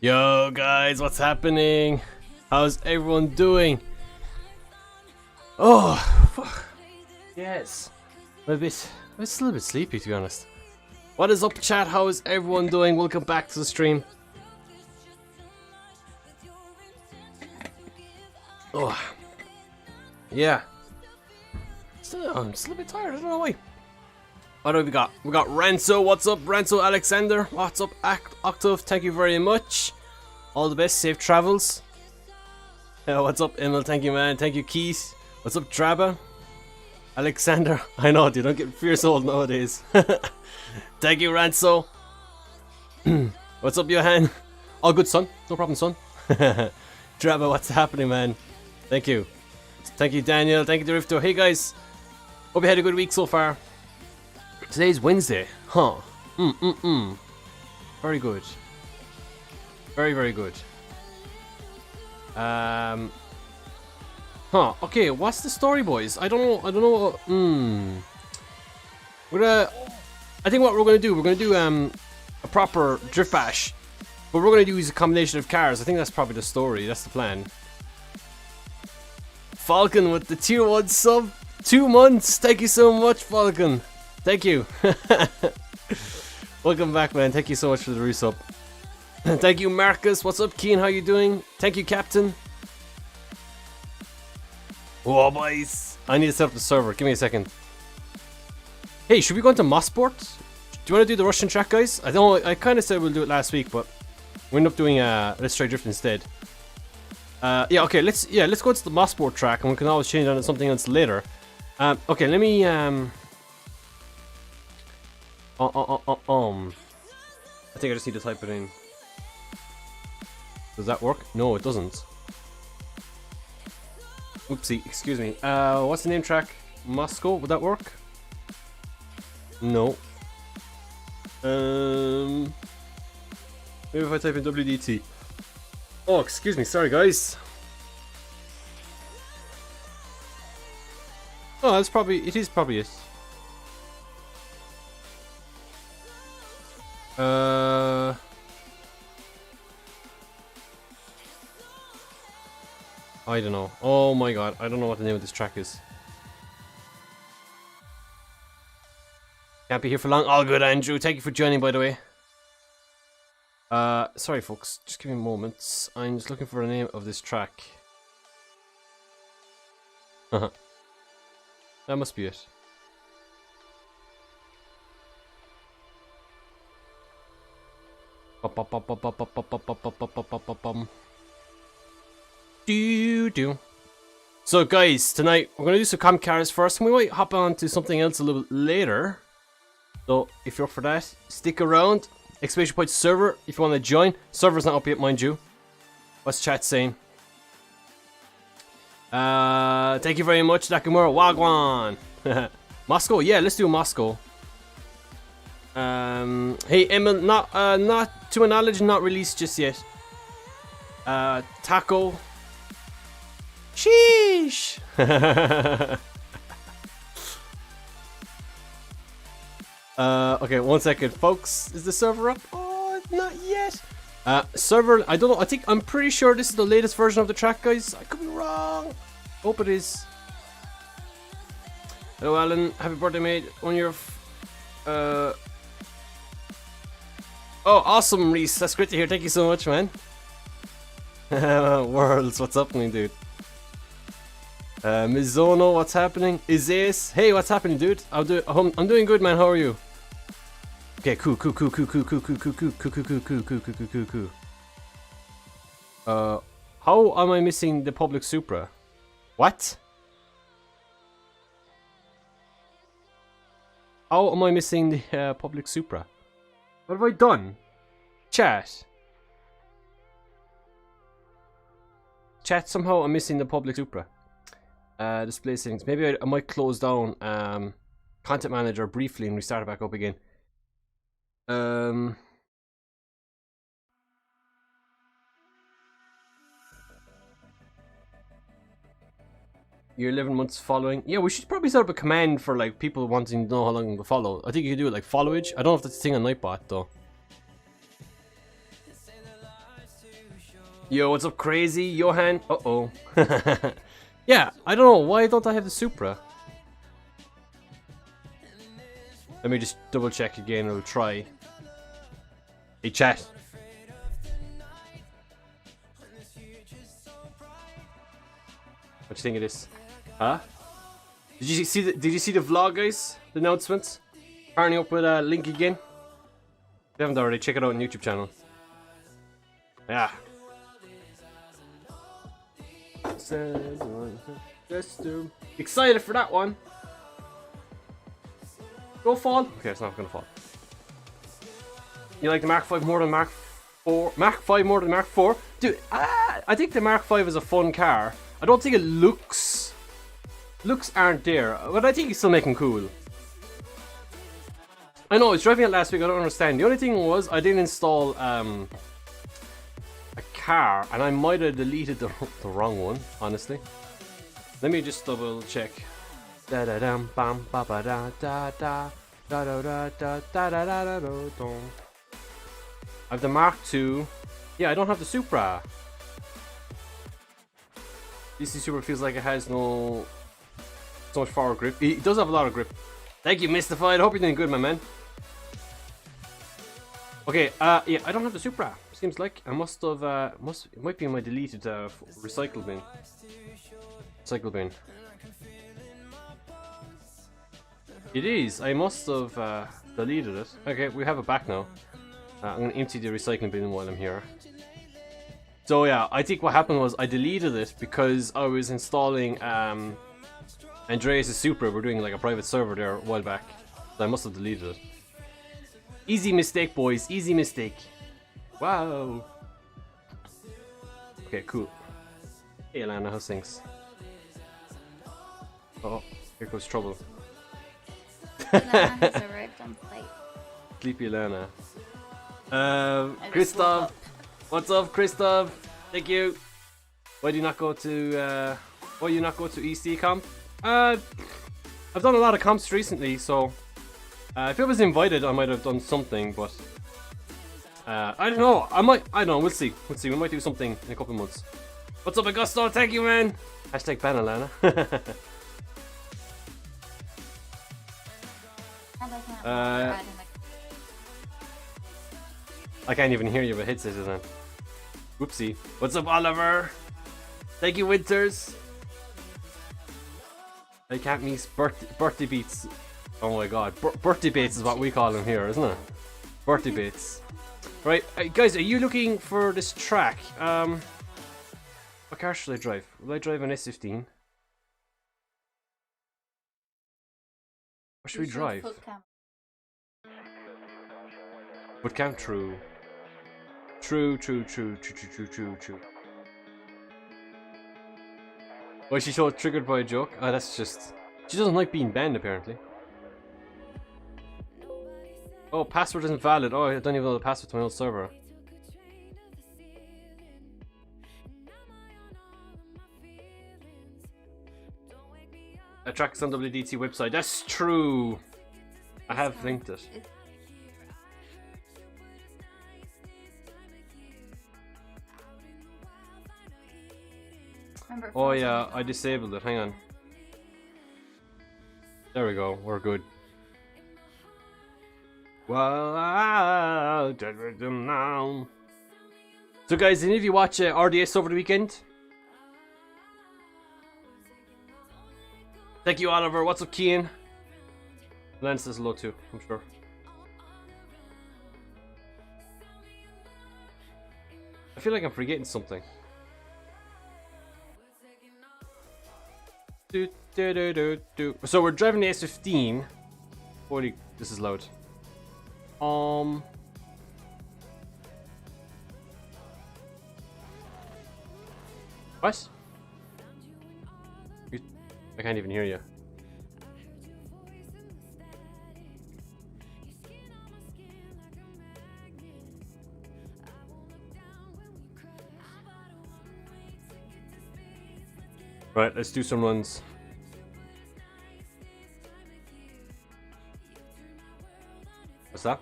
Yo guys, what's happening? How's everyone doing? Oh, fuck. Yes. I'm a little bit sleepy, to be honest. What is up, chat? How is everyone doing? Welcome back to the stream. Oh, yeah. I'm still a bit tired. I don't know why. What do we got? We got Renzo. What's up, Renzo Alexander? What's up, Octave? Thank you very much. All the best. Safe travels. What's up, Emil? Thank you, man. Thank you, Keith. What's up, Draba? Alexander. I know, dude. Don't get fierce old nowadays. Thank you, Renzo. What's up, Johan? All good, son. No problem, son. Draba, what's happening, man? Thank you. Thank you, Daniel. Thank you, Drifto. Hey, guys. Hope you had a good week so far. Today's Wednesday, huh? Very good. Very, very good. Huh? Okay, what's the story, boys? I don't know. I think what we're gonna do, a proper drift bash, but we're gonna use a combination of cars. I think that's probably the story. That's the plan. Falcon with the tier 1 sub, 2 months. Thank you so much, Falcon. Thank you. Welcome back, man. Thank you so much for the resub. Thank you, Marcus. What's up, Keen? How you doing? Thank you, Captain. Oh, boys. I need to set up the server. Give me a second. Hey, should we go into Motherboard? Do you want to do the Russian track, guys? I don't know. I kind of said we'll do it last week, but we ended up doing Let's Try Drift instead. Yeah, okay. Let's go to the Motherboard track, and we can always change on to something else later. Okay, let me I think I just need to type it in. Does that work? No, it doesn't. Oopsie, excuse me. What's the name track? Moscow, would that work? No. Maybe if I type in WDT. Oh, excuse me, sorry guys. Oh, that's probably, it is probably it. I don't know. Oh my god, I don't know what the name of this track is. Can't be here for long. All good, Andrew. Thank you for joining, by the way. Sorry folks, just give me moments. I'm just looking for the name of this track. That must be it. So guys, tonight we're gonna do some comp cars first, and we might hop on to something else a little bit later. So if you're up for that, stick around. Exclamation point server if you want to join. Server's not up yet, mind you. What's chat saying? Thank you very much, Nakamura. Wagwan. Moscow, yeah, let's do Moscow. Hey Emil, not to my knowledge, not released just yet. Taco. Sheesh. Okay, 1 second, folks. Is the server up? Oh, not yet. Server, I don't know. I'm pretty sure this is the latest version of the track, guys. I could be wrong. Hope it is. Hello, Alan. Happy birthday, mate. On your. Oh, awesome, Reese. That's great to hear. Thank you so much, man. Worlds, what's happening, dude? Mizono, what's happening? Is hey, what's happening, dude? I'm doing good, man. How are you? Okay, cool. How am I missing the public Supra? What? How am I missing the public Supra? What have I done? Chat. Chat, somehow I'm missing the public Supra. Display settings. Maybe I might close down Content Manager briefly and restart it back up again. You're 11 months following. Yeah, we should probably set up a command for like people wanting to know how long to follow. I think you can do it like followage. I don't know if that's a thing on Nightbot though. Yo, what's up, crazy Johan? Uh-oh. Yeah, I don't know. Why don't I have the Supra? Let me just double check again. I'll try. Hey, chat. What do you think of this? Huh? Did you see the vlog, guys? The announcements? Partnering up with Link again. If you haven't already, check it out on YouTube channel. Yeah. Excited for that one. Go fall. Okay, it's not gonna fall. You like the Mark 5 more than Mark 4? Mark 5 more than Mark 4? Dude, I think the Mark 5 is a fun car. I don't think it looks aren't there, but I think it's still making cool. I know, I was driving it last week, I don't understand. The only thing was, I didn't install a car, and I might have deleted the wrong one, honestly. Let me just double check. Da da dum bam ba ba da da da da da da da da da da da. I have the Mark II. Yeah, I don't have the Supra. DC Supra feels like it has so much forward grip. It does have a lot of grip. Thank you, Mystified. Hope you're doing good, my man. Okay, yeah, I don't have the Supra. Seems like I must have. It might be in my deleted recycle bin. Recycle bin. It is. I must have deleted it. Okay, we have it back now. I'm gonna empty the recycling bin while I'm here. So yeah, I think what happened was I deleted it because I was installing Andreas' Supra. We're doing like a private server there a while back. So I must have deleted it. Easy mistake, boys. Easy mistake. Wow. Okay, cool. Hey, Alana, how's things? Oh, here goes trouble. Alana has arrived on flight. Sleepy Alana. Christoph. What's up, Christoph? Thank you. Why do you not go to EC comp? I've done a lot of comps recently, so if I was invited, I might have done something, but I don't know. I don't know. We'll see. We'll see. We might do something in a couple of months. What's up, Augusto? Thank you, man. Hashtag ban Alana. I can't even hear you, but headset is on. Whoopsie. What's up, Oliver? Thank you, Winters. I can't miss birthday beats. Oh my god. Birthday beats is what we call them here, isn't it? Birthday beats. Right, guys, are you looking for this track? What car should I drive? Will I drive an S15? What should we drive? Foot cam, true. True. Why she so triggered by a joke? Oh, that's just... She doesn't like being banned, apparently. Oh, password isn't valid. Oh, I don't even know the password to my old server. a tracks on WDT website. That's true. I have linked it. Oh yeah, I disabled it. Hang on. There we go. We're good. Wow. So guys, did any of you watch RDS over the weekend? Thank you, Oliver. What's up, Kean? Lance is low too, I'm sure. I feel like I'm forgetting something. So we're driving the S15. Holy, this is loud. What? I can't even hear you. Right, let's do some runs. What's that?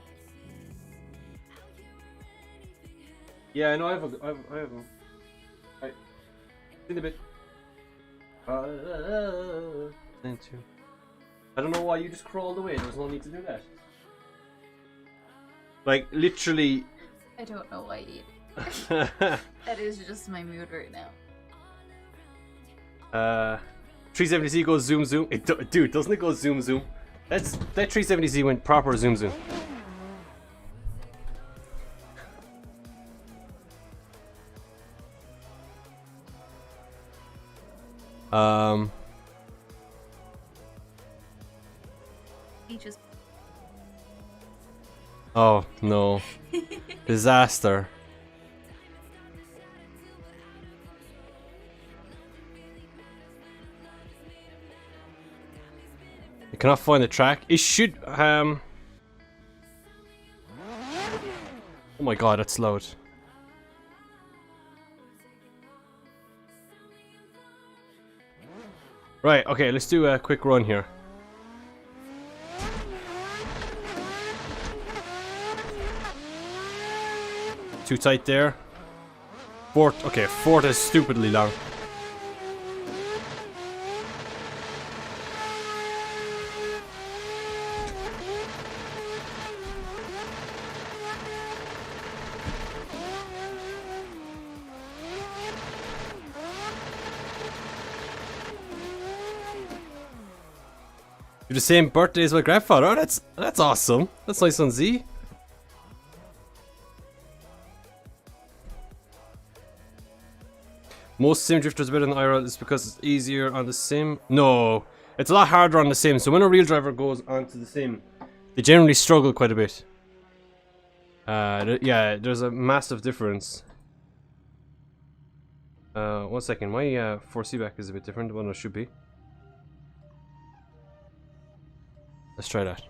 Yeah, I know. I have a. Right. In a bit. I don't know why you just crawled away. There's no need to do that. Like literally. I don't know why either. That is just my mood right now. 370Z goes zoom zoom. Dude, doesn't it go zoom zoom? That 370Z went proper zoom zoom. He just. Oh no. Disaster. I cannot find the track. It should oh my god, that's loud. Right, okay, let's do a quick run here. Too tight there. Fourth, okay, fourth is stupidly long. You're the same birthday as my grandfather. Oh, that's awesome. That's nice on Z. Most sim drifters are better than IRL is because it's easier on the sim. No, it's a lot harder on the sim. So when a real driver goes onto the sim, they generally struggle quite a bit. Yeah, there's a massive difference. 1 second, my 4C back is a bit different than what it should be. Let's try that.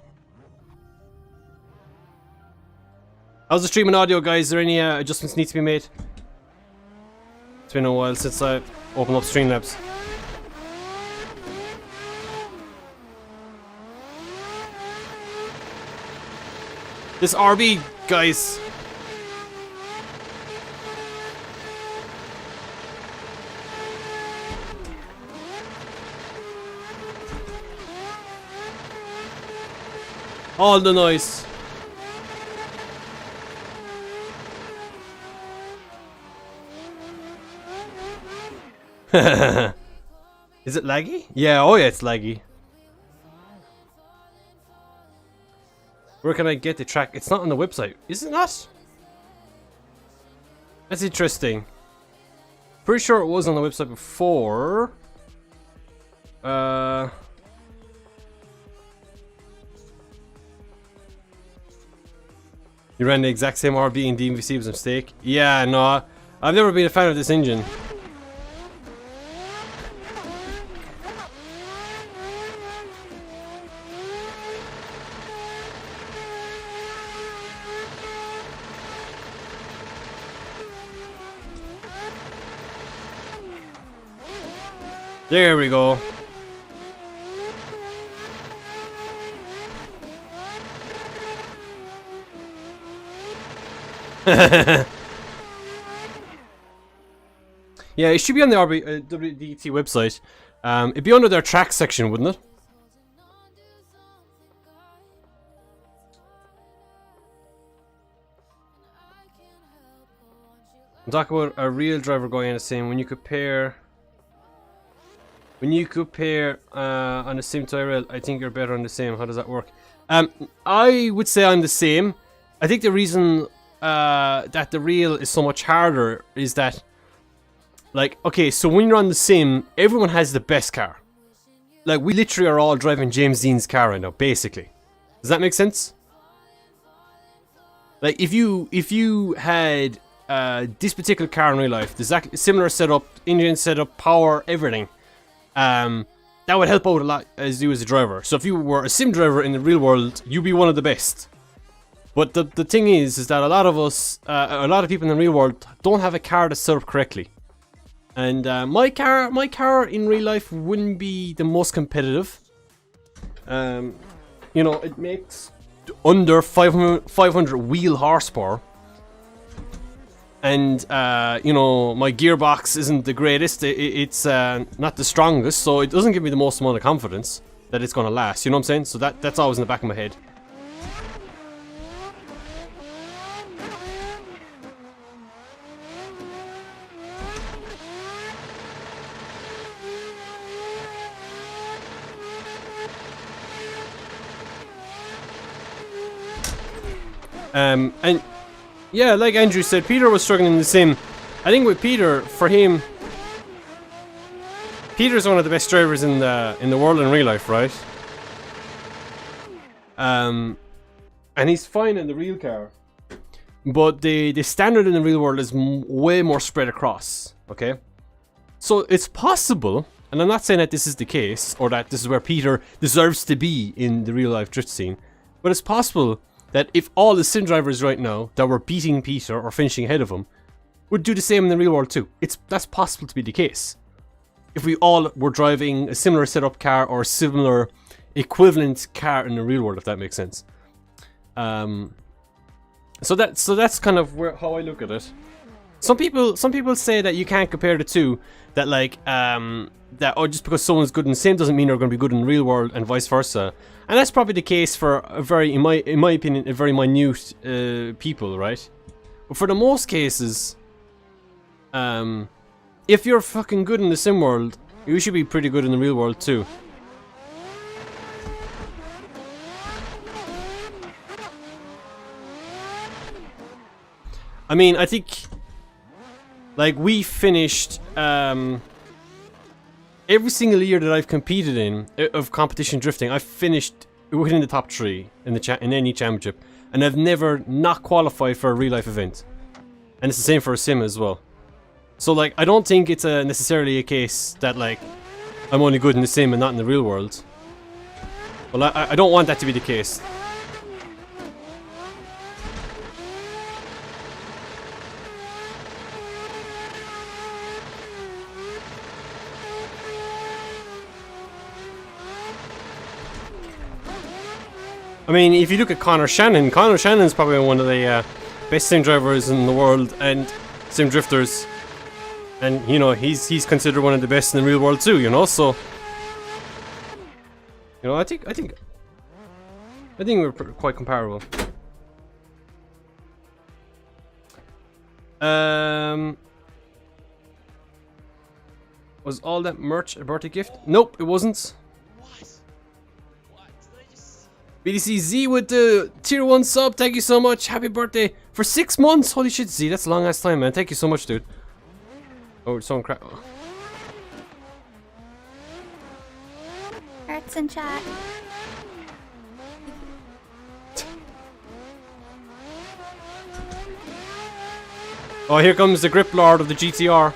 How's the streaming audio, guys? Is there any adjustments need to be made? It's been a while since I opened up Streamlabs. This RB, guys. All the noise. Is it laggy? Yeah, oh yeah, it's laggy. Where can I get the track? It's not on the website, is it not? That's interesting. Pretty sure it was on the website before. You ran the exact same RB in DMVC, it was a mistake. Yeah, no, I've never been a fan of this engine. There we go. Yeah, it should be on the WDT website. It'd be under their track section, wouldn't it? I'm talking about a real driver going on the sim. When you compare on the sim to IRL, I think you're better on the sim. How does that work? I would say I'm the same. I think the reason that the real is so much harder is that, like, okay, so when you're on the sim, everyone has the best car. Like, we literally are all driving James Dean's car right now, basically. Does that make sense? Like, if you had this particular car in real life, the exact similar setup, engine setup, power, everything, that would help out a lot as you as a driver. So if you were a sim driver in the real world, you'd be one of the best. But the thing is that a lot of us, a lot of people in the real world don't have a car that's set up correctly. And my car in real life wouldn't be the most competitive. You know, it makes under 500 wheel horsepower. And, you know, my gearbox isn't the greatest. It's not the strongest, so it doesn't give me the most amount of confidence that it's going to last. You know what I'm saying? So that's always in the back of my head. And yeah, like Andrew said, Peter was struggling in the sim. I think with Peter, for him, Peter's one of the best drivers in the world in real life, right? And he's fine in the real car, but the standard in the real world is way more spread across. Okay, so it's possible, and I'm not saying that this is the case or that this is where Peter deserves to be in the real life drift scene, but it's possible that if all the sim drivers right now that were beating Peter or finishing ahead of him would do the same in the real world too. That's possible to be the case. If we all were driving a similar setup car or a similar equivalent car in the real world, if that makes sense. So that's kind of how I look at it. Some people say that you can't compare the two. That like that just because someone's good in the sim doesn't mean they're going to be good in the real world, and vice versa. And that's probably the case for a very, in my opinion, a very minute people, right? But for the most cases, if you're fucking good in the sim world, you should be pretty good in the real world too. I mean, I think, like, we finished every single year that I've competed in of competition drifting, I've finished within the top 3 in any championship, and I've never not qualified for a real life event. And it's the same for a sim as well. So like, I don't think it's necessarily a case that like I'm only good in the sim and not in the real world. Well, I don't want that to be the case. I mean, if you look at Connor Shannon's probably one of the best sim drivers in the world and sim drifters, and you know he's considered one of the best in the real world too. You know, so you know I think we're quite comparable. Was all that merch a birthday gift? Nope, it wasn't. BDC Z with the tier 1 sub, thank you so much, happy birthday for 6 months, holy shit Z, that's a long ass time man, thank you so much dude. Oh, someone crap. Hearts in chat. Oh, here comes the grip lord of the GTR.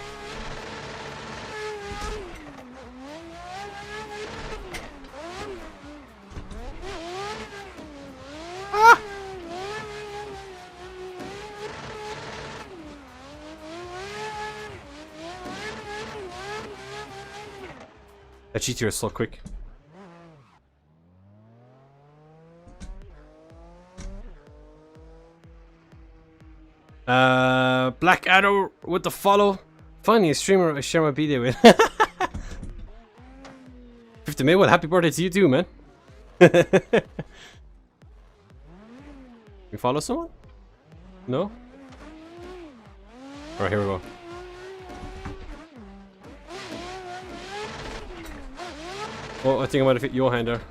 That GTR is so quick. Black Arrow with the follow. Finally, a streamer I share my video with. 50 May, well, happy birthday to you too, man. You follow someone? No? Alright, here we go. Oh, I think I might have hit Johan there.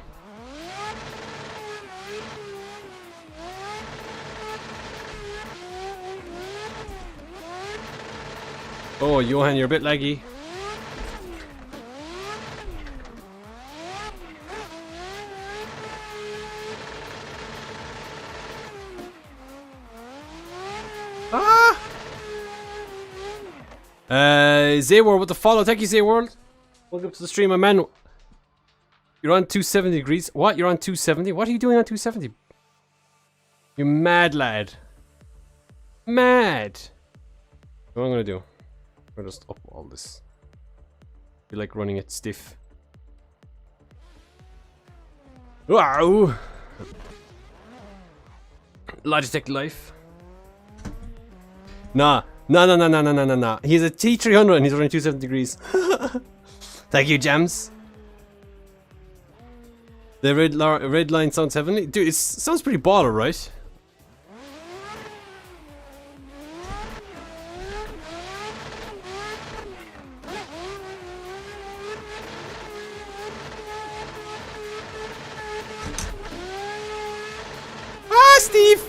Oh, Johan, you're a bit laggy. Ah! Zayward with the follow. Thank you, Zayward. Welcome to the stream, my man. You're on 270 degrees. What? You're on 270? What are you doing on 270? You mad lad. Mad. What am I gonna do? I'm gonna just up all this. Be like running it stiff. Wow. Logitech life. Nah. Nah. He's a T300 and he's running 270 degrees. Thank you, Jams. The red line sounds heavenly. Dude, it sounds pretty baller, right? Ah, Steve!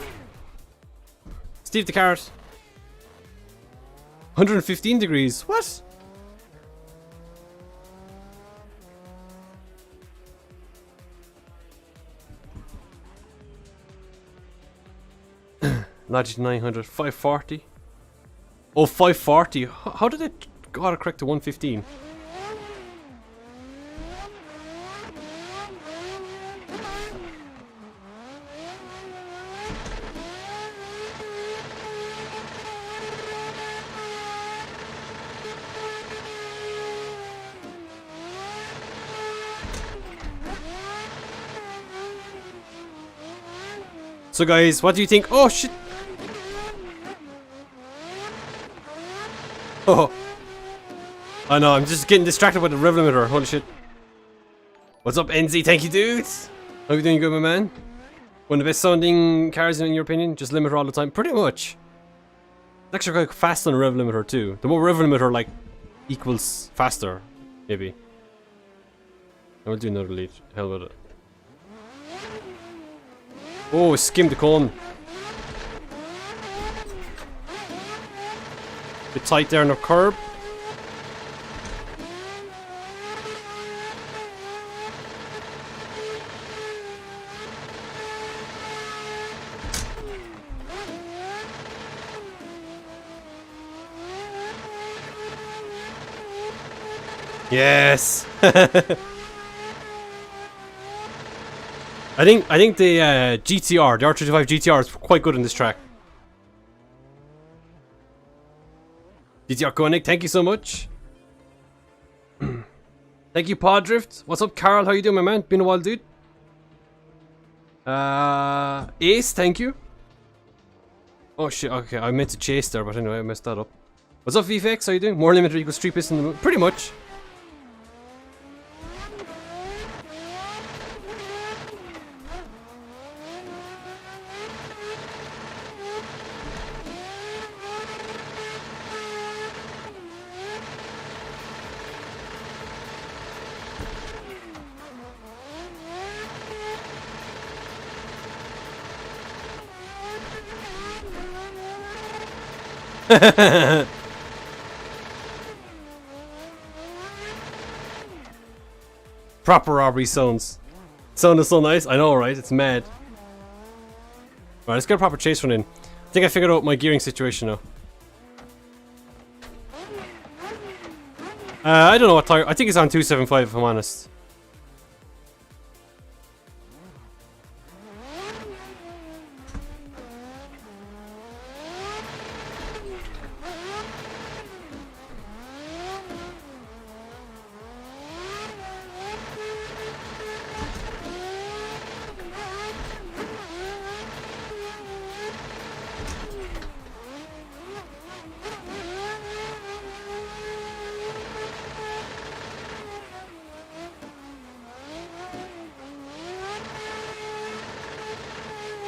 Steve the carrot. 115 degrees. What? Logic 900, 540. Oh, 540. How did it got it correct to 115? So guys, what do you think? Oh shit! Oh, I know, I'm just getting distracted with the rev limiter. Holy shit! What's up, NZ? Thank you, dudes. How you doing, good, my man? One of the best sounding cars in your opinion? Just limiter all the time, pretty much. It's actually quite fast on a rev limiter too. The more rev limiter like equals faster, maybe. I will do another lead. Hell with it. Oh, skimmed the cone. Bit tight there on the curb. Yes. I think the GTR, the R35 GTR, is quite good in this track. GTR Koenig, thank you so much. Thank you, Poddrift. What's up, Carl? How you doing, my man? Been a while, dude. Ace, thank you. Oh shit, okay, I meant to chase there, but anyway, I messed that up. What's up, VFX? How you doing? More limiter equals 3 piston in the moon. Pretty much. Proper robbery sounds. Sound is so nice. I know, right? It's mad. Alright, let's get a proper chase run in. I think I figured out my gearing situation now. I don't know what tire. I think it's on 275 if I'm honest.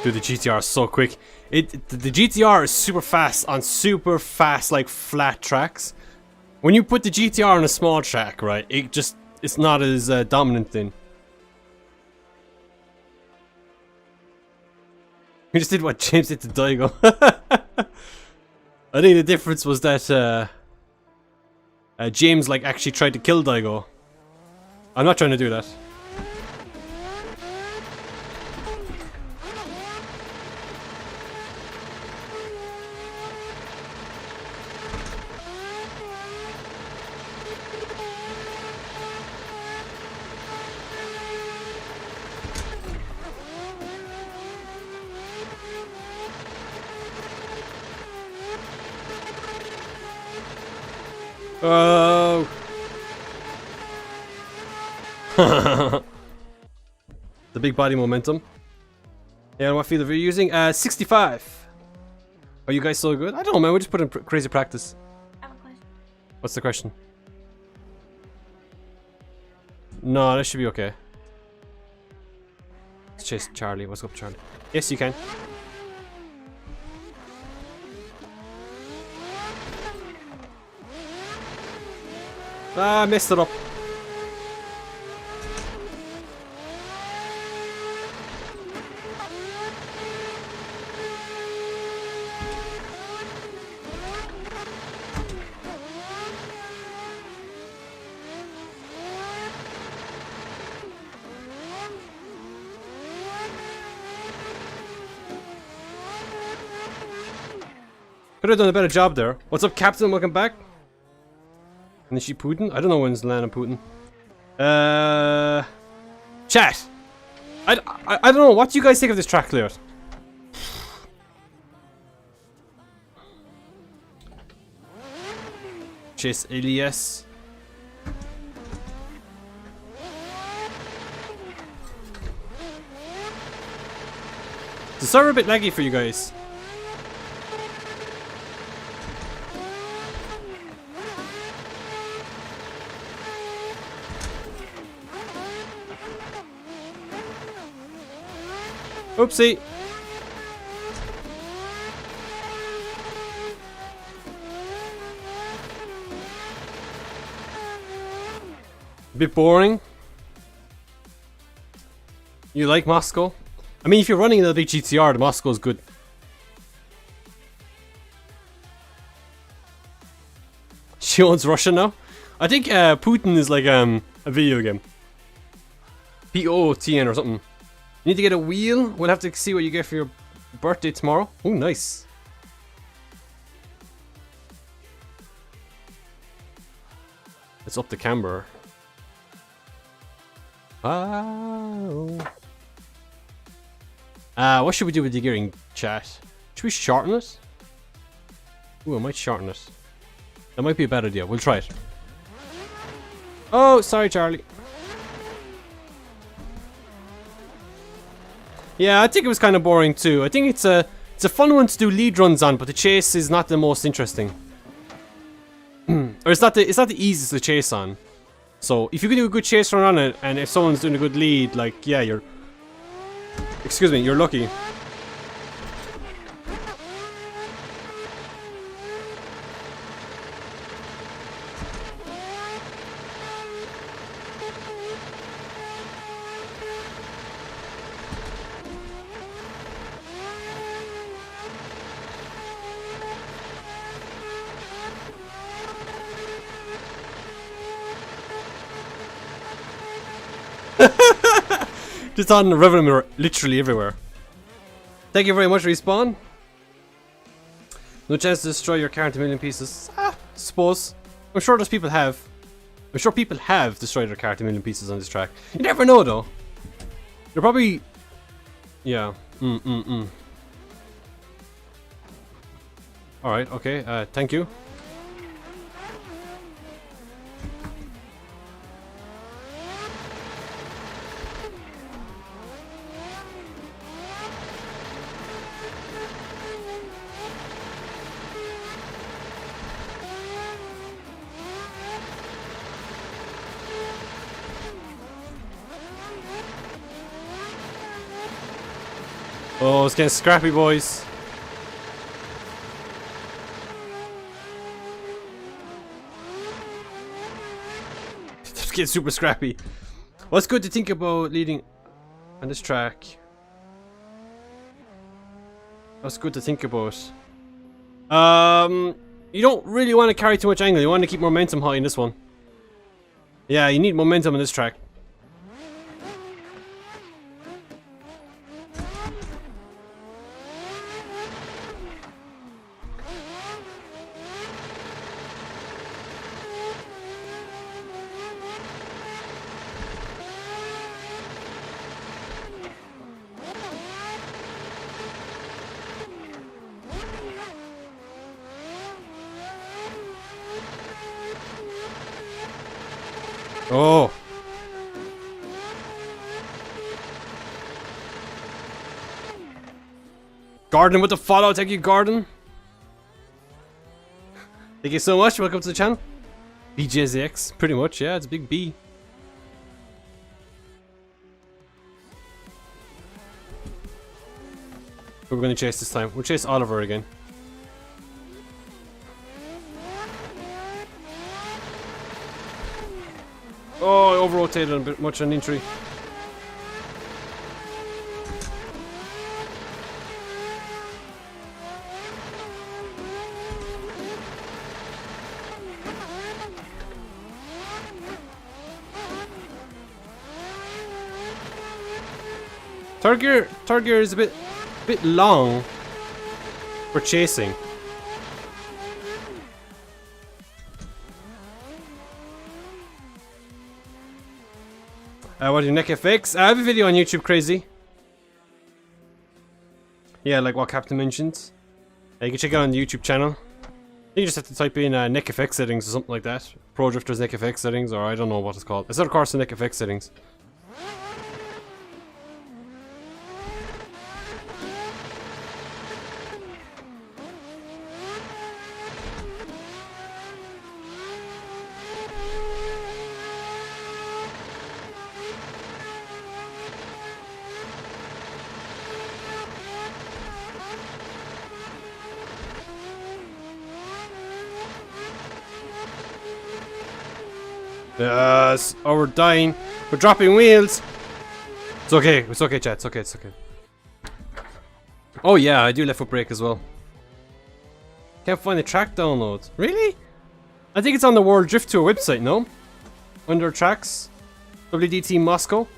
Dude, the GTR is so quick. The GTR is super fast on super fast, like, flat tracks. When you put the GTR on a small track, right, it's not as dominant then. We just did what James did to Daigo. I think the difference was that James, like, actually tried to kill Daigo. I'm not trying to do that. Oh. The big body momentum. Yeah, what field are you using? 65. Are you guys so good? I don't know, man. We just put in crazy practice. I have a question. What's the question? No, that should be okay. Let's chase Charlie. What's up, Charlie? Yes, you can. Ah, messed it up. Could have done a better job there. What's up, Captain? Welcome back. And is she Putin? I don't know when's Lana Putin. Chat. I don't know. What do you guys think of this track layout? Chase Elias. Is the server a bit laggy for you guys? Oopsie. A bit boring. You like Moscow? I mean, if you're running the big GTR, the Moscow is good. She owns Russia now? I think Putin is like a video game. POTN or something. You need to get a wheel. We'll have to see what you get for your birthday tomorrow. Oh, nice. It's up the camber. Wow. What should we do with the gearing, chat? Should we shorten it? Ooh, I might shorten it. That might be a bad idea. We'll try it. Oh, sorry, Charlie. Yeah, I think it was kind of boring too. I think it's a fun one to do lead runs on, but the chase is not the most interesting. Or it's not the easiest to chase on. So if you can do a good chase run on it, and if someone's doing a good lead, like, yeah, you're lucky. Just on the revenue, literally everywhere. Thank you very much, Respawn. No chance to destroy your car into a million pieces. Suppose. I'm sure those people have. I'm sure people have destroyed their car into a million pieces on this track. You never know, though. They're probably... Yeah. Alright, okay. Thank you. Oh, it's getting scrappy, boys. It's getting super scrappy. What's good to think about leading on this track? What's good to think about? You don't really want to carry too much angle. You want to keep momentum high in this one. Yeah, you need momentum on this track. Oh. Garden with the follow. Thank you, Garden. Thank you so much. Welcome to the channel. BJZX. Pretty much, yeah. It's a big B. Who are we going to chase this time? We'll chase Oliver again. Oh, I over-rotated a bit much on entry. Third gear is a bit long for chasing. What do you neck FX? I have a video on YouTube, crazy. Yeah, like what Captain mentioned. You can check it out on the YouTube channel. You just have to type in neck FX settings or something like that. Pro Drifters neck FX settings, or I don't know what it's called. It's of course the neck FX settings. Yes. Oh, we're dying. We're dropping wheels. It's okay. It's okay, chat. It's okay. It's okay. Oh yeah, I do left foot brake as well. Can't find the track download. Really? I think it's on the World Drift Tour website, no? Under tracks. WDT Moscow.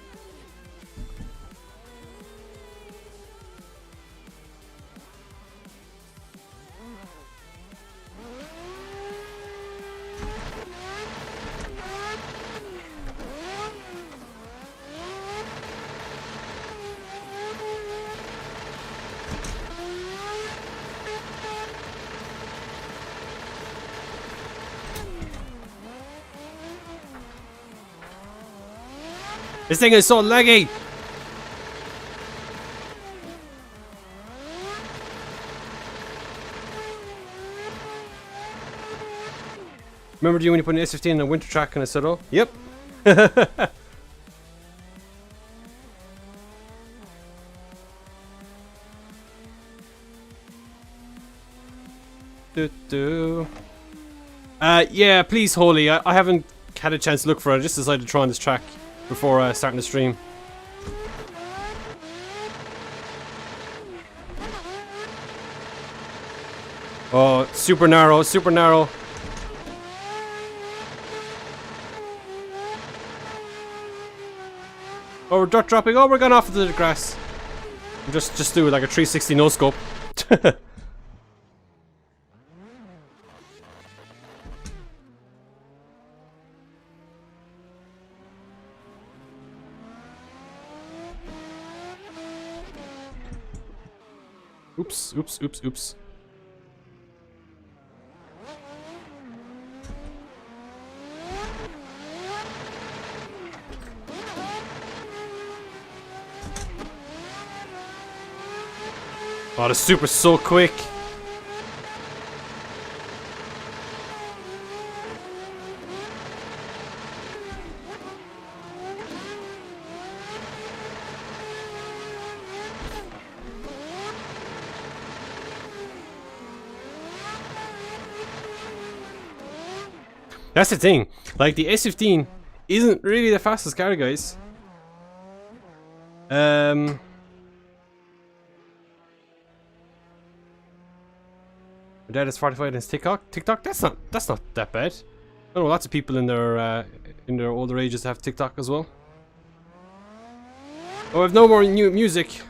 This thing is so laggy! Remember you when you put an S15 in a winter track and a settle? Yep. Yeah, please, Holy. I haven't had a chance to look for it. I just decided to try on this track before starting the stream. Oh, super narrow, super narrow. Oh, we're dirt dropping. Oh, we're going off into the grass. Just do like a 360 no scope. Oops, oops, oops, oops. Oh, the super's so quick. That's the thing. Like, the S15 isn't really the fastest car, guys. Dad is 45 and TikTok. TikTok? That's not that bad. I know lots of people in their older ages have TikTok as well. Oh, I've no more new music.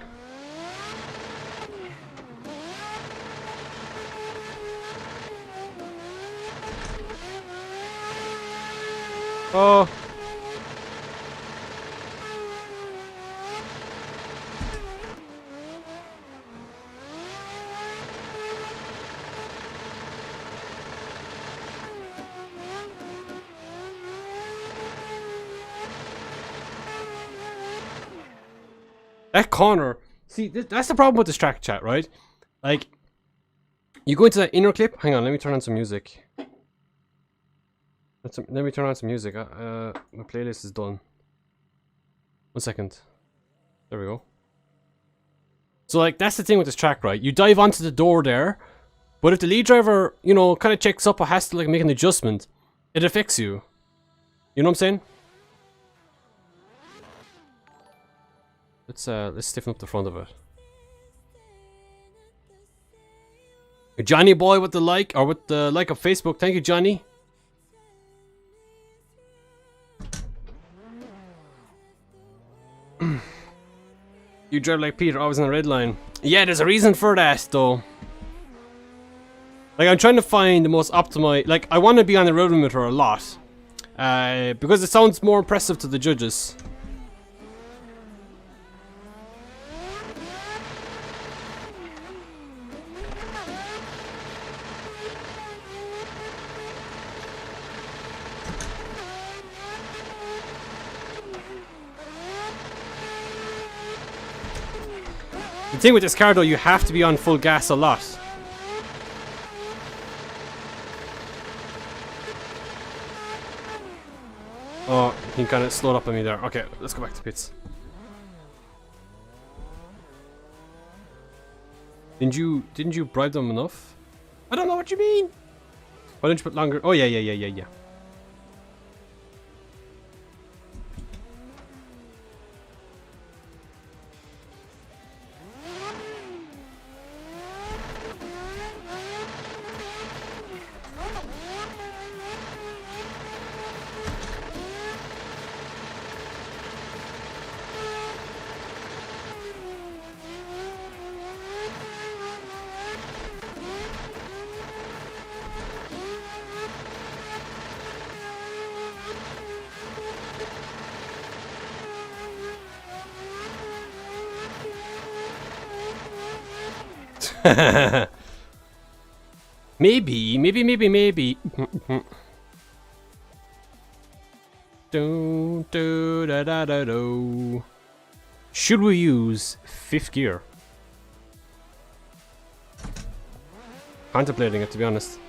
Oh. That corner. See, that's the problem with this track, chat, right? Like, you go into that inner clip. Hang on, let me turn on some music. Let me turn on some music. My playlist is done. 1 second. There we go. So, like, that's the thing with this track, right? You dive onto the door there, but if the lead driver, you know, kind of checks up or has to, like, make an adjustment, it affects you. You know what I'm saying? Let's stiffen up the front of it. Johnny boy with the like, or with the like of Facebook. Thank you, Johnny. You drive like Peter, always on the red line. Yeah, there's a reason for that, though. Like, I'm trying to find the most optimized. Like, I want to be on the road limiter a lot, because it sounds more impressive to the judges. The thing with this car, though, you have to be on full gas a lot. Oh, he kind of slowed up on me there. Okay, let's go back to pits. Didn't you bribe them enough? I don't know what you mean. Why don't you put longer? Oh yeah. Maybe. Do. Should we use 5th gear? Contemplating it, to be honest.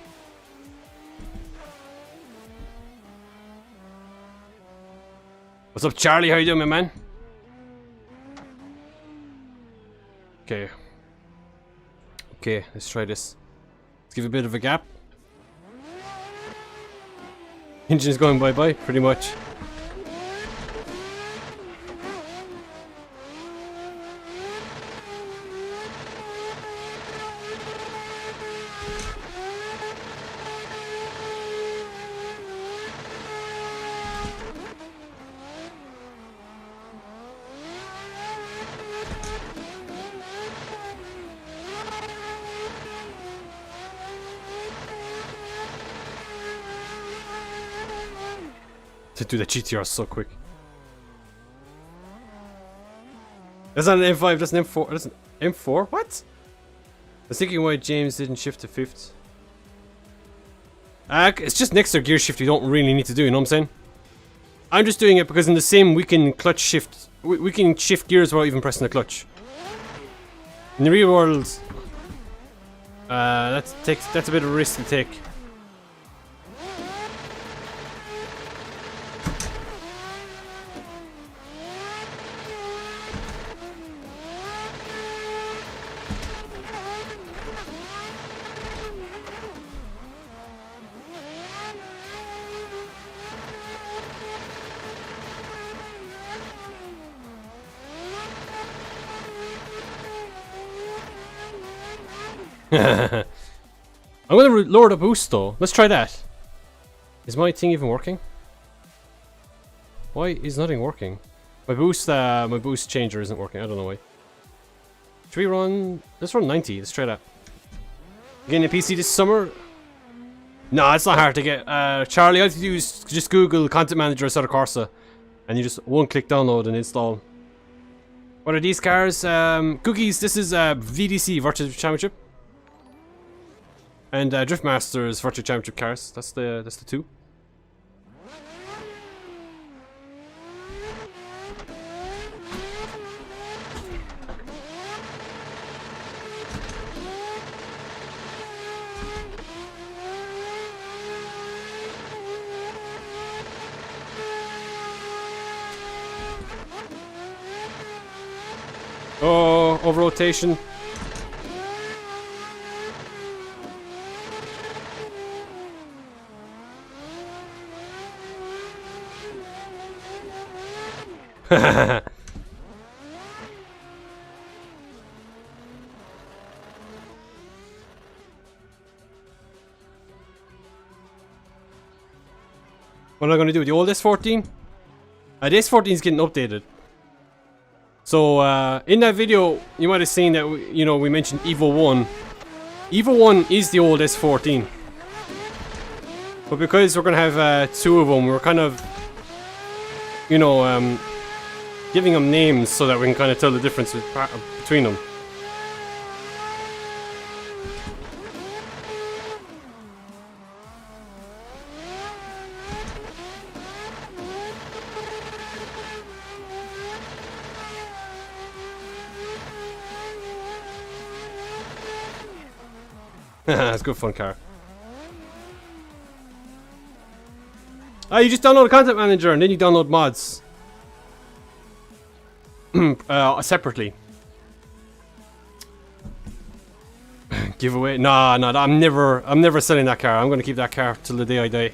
What's up, Charlie? How you doing, my man? Okay, let's try this. Let's give a bit of a gap. Engine's going bye-bye, pretty much. To do the GTR so quick. That's not an M5, that's an M4. That's an M4? What? I was thinking why James didn't shift to 5th. It's just an extra gear shift you don't really need to do, you know what I'm saying? I'm just doing it because in the sim we can clutch shift. We can shift gears without even pressing the clutch. In the real world, that's a bit of a risk to take. I'm gonna lower the boost though. Let's try that. Is my thing even working? Why is nothing working? My boost changer isn't working. I don't know why. Should we run? Let's run 90. Let's try that. Getting a PC this summer? No, it's not hard to get. Charlie, all you have to do is just Google Content Manager instead of Corsa, and you just one-click download and install. What are these cars? Cookies. This is VDC Virtual Championship, and Driftmaster's Virtual Championship cars. That's the two. Oh, over rotation. What am I going to do with the old S14? The S14 is getting updated. So, in that video, you might have seen that, we mentioned Evo 1. Evo 1 is the old S14. But because we're going to have two of them, we're kind of, giving them names so that we can kind of tell the difference between them. It's a good fun car. You just download a content manager and then you download mods separately. Giveaway? Nah, I'm never selling that car. I'm gonna keep that car till the day I die.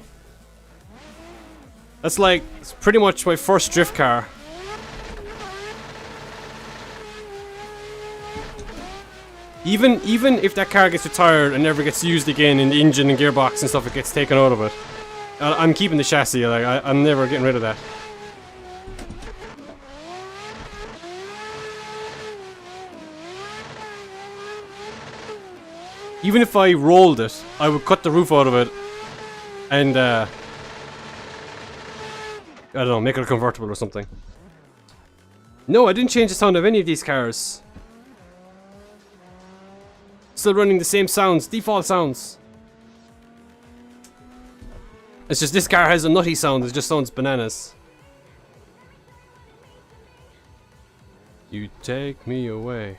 That's like, it's pretty much my first drift car. Even if that car gets retired and never gets used again in the engine and gearbox and stuff, it gets taken out of it. I'm keeping the chassis. Like I'm never getting rid of that. Even if I rolled it, I would cut the roof out of it and I don't know, make it a convertible or something. No, I didn't change the sound of any of these cars. Still running the same sounds, default sounds. It's just this car has a nutty sound, it just sounds bananas. You take me away.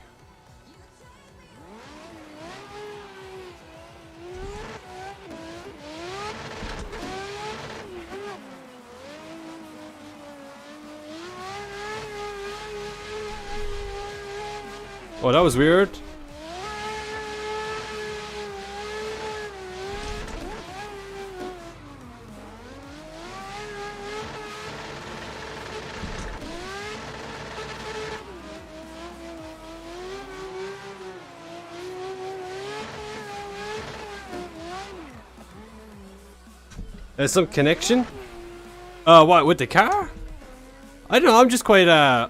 Oh, that was weird. There's some connection? What, with the car? I don't know, I'm just quite, I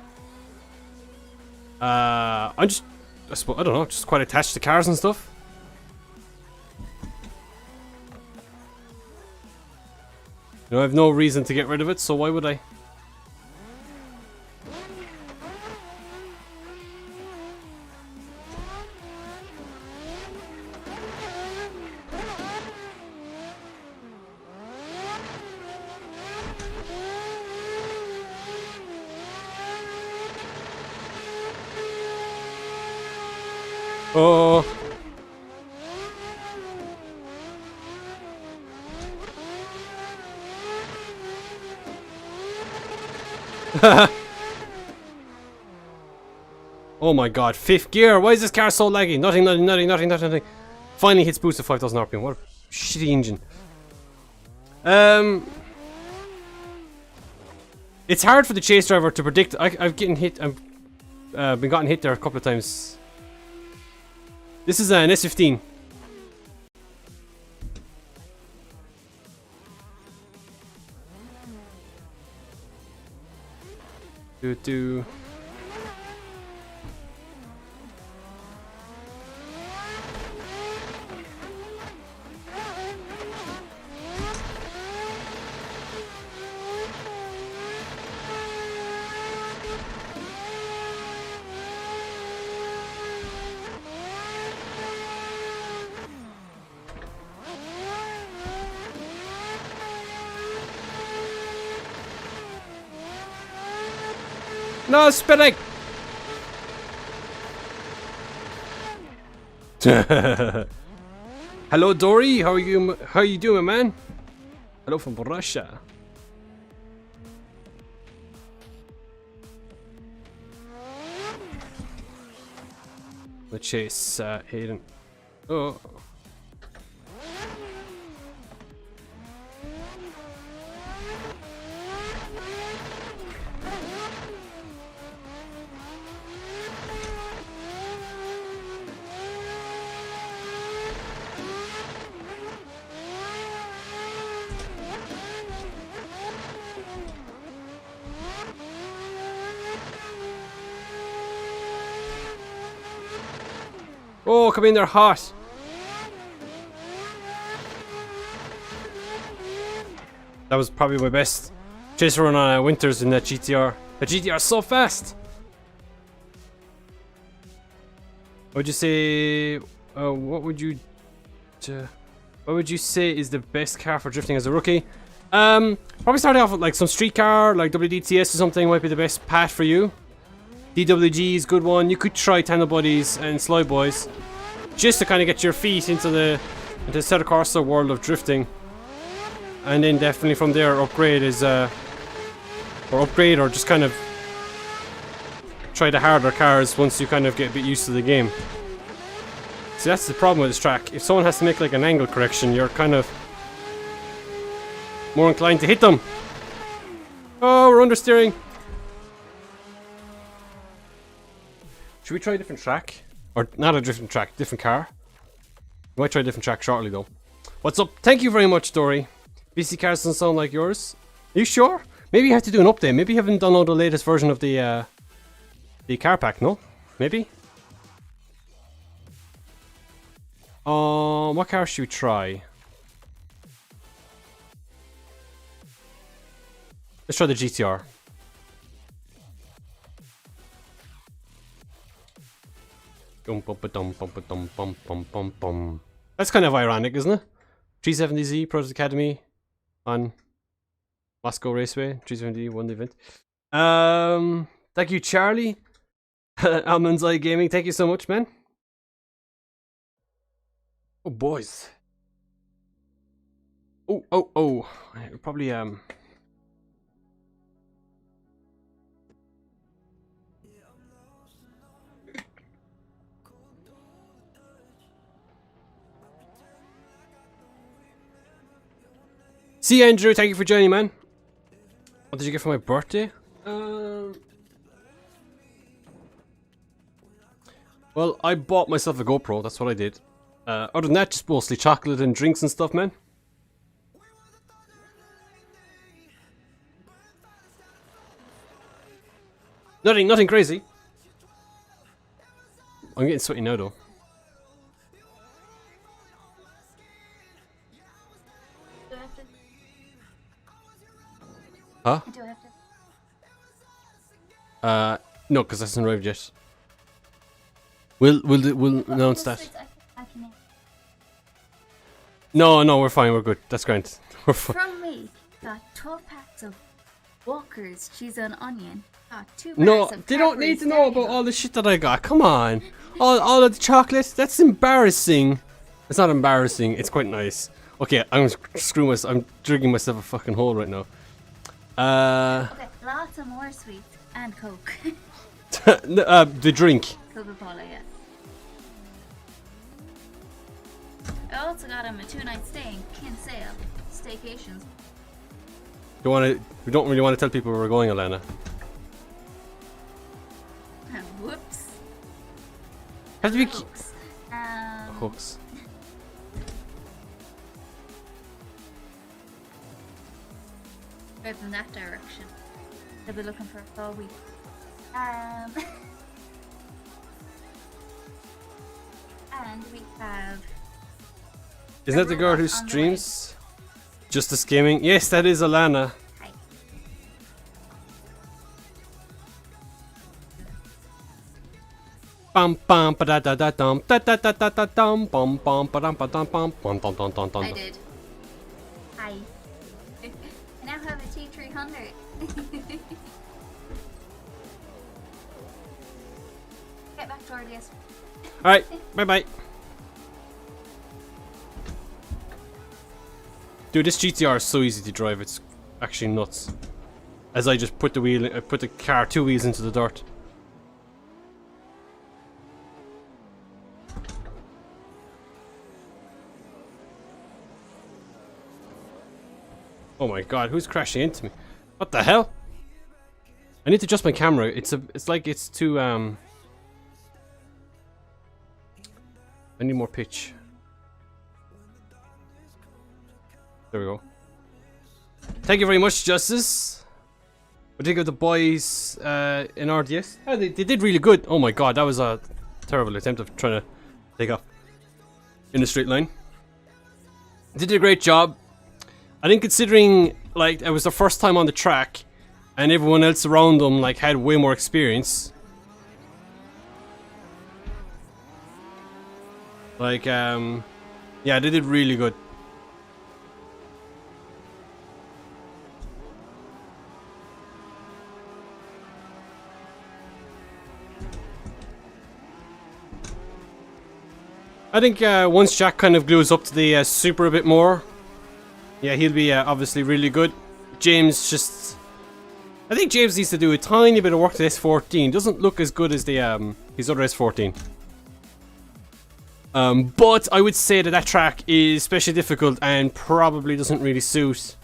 don't know, just quite attached to cars and stuff. I have no reason to get rid of it, so why would I? Oh. Oh my god, 5th gear. Why is this car so laggy? Nothing. Finally hits boost at 5,000 RPM. What a shitty engine. It's hard for the chase driver to predict. I've been gotten hit there a couple of times. This is an S15. Do. No spinning. Hello, Dory. How are you? How you doing, man? Hello from Russia. Let's chase Hayden. Oh. Oh, come in there hot. That was probably my best chase run on Winters in that GTR. The GTR is so fast. What would you say? What would you say is the best car for drifting as a rookie? Probably starting off with like some street car, like WDTS or something might be the best path for you. DWG is a good one. You could try Tandem Buddies and Slide Boys, just to kind of get your feet into the Assetto Corsa world of drifting, and then definitely from there upgrade is or just kind of try the harder cars once you kind of get a bit used to the game. See, that's the problem with this track. If someone has to make like an angle correction, you're kind of more inclined to hit them. Oh, we're understeering. Should we try a different track? Or not a different track, different car? We might try a different track shortly though. What's up? Thank you very much, Dory. BC cars doesn't sound like yours. Are you sure? Maybe you have to do an update. Maybe you haven't downloaded the latest version of the car pack, no? Maybe? What car should we try? Let's try the GTR. That's kind of ironic, isn't it? 370Z Project Academy on Moscow Raceway. 370 won the event. Thank you, Charlie. MSI Gaming, thank you so much, man. Oh, boys. Oh. Probably, See you, Andrew. Thank you for joining, man. What did you get for my birthday? Well, I bought myself a GoPro. That's what I did. Other than that, just mostly chocolate and drinks and stuff, man. Nothing crazy. I'm getting sweaty now, though. Huh? Do I have to? No, because that's not arrived yet. We'll announce that. No, we're fine. We're good. That's great. We're fine. From me, got 12 packs of Walker's cheese and onion. Got 2 bags No, of they don't need to know about Cadbury's all the shit that I got. Come on. All of the chocolate. That's embarrassing. It's not embarrassing. It's quite nice. Okay, I'm screwing myself. I'm digging myself a fucking hole right now. Okay, lots of more sweets and Coke. The drink. Coca-Cola, yeah. I also got him a 2-night stay in Kinsale Staycations. We don't really want to tell people where we're going, Alana. Whoops. Have to be. Folks. hooks. Right in that direction. They'll be looking for us all week. And we have... Is that the girl who robot on the streams Justice Gaming? Yes, that is Alana. Hi. Bum bum ba da da da dum da da da da da dum bum bum ba dum ba dum bum bum dum dum dum dum. I did. Hi. I now have a T300. Get back to RDS. Alright, bye bye. Dude, this GTR is so easy to drive, it's actually nuts. As I just put the car 2 wheels into the dirt. Oh my god, who's crashing into me? What the hell? I need to adjust my camera. It's like it's too I need more pitch. There we go. Thank you very much, Justice. What do you think of the boys in RDS? Oh, they did really good. Oh my god, that was a terrible attempt of trying to take off in a straight line. They did a great job. I think considering like it was their first time on the track and everyone else around them like had way more experience. Like yeah, they did really good. I think once Jack kind of glues up to the Super a bit more, yeah, he'll be obviously really good. James just... I think James needs to do a tiny bit of work to S14. Doesn't look as good as the his other S14. But I would say that track is especially difficult and probably doesn't really suit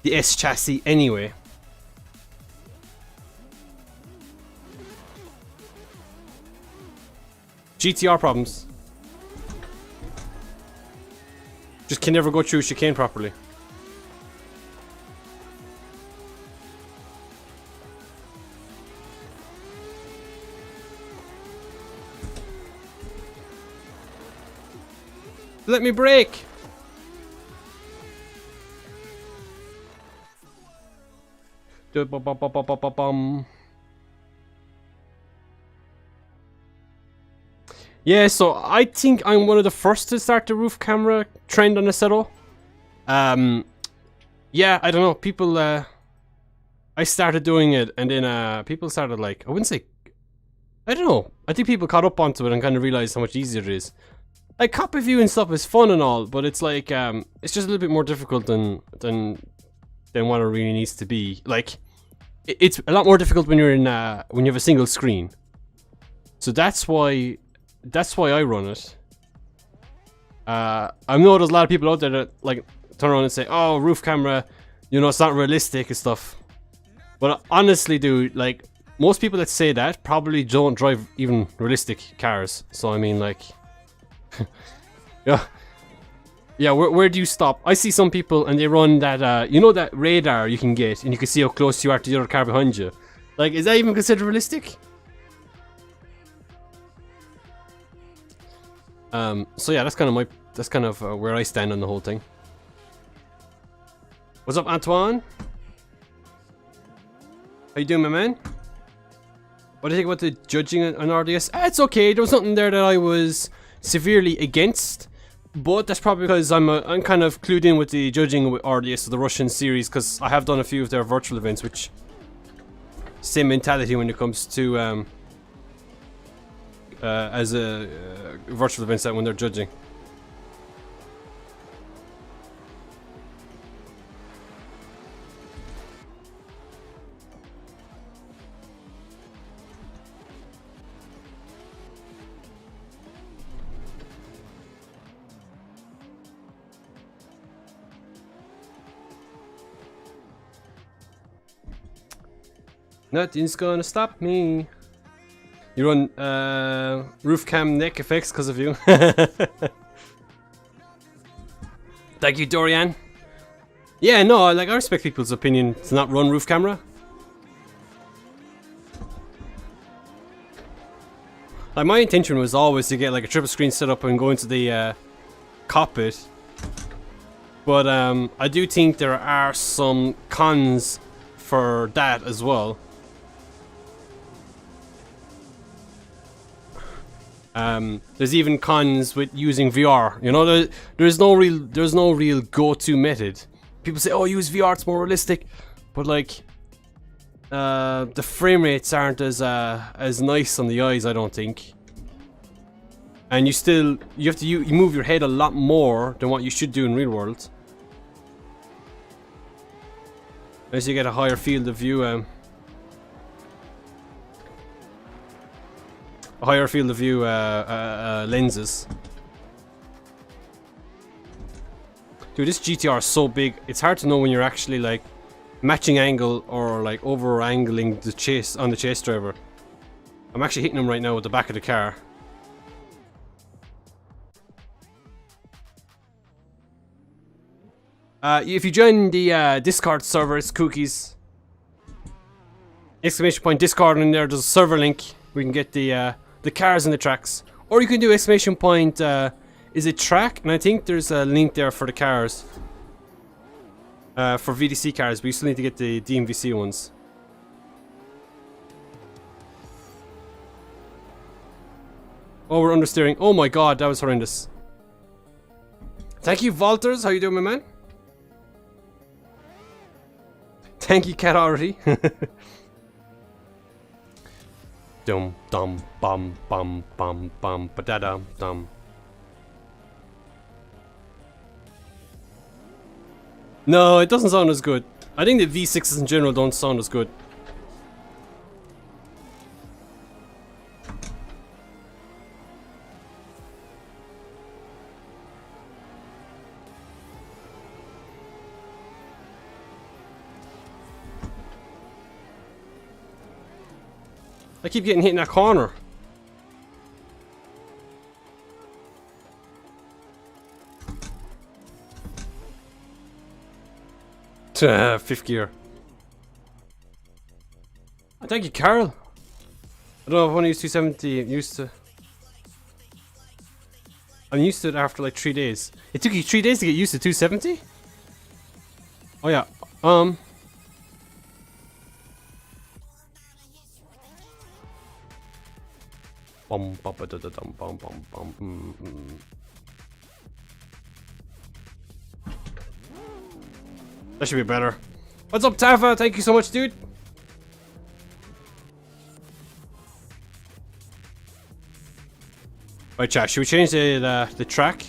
the S chassis anyway. GTR problems. Just can never go through chicane properly. Let me brake. Yeah, so I think I'm one of the first to start the roof camera trend on the Aceto. Yeah, I don't know. People, I started doing it, and then people started like, I wouldn't say, I don't know. I think people caught up onto it and kind of realized how much easier it is. Like copy viewing stuff is fun and all, but it's like it's just a little bit more difficult than what it really needs to be. Like it's a lot more difficult when you're in when you have a single screen. So that's why I run it. I know there's a lot of people out there that like turn around and say, "Oh, roof camera, you know, it's not realistic and stuff." But honestly, dude, like most people that say that probably don't drive even realistic cars. So I mean, like. Yeah, where do you stop? I see some people and they run that, you know that radar you can get and you can see how close you are to the other car behind you. Like, is that even considered realistic? So yeah, that's kind of where I stand on the whole thing. What's up, Antoine? How you doing, my man? What do you think about the judging on RDS? It's okay, there was nothing there that I was severely against, but that's probably because I'm kind of clued in with the judging with RDS of the Russian series, because I have done a few of their virtual events, which same mentality when it comes to as a virtual events that when they're judging. Nothing's gonna stop me. You run roof cam neck effects because of you. Thank you, Dorian. Yeah, no, like I respect people's opinion to not run roof camera. Like my intention was always to get like a triple screen set up and go into the cockpit. But I do think there are some cons for that as well. There's even cons with using VR. You know, there's no real go-to method. People say, "Oh, use VR; it's more realistic," but like, the frame rates aren't as nice on the eyes, I don't think. And you have to you move your head a lot more than what you should do in real world. As you get a higher field of view, lenses. Dude, this GTR is so big, it's hard to know when you're actually like matching angle or like over angling the chase on the chase driver. I'm actually hitting him right now with the back of the car. If you join the Discord server, it's cookies. Exclamation point Discord, and there, there's a server link. We can get the cars and the tracks, or you can do exclamation point. Is it track? And I think there's a link there for the cars. For VDC cars, we still need to get the DMVC ones. Oh, we're understeering. Oh my god, that was horrendous. Thank you, Walters. How you doing, my man? Thank you, Cat already. Dum dum bum bum bum bum ba da dum dum. No, it doesn't sound as good. I think the V6s in general don't sound as good. I keep getting hit in that corner. Fifth gear. Oh, thank you, Carol. I don't know if I want to use 270. I'm used to it after like 3 days. It took you 3 days to get used to 270? Oh yeah. Bum bum ba da da dum bum bum bum. That should be better. What's up, Tafa? Thank you so much, dude. Right, chat. Should we change the track?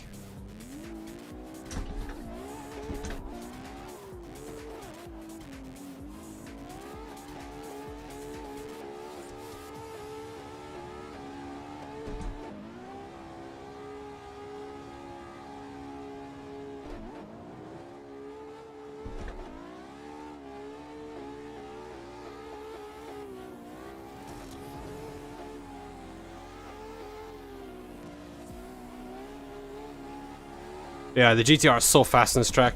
Yeah, the GTR is so fast in this track.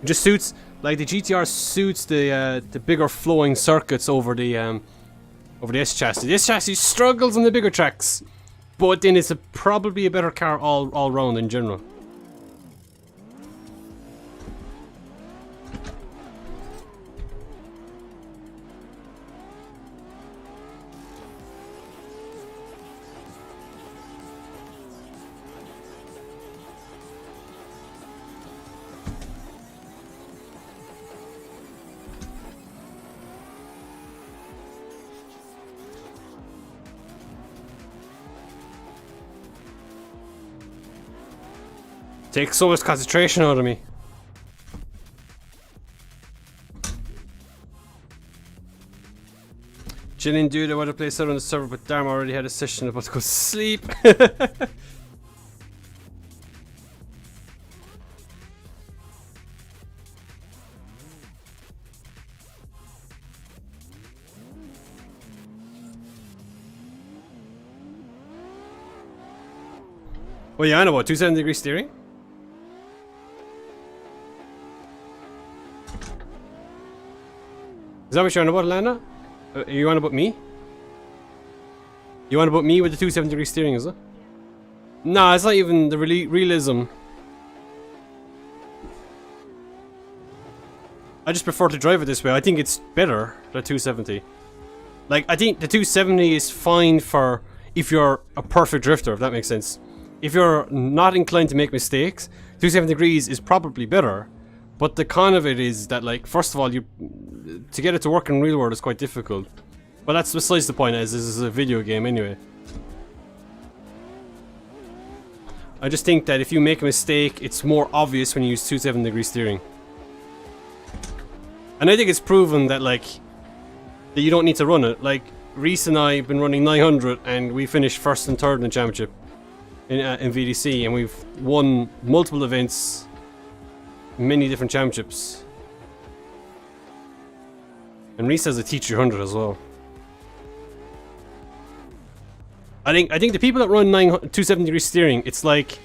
It just suits, like the GTR suits the bigger flowing circuits over the S chassis. This chassis struggles on the bigger tracks, but then it's probably a better car all round in general. Takes so much concentration out of me. Chilling, dude. I want to play out on the server, but damn, I already had a session about to go to sleep. Well, yeah, I know what 270 degree steering. Is that what you're on about, Lana? Are you on about me? You on about me with the 270-degree steering, is it? Nah, it's not even the realism. I just prefer to drive it this way. I think it's better, the 270. Like, I think the 270 is fine for if you're a perfect drifter, if that makes sense. If you're not inclined to make mistakes, 270 degrees is probably better. But the con of it is that, like, first of all, to get it to work in real world is quite difficult. But that's besides the point, as this is a video game anyway. I just think that if you make a mistake, it's more obvious when you use 270-degree steering. And I think it's proven that, like, that you don't need to run it. Like, Reese and I have been running 900 and we finished first and third in the championship in VDC, and we've won multiple events, many different championships. And Reese has a T300 as well. I think the people that run 270-degree steering, it's like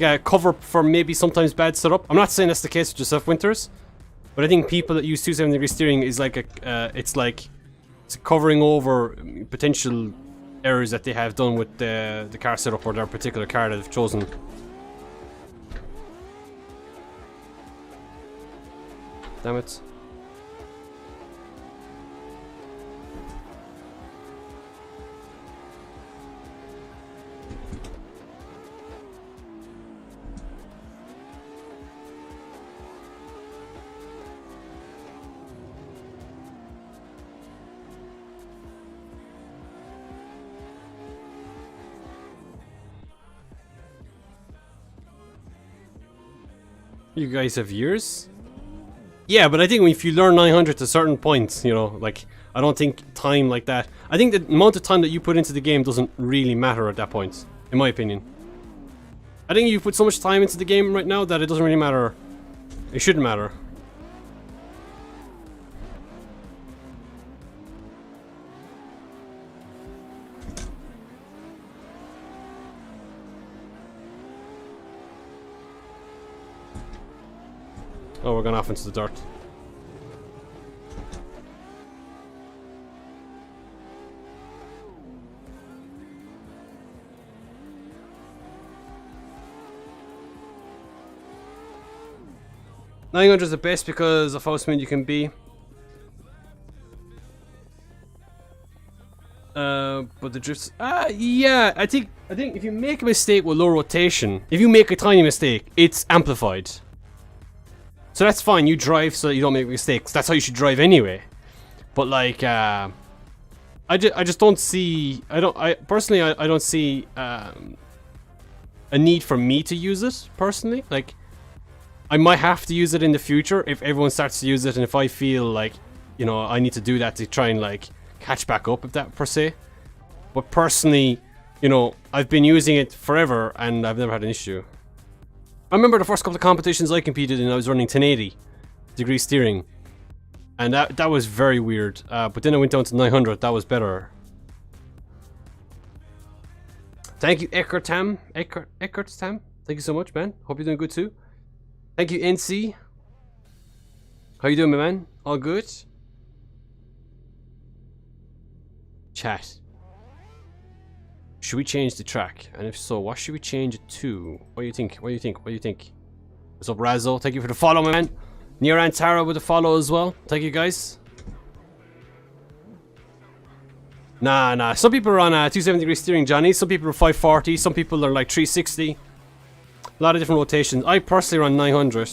a cover for maybe sometimes bad setup. I'm not saying that's the case with yourself, Winters, but I think people that use 270-degree steering is like it's covering over potential errors that they have done with the car setup or their particular car that they've chosen. Damn it. You guys have years? Yeah, but I think if you learn 900 to certain points, you know, like, I don't think time like that. I think the amount of time that you put into the game doesn't really matter at that point, in my opinion. I think you put so much time into the game right now that it doesn't really matter. It shouldn't matter. Oh, we're going off into the dirt. $900 is the best because of how smooth you can be. But the drifts, yeah, I think if you make a mistake with low rotation, if you make a tiny mistake, it's amplified. So that's fine, you drive so that you don't make mistakes. That's how you should drive anyway. But like, I just don't see, personally, I don't see a need for me to use it, personally. Like, I might have to use it in the future if everyone starts to use it, and if I feel like, you know, I need to do that to try and like catch back up, if that per se. But personally, you know, I've been using it forever and I've never had an issue. I remember the first couple of competitions I competed in, I was running 1080-degree steering, and that was very weird. But then I went down to 900. That was better. Thank you, Eckert Tam. Thank you so much, man. Hope you're doing good too. Thank you, NC. How you doing, my man? All good? Chat. Should we change the track? And if so, what should we change it to? What do you think? What do you think? What do you think? What's up, Razzo? Thank you for the follow, my man. Near Antara with the follow as well. Thank you, guys. Nah. Some people are on 270-degree steering, Johnny. Some people are 540. Some people are like 360. A lot of different rotations. I personally run 900.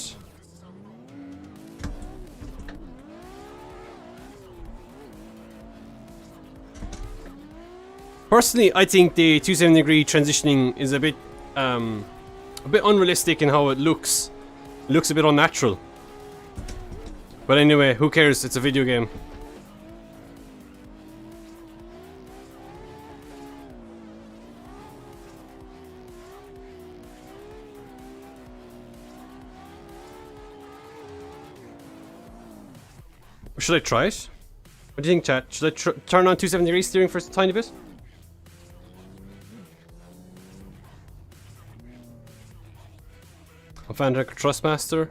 Personally, I think the 270-degree transitioning is a bit unrealistic in how it looks. It looks a bit unnatural. But anyway, who cares? It's a video game. Should I try it? What do you think, chat? Should I turn on 270-degree steering for a tiny bit? I'm Fanatec Thrustmaster.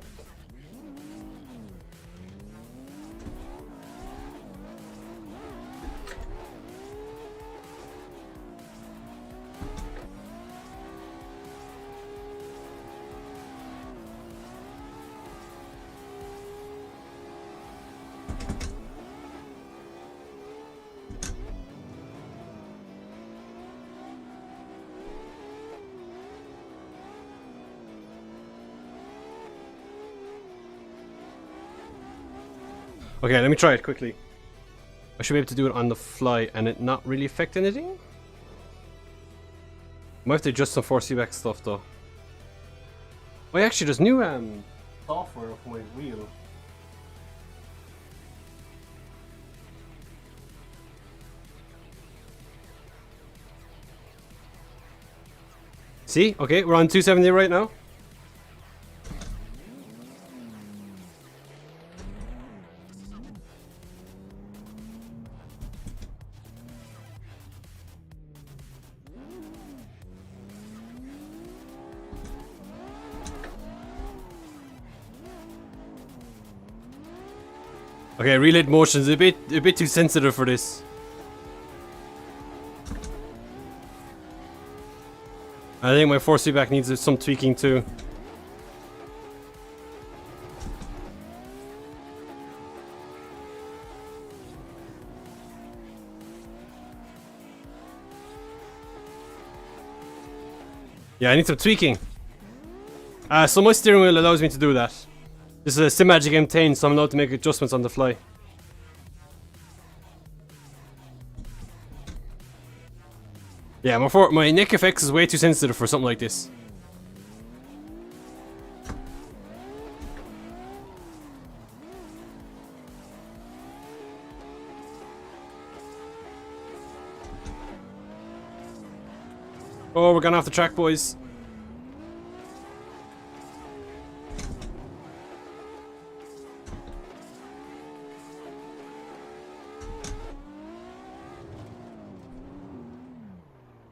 Okay, let me try it quickly. I should be able to do it on the fly and it not really affect anything. Might have to adjust some force feedback stuff though. Oh, actually, there's new software for my wheel. See? Okay, we're on 270 right now. Okay, relay motion is a bit too sensitive for this. I think my force feedback needs some tweaking too. Yeah, I need some tweaking. So my steering wheel allows me to do that. This is a SiMagic M10, so I'm allowed to make adjustments on the fly. Yeah, my neck FX is way too sensitive for something like this. Oh, we're gone off the track, boys.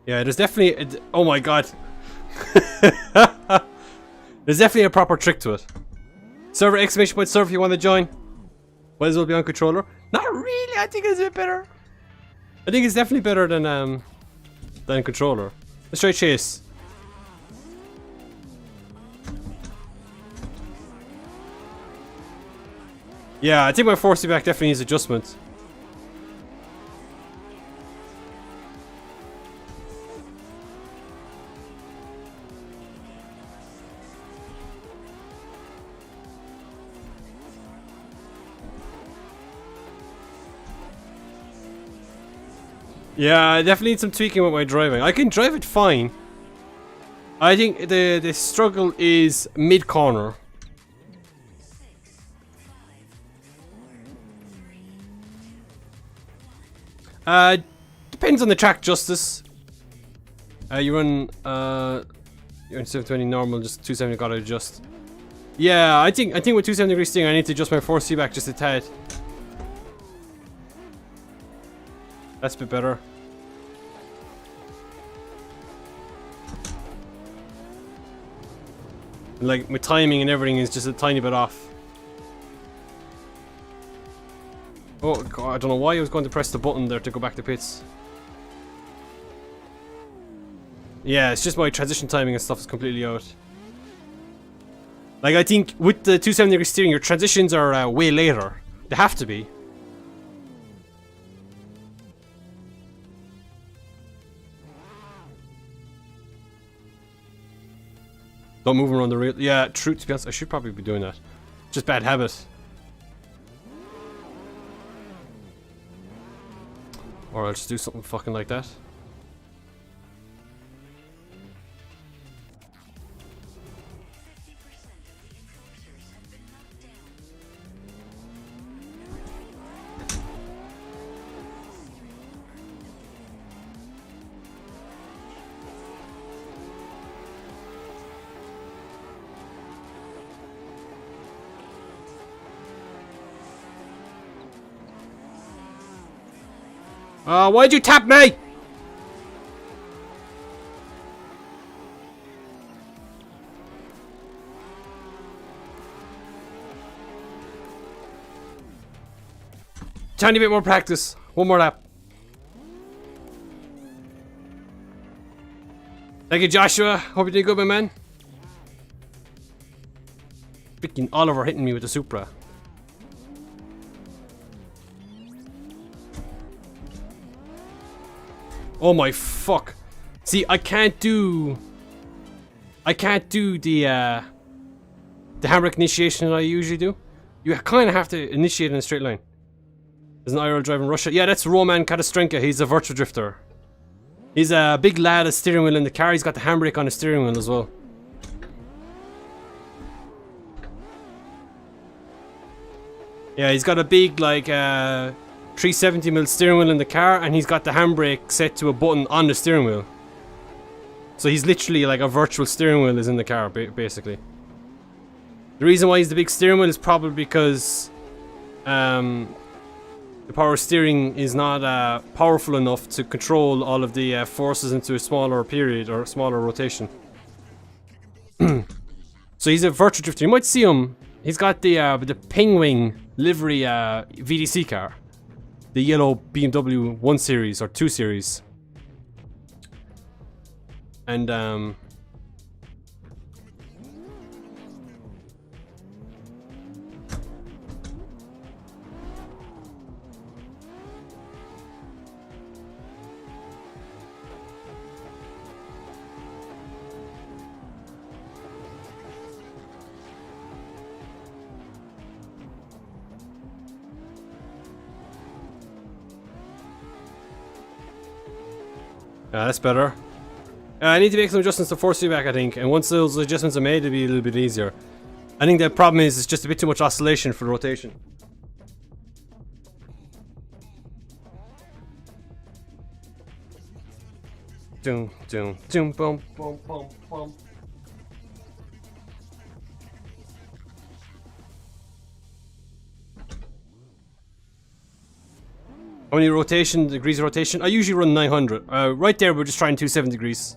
Yeah, there's definitely oh my god. There's definitely a proper trick to it. Server exclamation point server if you want to join. Might as well be on controller. Not really, I think it's a bit better. I think it's definitely better than controller. Let's try chase. Yeah, I think my force feedback definitely needs adjustment. Yeah, I definitely need some tweaking with my driving. I can drive it fine. I think the struggle is mid-corner. Depends on the track, Justice. You're on 720 normal, just 270 gotta adjust. Yeah, I think with 270 degree steering I need to adjust my force feedback just a tad. That's a bit better. Like, my timing and everything is just a tiny bit off. Oh god, I don't know why I was going to press the button there to go back to pits. Yeah, it's just my transition timing and stuff is completely out. Like, I think with the 270 degree steering, your transitions are way later. They have to be. Don't move around the rail. Yeah, true, to be honest, I should probably be doing that. Just bad habit. Or I'll just do something fucking like that. Why'd you tap me? Tiny bit more practice. One more lap. Thank you, Joshua. Hope you did good, my man. Freaking Oliver hitting me with the Supra. Oh my fuck. See, I can't do the handbrake initiation that I usually do. You kind of have to initiate in a straight line. There's an IRL drive in Russia. Yeah, that's Roman Katastrenka. He's a virtual drifter. He's a big lad, a steering wheel in the car. He's got the handbrake on his steering wheel as well. Yeah, he's got a big, like, 370mm steering wheel in the car, and he's got the handbrake set to a button on the steering wheel. So he's literally like a virtual steering wheel is in the car, basically. The reason why he's the big steering wheel is probably because the power steering is not powerful enough to control all of the forces into a smaller period or smaller rotation. So he's a virtual drifter. You might see him. He's got the Penguin livery VDC car, the yellow BMW 1 Series or 2 Series, and that's better. I need to make some adjustments to force feedback, I think, and once those adjustments are made, it'll be a little bit easier. I think the problem is it's just a bit too much oscillation for the rotation. Doom, doom, doom, boom, boom, boom, boom. How many degrees of rotation? I usually run 900. Right there, we're just trying 270 degrees.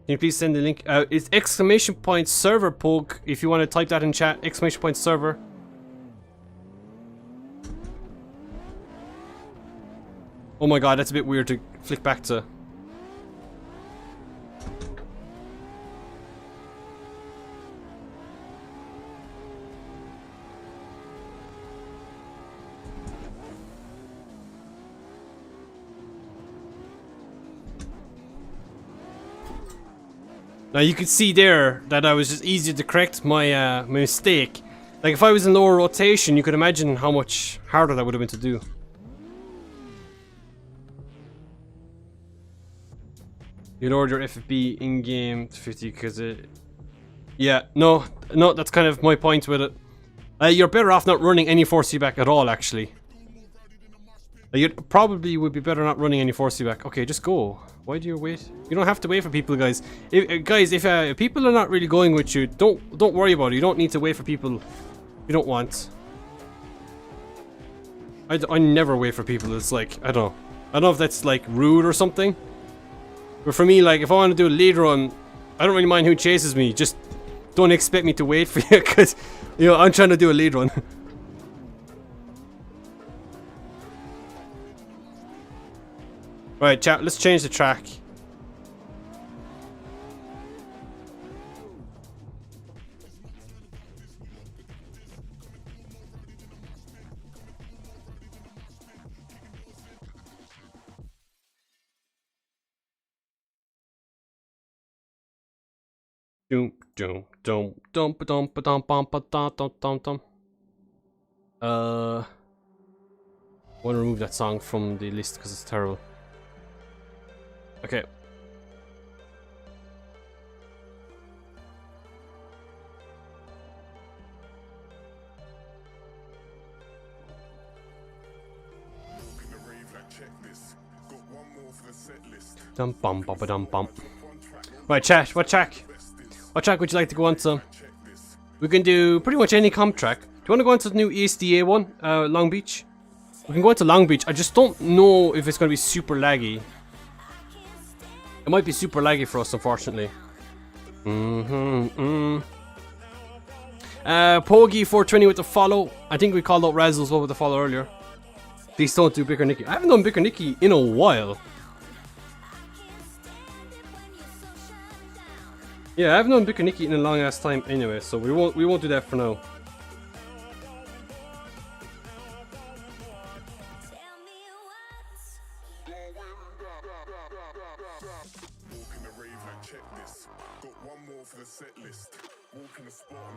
Can you please send the link? It's ! server poke. If you want to type that in chat, ! server. Oh my god, that's a bit weird to flick back to. Now you could see there that I was just easier to correct my my mistake. Like if I was in lower rotation, you could imagine how much harder that would have been to do. You lowered your FFB in game to 50 because it. Yeah, no, that's kind of my point with it. You're better off not running any force feedback at all, actually. You probably would be better not running any force feedback. Okay, just go. Why do you wait? You don't have to wait for people, guys. If people are not really going with you, don't worry about it. You don't need to wait for people you don't want. I never wait for people. It's like I don't know if that's like rude or something. But for me, like if I want to do a lead run, I don't really mind who chases me. Just don't expect me to wait for you, because you know I'm trying to do a lead run. Right, chat, let's change the track. Doom, doom, doom, dum, dum, dum, dum, dum, dum, dum, dum. I want to remove that song from the list because it's terrible. Okay. Dum bum bum dum bum. Right, chat. What track would you like to go on to? We can do pretty much any comp track. Do you want to go on to the new ESDA one, Long Beach? We can go on to Long Beach. I just don't know if it's going to be super laggy. It might be super laggy for us, unfortunately. Pogi 420 with the follow. I think we called out RYZEN as well with the follow earlier. Please don't do Bicker Nicky. I haven't done Bicker Nicky in a while. Yeah, I haven't done Bicker Nicky in a long ass time anyway, so we won't do that for now.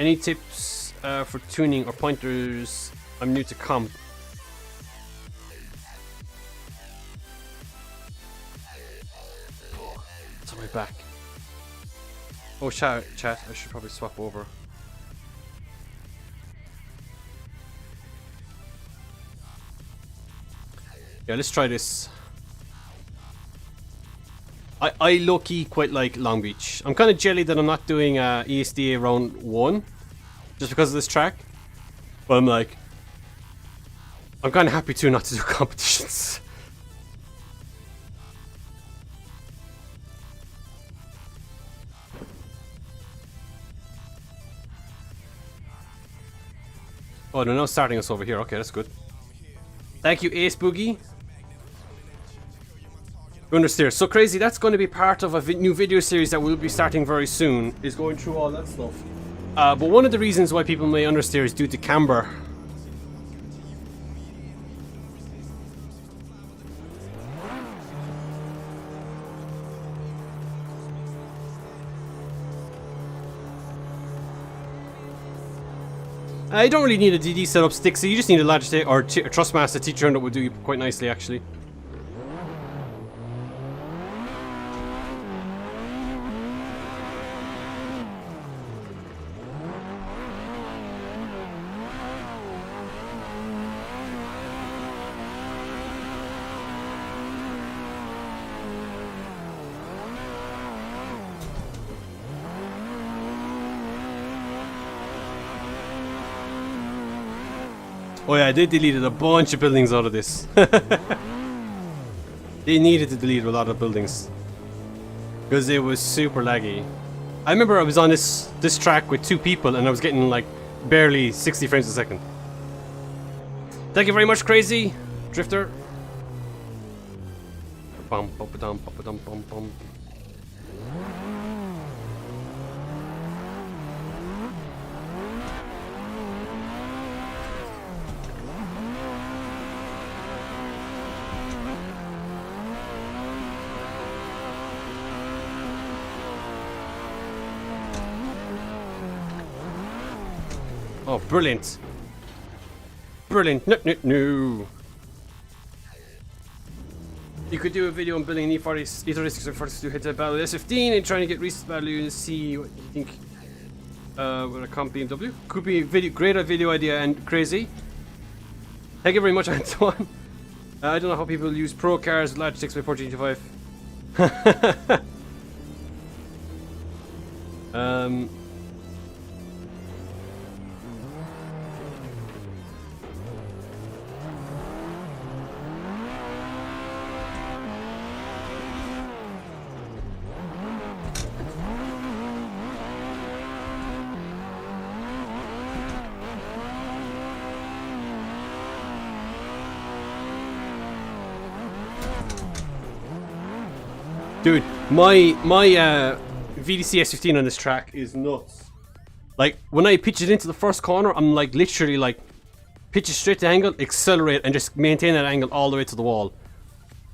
Any tips for tuning or pointers? I'm new to comp. It's on my back. Oh, chat. I should probably swap over. Yeah, let's try this. I low-key quite like Long Beach. I'm kind of jelly that I'm not doing ESDA round 1 just because of this track. But I'm like, I'm kind of happy too not to do competitions. Oh, they're now starting us over here. Okay, that's good. Thank you, Ace Boogie. Understeer. So crazy, that's going to be part of a new video series that we'll be starting very soon, is going through all that stuff. But one of the reasons why people may understeer is due to camber. You don't really need a DD setup stick, so you just need a Logitech or Thrustmaster T-turn that will do you quite nicely, actually. Oh yeah, they deleted a bunch of buildings out of this. They needed to delete a lot of buildings because it was super laggy. I remember I was on this track with 2 people and I was getting like barely 60 frames a second. Thank you very much, Crazy Drifter. Bum, bum, bum, bum, bum, bum. Oh, brilliant. Brilliant. No. You could do a video on building an E36 or 42 head-to-head battle with S15 and trying to get recent value and see what you think with a comp BMW. Could be a video, great video idea and crazy. Thank you very much, Antoine. I don't know how people use pro cars with Logitech by 1425. Dude, my VDC S15 on this track is nuts. Like, when I pitch it into the first corner, I'm like literally like pitch it straight to angle, accelerate, and just maintain that angle all the way to the wall.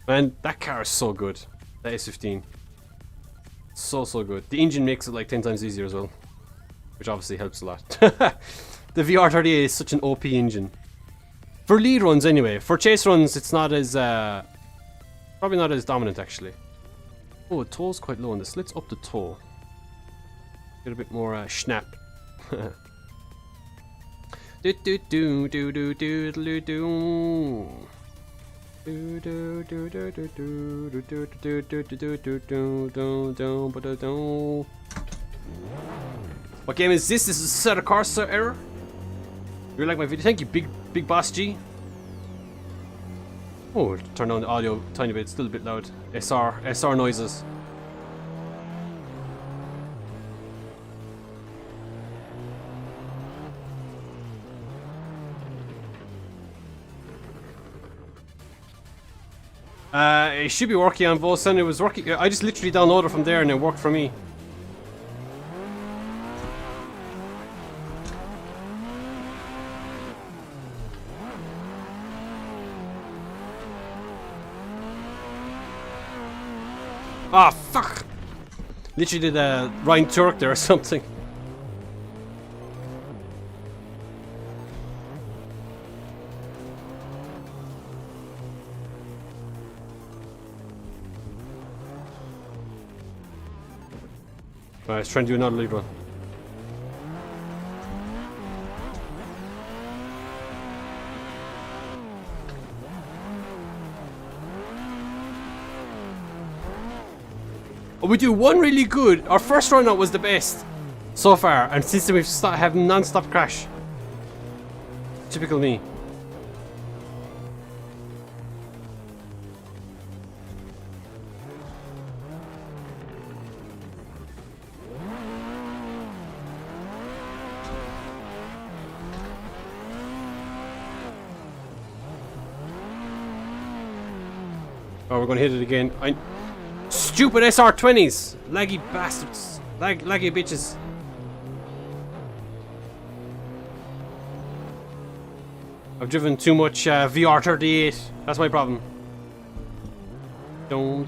Man, that car is so good. That S15. So good. The engine makes it like 10 times easier as well, which obviously helps a lot. The VR38 is such an OP engine. For lead runs anyway. For chase runs, it's not as probably not as dominant actually. Oh, the toe's quite low on this. Let's up the toe. Get a bit more schnapp. Do do do do do do do do. Do do do do do do do do do do do do do do. What game is this? This is a set of Corsair error. You like my video? Thank you, big boss G. Oh, turn down the audio a tiny bit. It's still a bit loud. SR noises. It should be working on Volson. It was working. I just literally downloaded from there and it worked for me. Ah, fuck! Literally did a Ryan Turk there or something. Alright, let's try and do another lead run. Oh, we do one really good. Our first run out was the best so far, and since then we've have non-stop crash. Typical me. Oh, we're gonna hit it again. Stupid SR20s! Laggy bastards. Laggy bitches. I've driven too much VR38. That's my problem. Dum.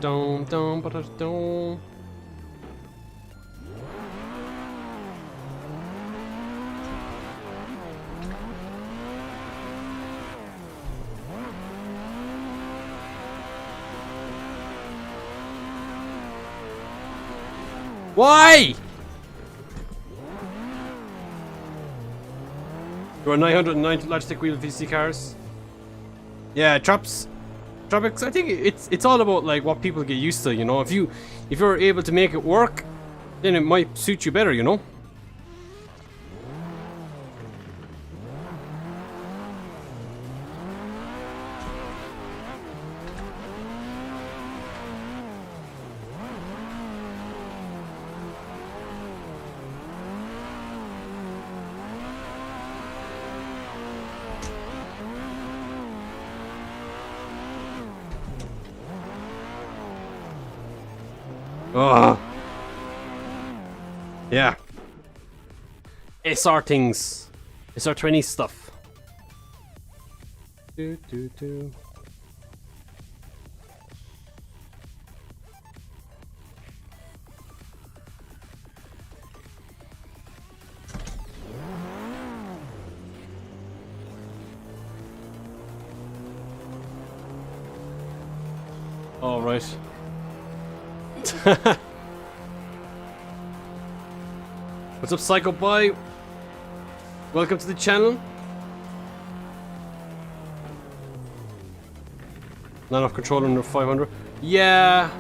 Why? There are 990 Logitech wheel VC cars. Yeah, Tropics. I think it's all about like what people get used to. You know, if you're able to make it work, then it might suit you better. You know. Ugh. Yeah. SR things. SR20 stuff. Do. All right. What's up, Psycho Boy? Welcome to the channel. Not enough controller under 500. Yeah.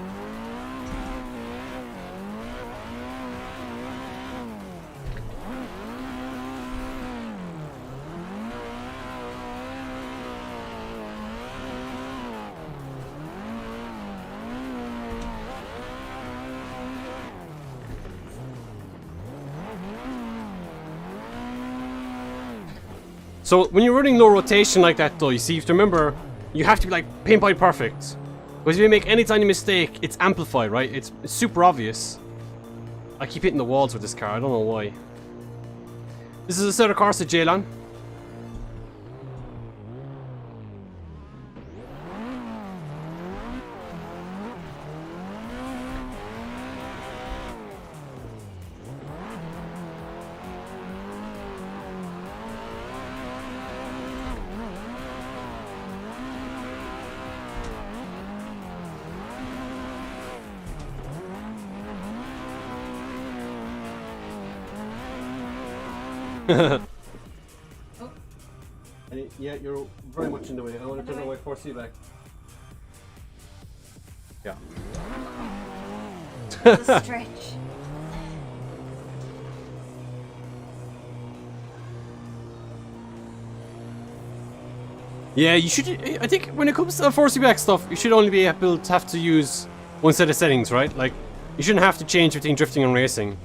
So when you're running low rotation like that though, you see, you have to remember, you have to be like pinpoint perfect. Because if you make any tiny mistake, it's amplified, right? It's super obvious. I keep hitting the walls with this car, I don't know why. This is a set of Corsair Jaylan. Oh. Yeah, you're very much in the way. I want to turn away 4C back. Yeah. The stretch. Yeah, you should. I think when it comes to the 4C back stuff, you should only be able to have to use one set of settings, right? Like, you shouldn't have to change between drifting and racing.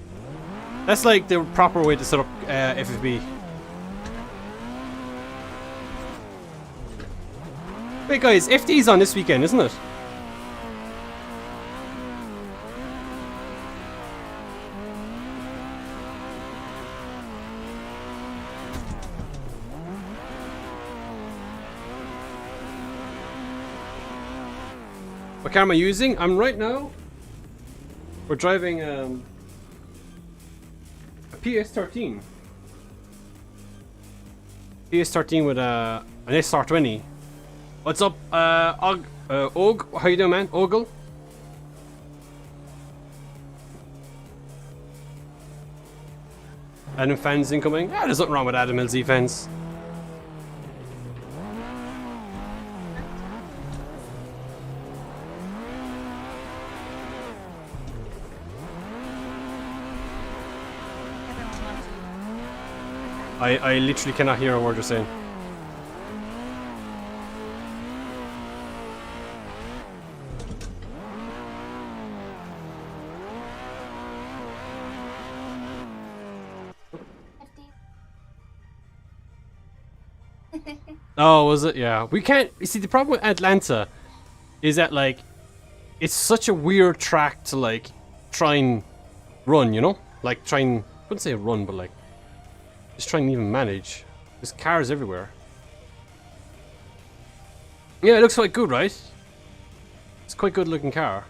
That's like the proper way to set up FFB. Wait guys, FD's on this weekend, isn't it? What car am I using? I'm right now. We're driving a PS13. PS13 with an SR20. What's up, Og? How you doing, man? Ogle? Adam fans incoming. Ah, there's nothing wrong with Adam LZ fans. I literally cannot hear a word you're saying. Oh, was it? Yeah. We can't... You see, the problem with Atlanta is that, like, it's such a weird track to, like, try and run, you know? Like, try and... I wouldn't say run, but, like, just try and even manage. There's cars everywhere. Yeah, it looks quite good, right? It's quite good looking car.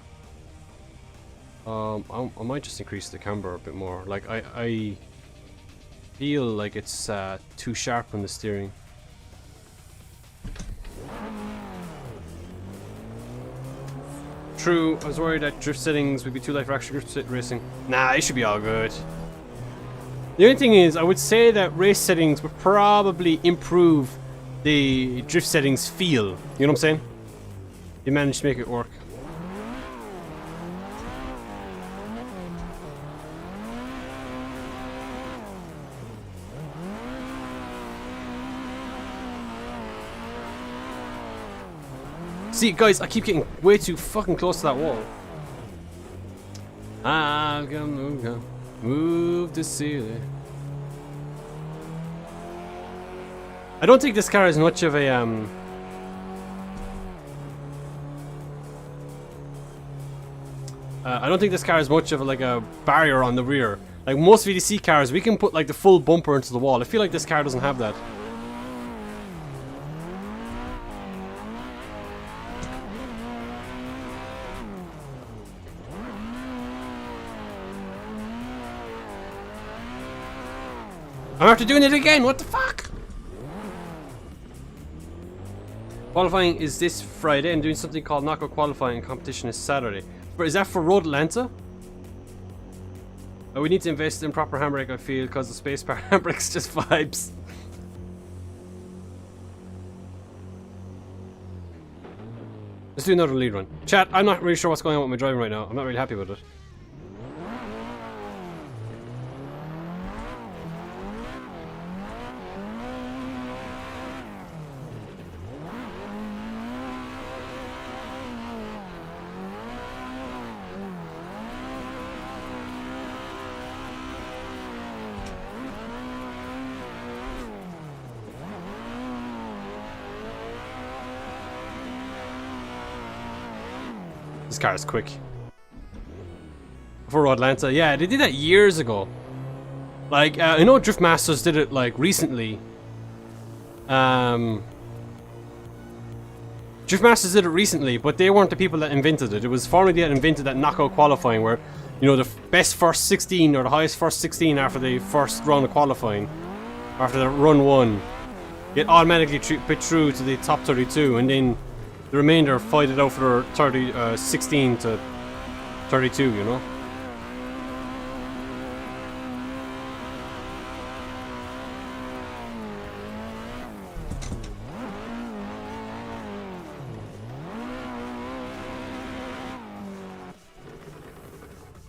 I might just increase the camber a bit more. Like, I feel like it's too sharp on the steering. True, I was worried that drift settings would be too light for actual drift racing. Nah, it should be all good. The only thing is, I would say that race settings would probably improve the drift settings feel. You know what I'm saying? You managed to make it work. See, guys, I keep getting way too fucking close to that wall. I'm gonna move the ceiling. I don't think this car is much of a I don't think this car is much of like a barrier on the rear. Like most VDC cars, we can put like the full bumper into the wall. I feel like this car doesn't have that. I'm after doing it again, what the fuck? Qualifying is this Friday and doing something called knockout qualifying and competition is Saturday. But is that for Road Atlanta? We need to invest in proper handbrake, I feel, because the spacebar handbrake's just vibes. Let's do another lead run. Chat, I'm not really sure what's going on with my driving right now. I'm not really happy with it. This car is quick. For Atlanta, yeah, they did that years ago. Like, I know Driftmasters did it like recently. Driftmasters did it recently, but they weren't the people that invented it. It was formerly that invented that knockout qualifying, where you know the best first 16 or the highest first 16 after the first round of qualifying, after the run one, get automatically put through to the top 32, and then the remainder fight it out for 16 to 32, you know?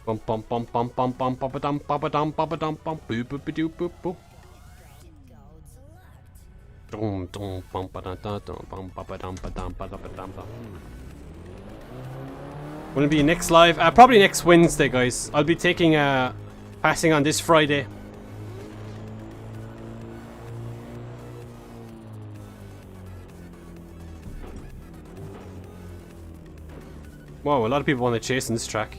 Bum bum bum bum bum bum bum dum bum dum bum dum bum boop boop boop boop boop. Will it be next live? Probably next Wednesday, guys. I'll be taking passing on this Friday. Wow, a lot of people want to chase in this track.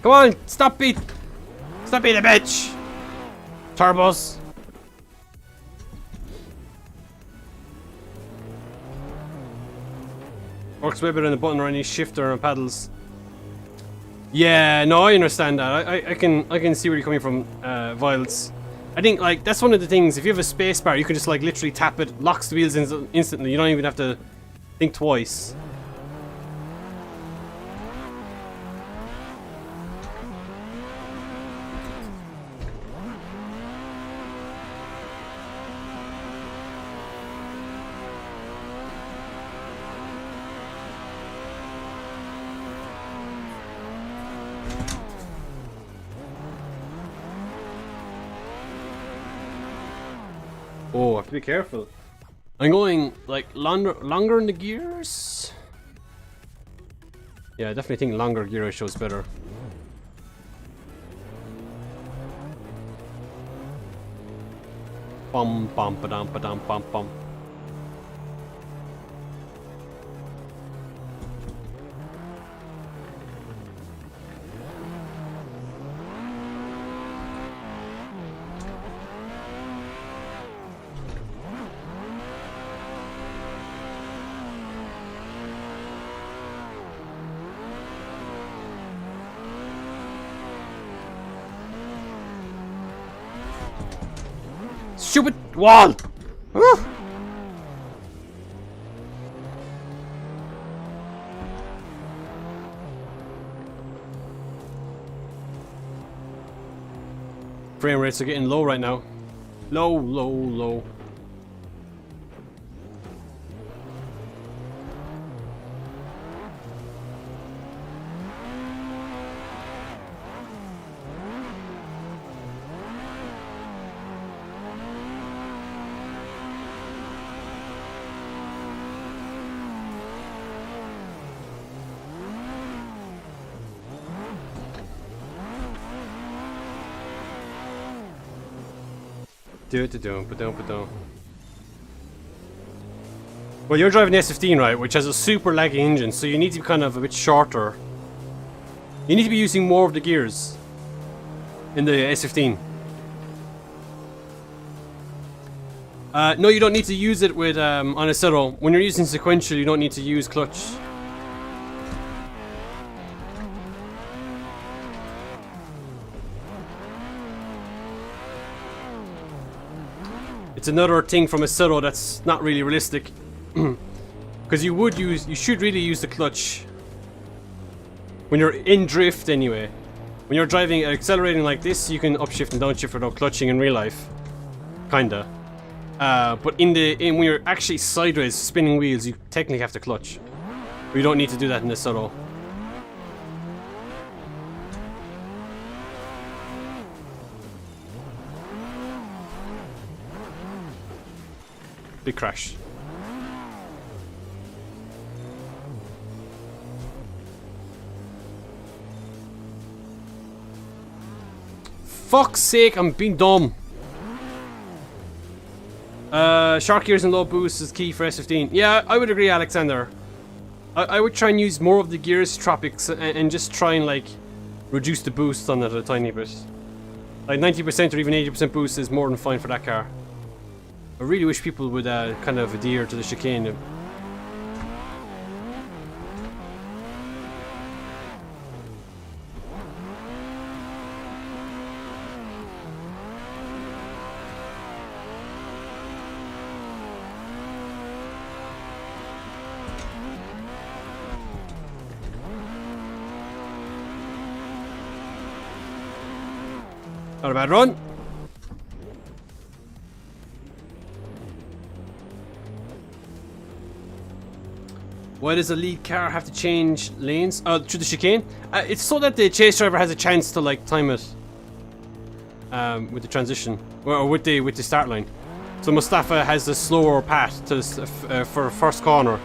Come on, stop being a bitch. Turbos. Works way better than the button or any shifter and paddles. Yeah, no, I understand that. I can see where you're coming from, Viles. I think like that's one of the things. If you have a space bar, you can just like literally tap it, locks the wheels instantly. You don't even have to think twice. Oh, I have to be careful. I'm going like longer in the gears. Yeah, I definitely think longer gear ratio is better. Bum bum ba dum ba dum bum bum. Stupid wall! Woo! Frame rates are getting low right now. Low, low, low. Well, you're driving the S15, right, which has a super laggy engine, so you need to be kind of a bit shorter. You need to be using more of the gears in the S15. No, you don't need to use it with on Acero. When you're using sequential, you don't need to use clutch. It's another thing from Acero that's not really realistic. Because you should really use the clutch when you're in drift anyway. When you're driving, accelerating like this, you can upshift and downshift without clutching in real life. Kinda. But when you're actually sideways spinning wheels, you technically have to clutch. But you don't need to do that in Acero. Big crash. Fuck's sake, I'm being dumb. Shark gears and low boost is key for S15. Yeah, I would agree, Alexander. I would try and use more of the gears tropics and just try and like reduce the boost on it a tiny bit. Like 90% or even 80% boost is more than fine for that car. I really wish people would kind of adhere to the chicane. Not a bad run. Why does a lead car have to change lanes? Through the chicane? It's so that the chase driver has a chance to like time it with the transition or with the start line. So Mustafa has a slower path to for first corner.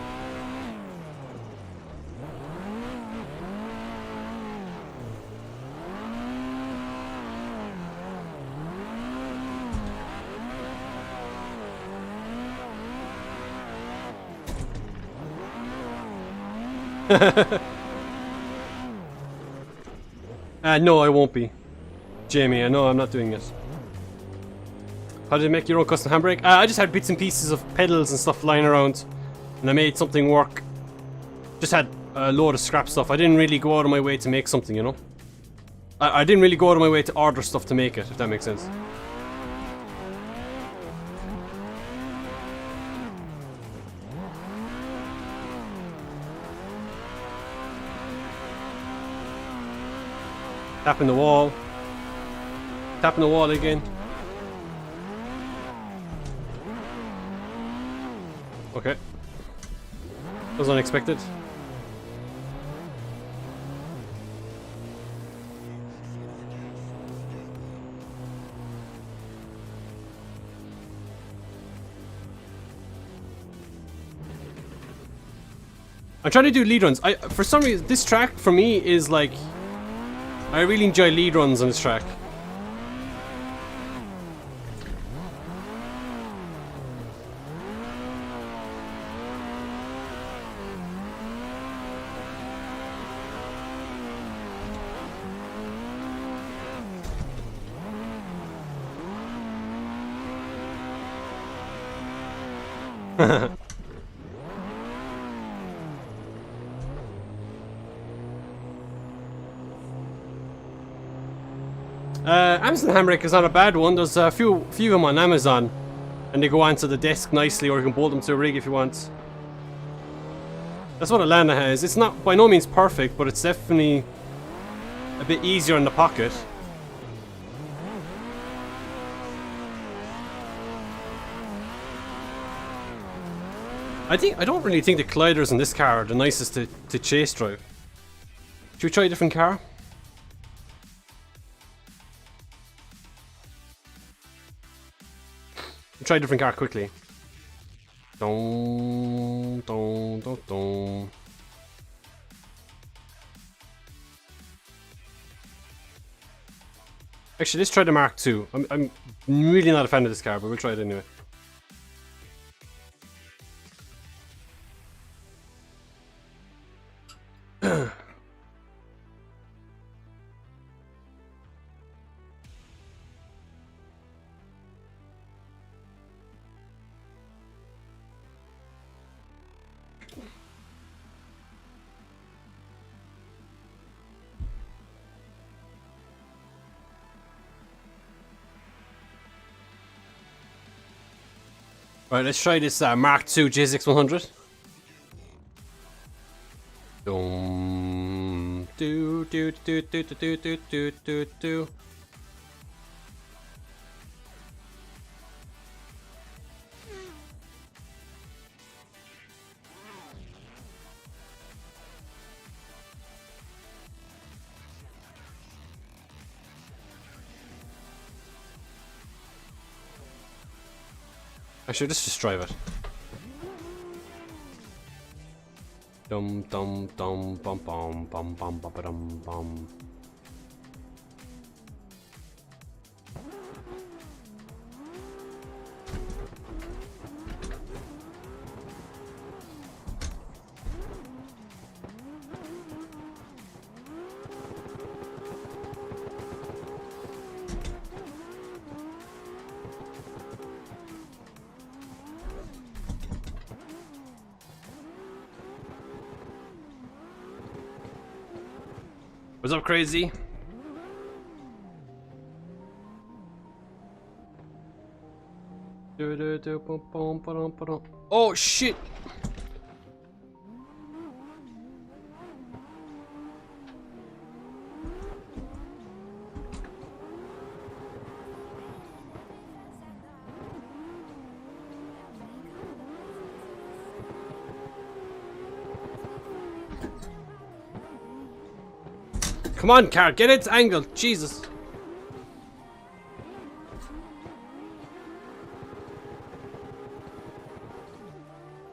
No, I won't be. Jamie, I know I'm not doing it. How did you make your own custom handbrake? I just had bits and pieces of pedals and stuff lying around, and I made something work. just had a load of scrap stuff. I didn't really go out of my way to make something, you know? I didn't really go out of my way to order stuff to make it, if that makes sense. Tapping the wall. Tapping the wall again. Okay. That was unexpected. I'm trying to do lead runs. For some reason, this track for me is like, I really enjoy lead runs on this track. Amazon Handbrake is not a bad one. There's a few of them on Amazon, and they go onto the desk nicely, or you can bolt them to a rig if you want. That's what Atlanta has. It's not by no means perfect, but it's definitely a bit easier in the pocket. I don't really think the colliders in this car are the nicest to chase drive. Should we try a different car? We'll try a different car quickly. Dun, dun, dun, dun. Actually, let's try the Mark II. I'm really not a fan of this car, but we'll try it anyway. Right, let's try this Mark II JZX100. Dum, do do do do do do do do do. Actually, let's just drive it. Dum dum dum bum bum bum bum bum bum bum. What's up, crazy? Oh shit! Come on, car, get its angle. Jesus.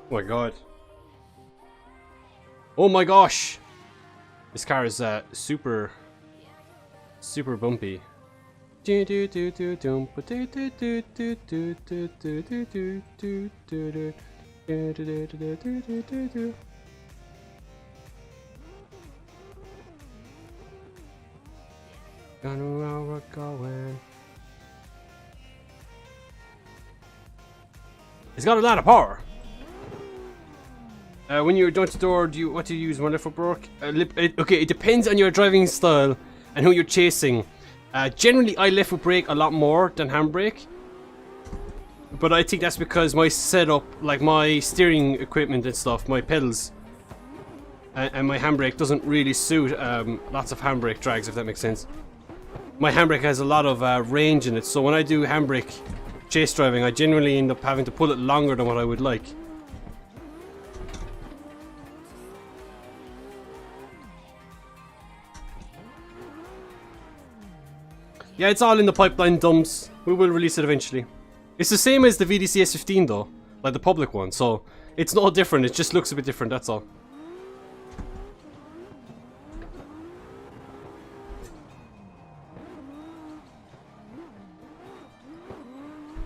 Oh my god. Oh my gosh. This car is super bumpy. Gonna know where we're going. It's got a lot of power. When you're door to door, what do you use? One left foot brake? Okay, it depends on your driving style and who you're chasing. Generally, I left foot brake a lot more than handbrake. But I think that's because my setup, like my steering equipment and stuff, my pedals, and my handbrake doesn't really suit lots of handbrake drags, if that makes sense. My handbrake has a lot of range in it, so when I do handbrake chase driving, I generally end up having to pull it longer than what I would like. Yeah, it's all in the pipeline, dumbs. We will release it eventually. It's the same as the VDC S15 though, like the public one, so it's not different, it just looks a bit different, that's all.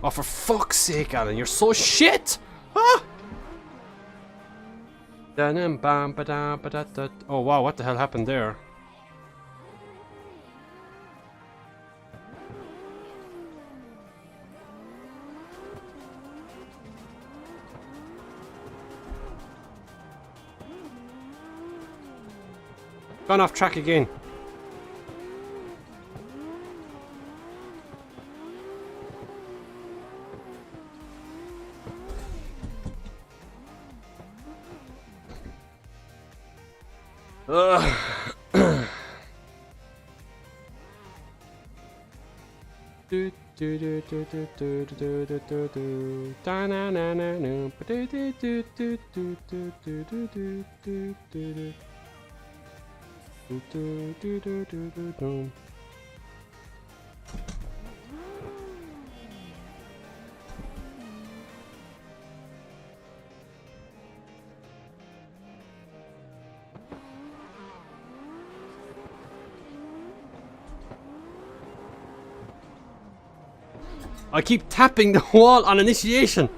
Oh, for fuck's sake, Alan, you're so shit! Ah! Oh wow, what the hell happened there? Gone off track again. I keep tapping the wall on initiation.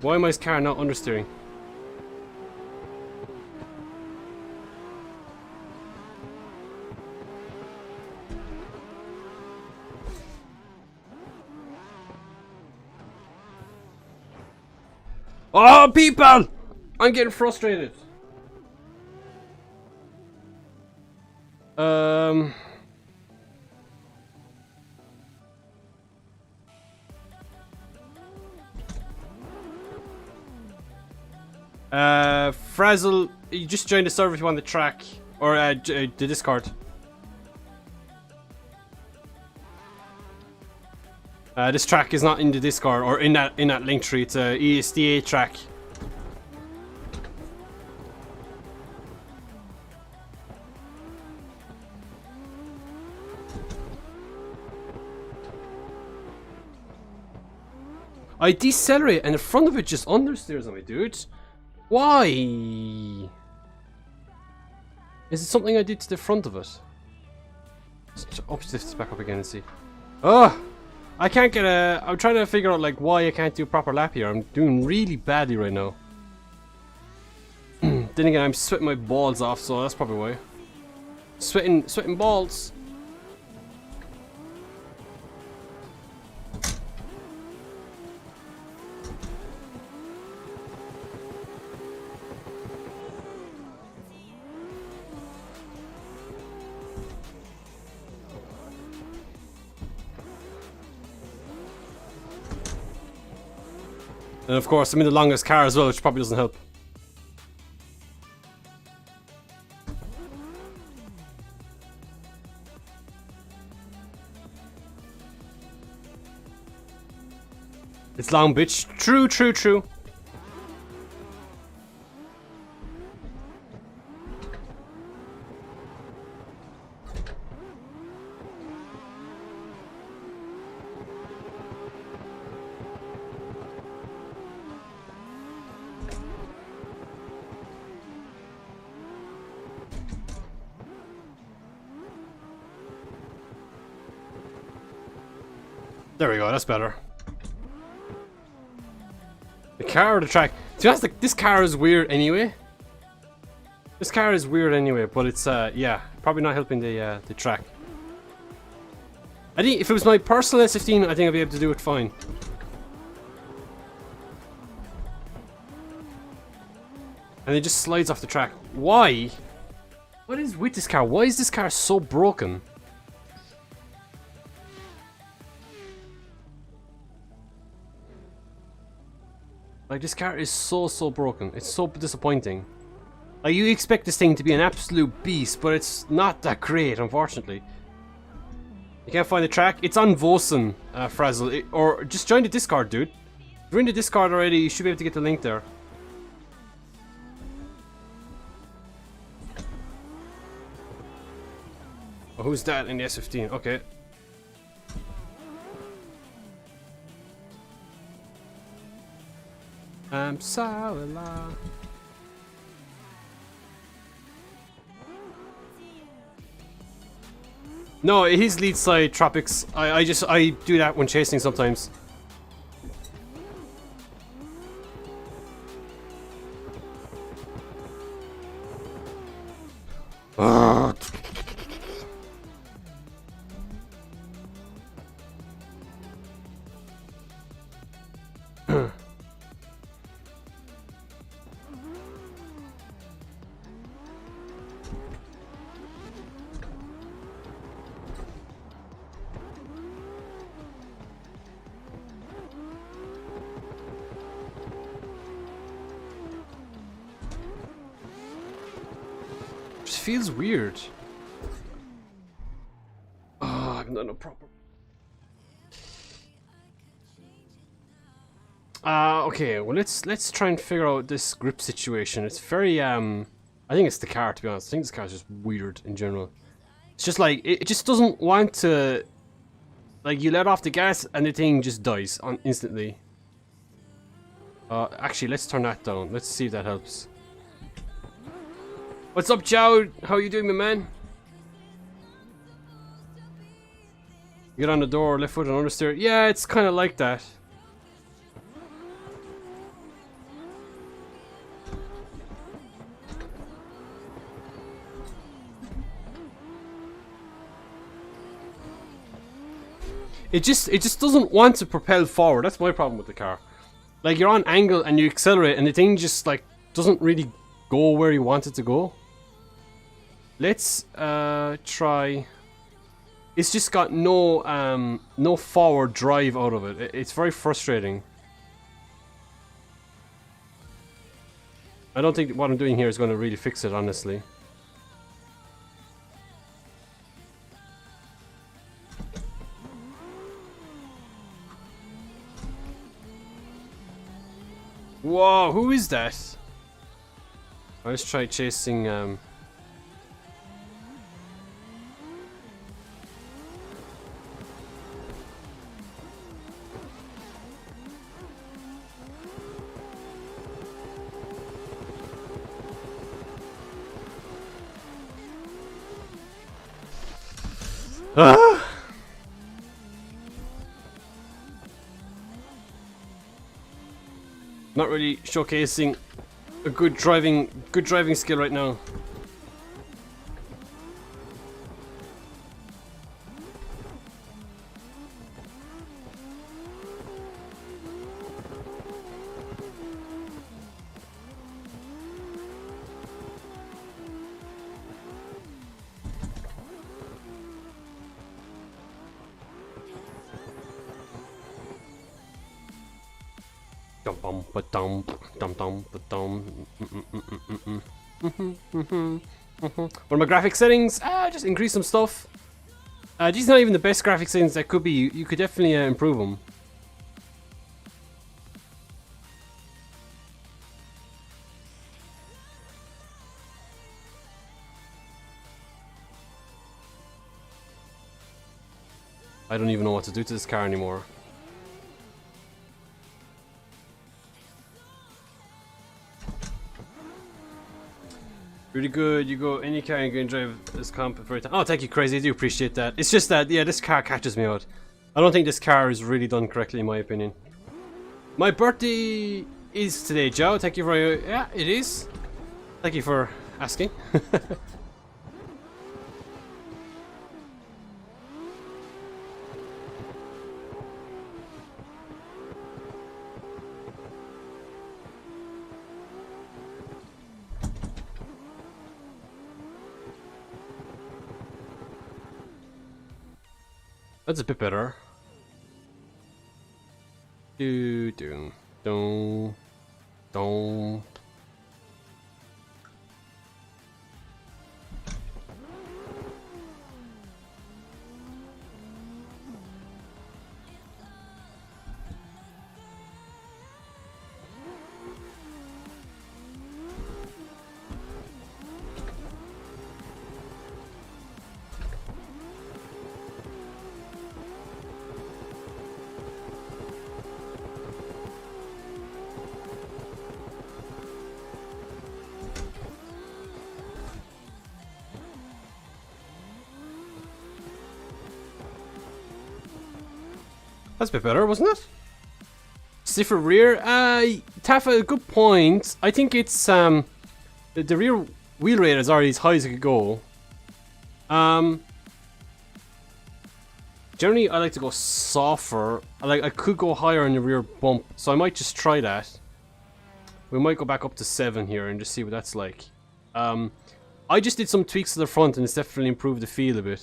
Why am I car not understeering? Oh, people! I'm getting frustrated. Frazzle, you just joined the server if you want the track or the Discord. This track is not in the Discord or in that link tree. It's a ESDA track. I decelerate and the front of it just understeers on me, dude. Why? Is it something I did to the front of it? Let's lift this back up again and see. Oh! I can't get a... I'm trying to figure out like why I can't do a proper lap here. I'm doing really badly right now. Then again, I'm sweating my balls off, so that's probably why. Sweating balls. And of course, I'm in the longest car as well, which probably doesn't help. It's long, bitch. True, true, true. There we go, that's better. The car or the track? To be honest, this car is weird anyway. This car is weird anyway, but it's yeah, probably not helping the track. I think if it was my personal S15, I think I'd be able to do it fine. And it just slides off the track. Why? What is with this car? Why is this car so broken? Like, this car is so broken. It's so disappointing. Like, you expect this thing to be an absolute beast, but it's not that great, unfortunately. You can't find the track? It's on Vosen, Frazzle. Or just join the Discord, dude. If you're in the Discord already, you should be able to get the link there. Oh, who's that in the S15? Okay. I'm sorry. No, he's lead side tropics. I do that when chasing sometimes. Just feels weird. Oh, I haven't done a proper. Okay, well let's try and figure out this grip situation. It's very I think it's the car, to be honest. I think this car is just weird in general. It's just like it just doesn't want to, like, you let off the gas and the thing just dies on instantly. Actually, let's turn that down. Let's see if that helps. What's up, Joe? How you doing, my man? Get on the door, left foot and understeer. Yeah, it's kind of like that. It just doesn't want to propel forward. That's my problem with the car. Like, you're on angle and you accelerate and the thing just like doesn't really go where you want it to go. Let's try. It's just got no no forward drive out of it. It's very frustrating. I don't think what I'm doing here is going to really fix it, honestly. Whoa, who is that? Let's try chasing not really showcasing a good driving skill right now. What are my graphic settings? Just increase some stuff. These are not even the best graphic settings that could be. You could definitely improve them. I don't even know what to do to this car anymore. Really good. You go any car and go and drive this comp for a time. Oh, thank you, Crazy. I do appreciate that. It's just that, yeah, this car catches me out. I don't think this car is really done correctly, in my opinion. My birthday is today, Joe? Thank you for yeah, it is. Thank you for asking. That's a bit better. Do do do do. That's a bit better, wasn't it? Stiffer rear. Taffa, good point. I think it's the rear wheel rate is already as high as it could go. Generally, I like to go softer. I could go higher on the rear bump, so I might just try that. We might go back up to 7 here and just see what that's like. I just did some tweaks to the front, and it's definitely improved the feel a bit.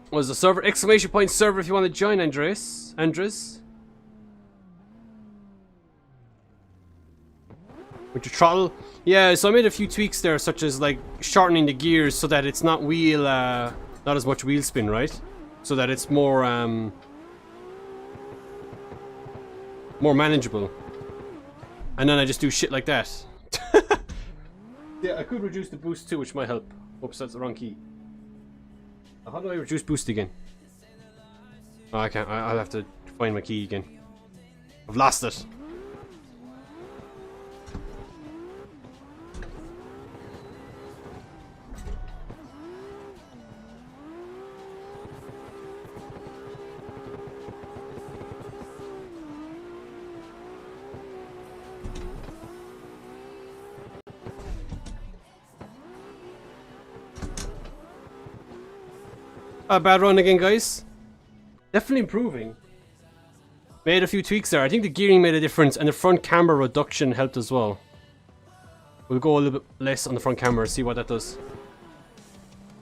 Was the server exclamation point server if you want to join, Andres? With your throttle? Yeah, so I made a few tweaks there, such as like shortening the gears so that it's not not as much wheel spin, right? So that it's more more manageable. And then I just do shit like that. Yeah, I could reduce the boost too, which might help. Oops, that's the wrong key. How do I reduce boost again? Oh, I can't. I'll have to find my key again. I've lost it. A bad run again, guys. Definitely improving. Made a few tweaks there. I think the gearing made a difference, and the front camber reduction helped as well. We'll go a little bit less on the front camera, see what that does.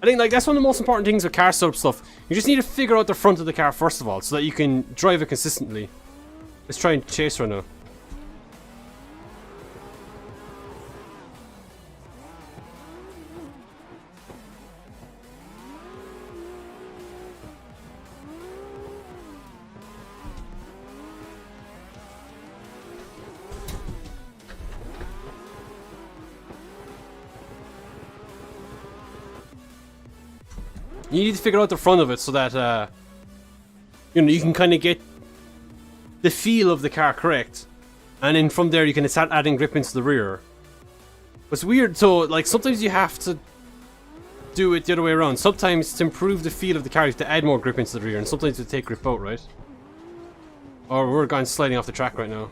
I think like that's one of the most important things with car setup stuff. You just need to figure out the front of the car first of all, so that you can drive it consistently. Let's try and chase her now. You need to figure out the front of it so that you know, you can kind of get the feel of the car correct, and then from there you can start adding grip into the rear. It's weird, so like sometimes you have to do it the other way around. Sometimes to improve the feel of the car you have to add more grip into the rear, and sometimes to take grip out, right? Or we're going sliding off the track right now.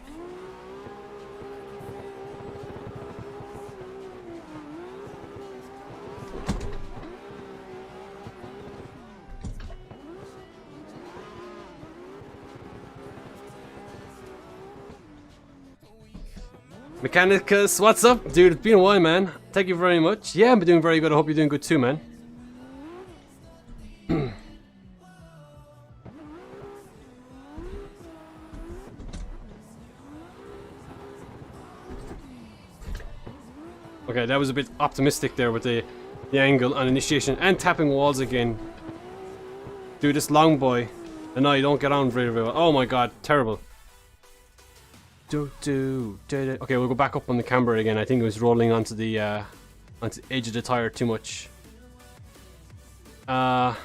Mechanicus, what's up? Dude, it's been a while, man. Thank you very much. Yeah, I'm doing very good. I hope you're doing good too, man. Okay, that was a bit optimistic there with the angle on initiation and tapping walls again. Dude, this long boy and I don't get on very well. Oh my god, terrible. Okay, we'll go back up on the camber again. I think it was rolling onto the edge of the tire too much. I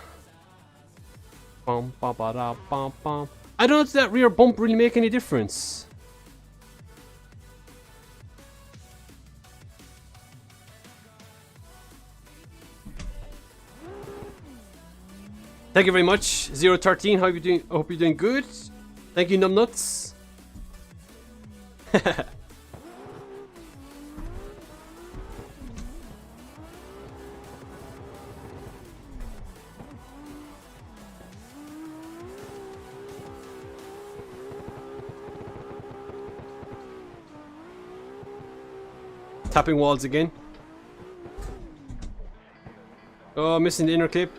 don't know if that rear bump really make any difference. Thank you very much, 013. How are you doing? I hope you're doing good. Thank you, numbnuts. Tapping walls again. Oh, missing the inner clip.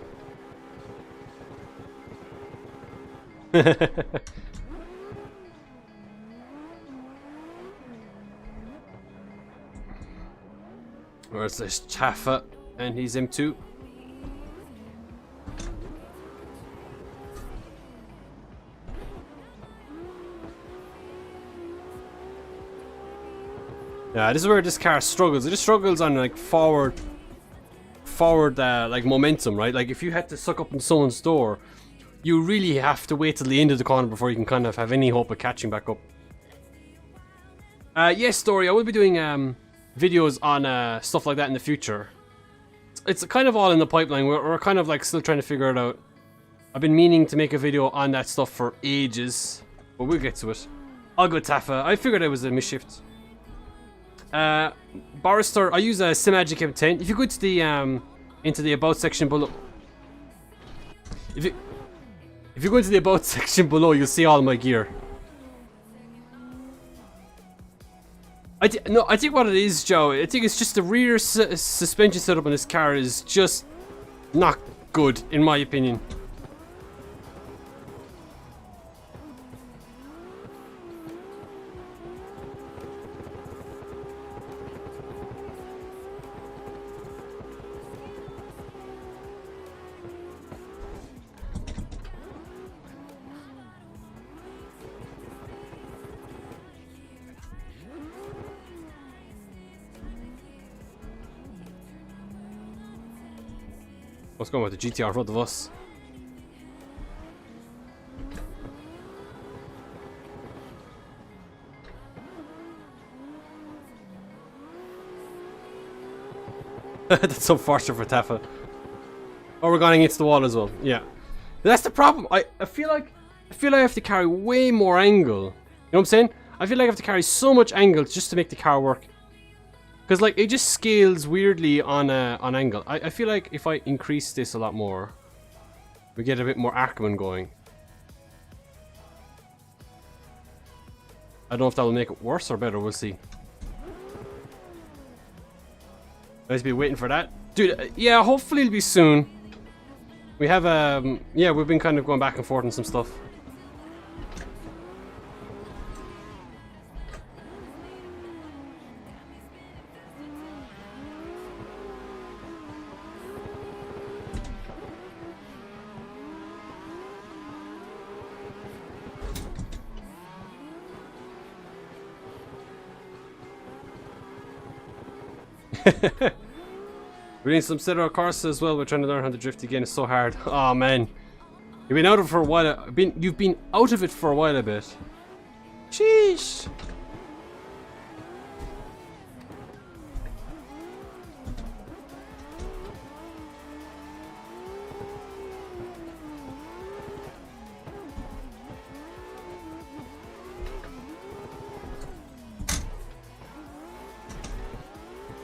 Where's this Chaffa? And he's M2. Yeah, this is where this car struggles. It just struggles on like forward like momentum, right? Like if you had to suck up in someone's door, you really have to wait till the end of the corner before you can kind of have any hope of catching back up. Yes, Story, I will be doing videos on stuff like that in the future. It's kind of all in the pipeline. We're kind of like still trying to figure it out. I've been meaning to make a video on that stuff for ages, but we'll get to it. I'll go Taffa. I figured it was a misshift. Barrister, I use a SiMagic M10. If you go to the into the about section below, if you go into the about section below, you'll see all my gear. I think what it is, Joe. I think it's just the rear suspension setup on this car is just not good, in my opinion. What's going on with the GTR in front of us? That's so faster for Taffa. Oh, we're going against the wall as well. Yeah, that's the problem. I feel like I have to carry way more angle. You know what I'm saying? I feel like I have to carry so much angle just to make the car work. Because like it just scales weirdly on angle. I feel like if I increase this a lot more, we get a bit more Ackerman going. I don't know if that will make it worse or better. We'll see. Let's be waiting for that, dude. Yeah, hopefully it'll be soon. We have yeah, we've been kind of going back and forth on some stuff. We need some Cedar Corsa as well. We're trying to learn how to drift again. It's so hard. Oh man, you've been out of it for a while. You've been out of it for a while a bit. Sheesh.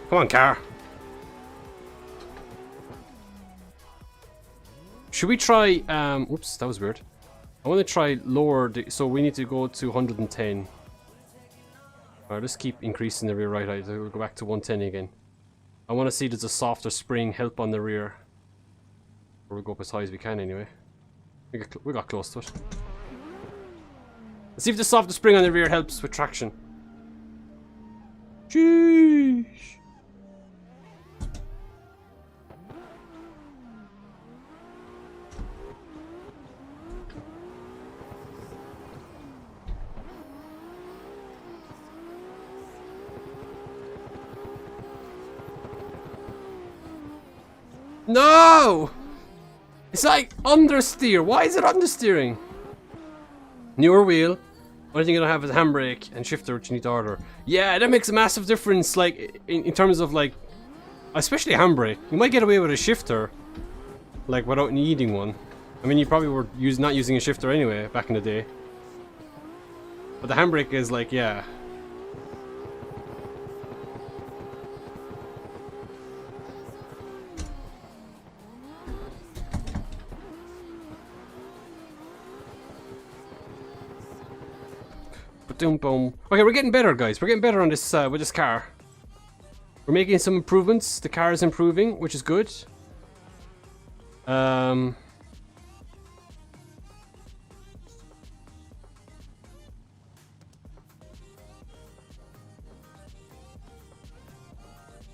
Come on, car. Should we try, oops, that was weird. I want to try lower, so we need to go to 110. Alright, let's keep increasing the rear right eye. We'll go back to 110 again. I want to see there's a softer spring help on the rear. Or we'll go up as high as we can anyway. We got close to it. Let's see if the softer spring on the rear helps with traction. Jeez. No! It's like understeer. Why is it understeering? Newer wheel. Only thing I don't have is handbrake and shifter, which you need to order. Yeah, that makes a massive difference, like, in terms of, like, especially handbrake. You might get away with a shifter, like, without needing one. I mean, you probably were not using a shifter anyway, back in the day. But the handbrake is like, yeah. Boom, boom. Okay, we're getting better, guys. We're getting better on this with this car. We're making some improvements. The car is improving, which is good.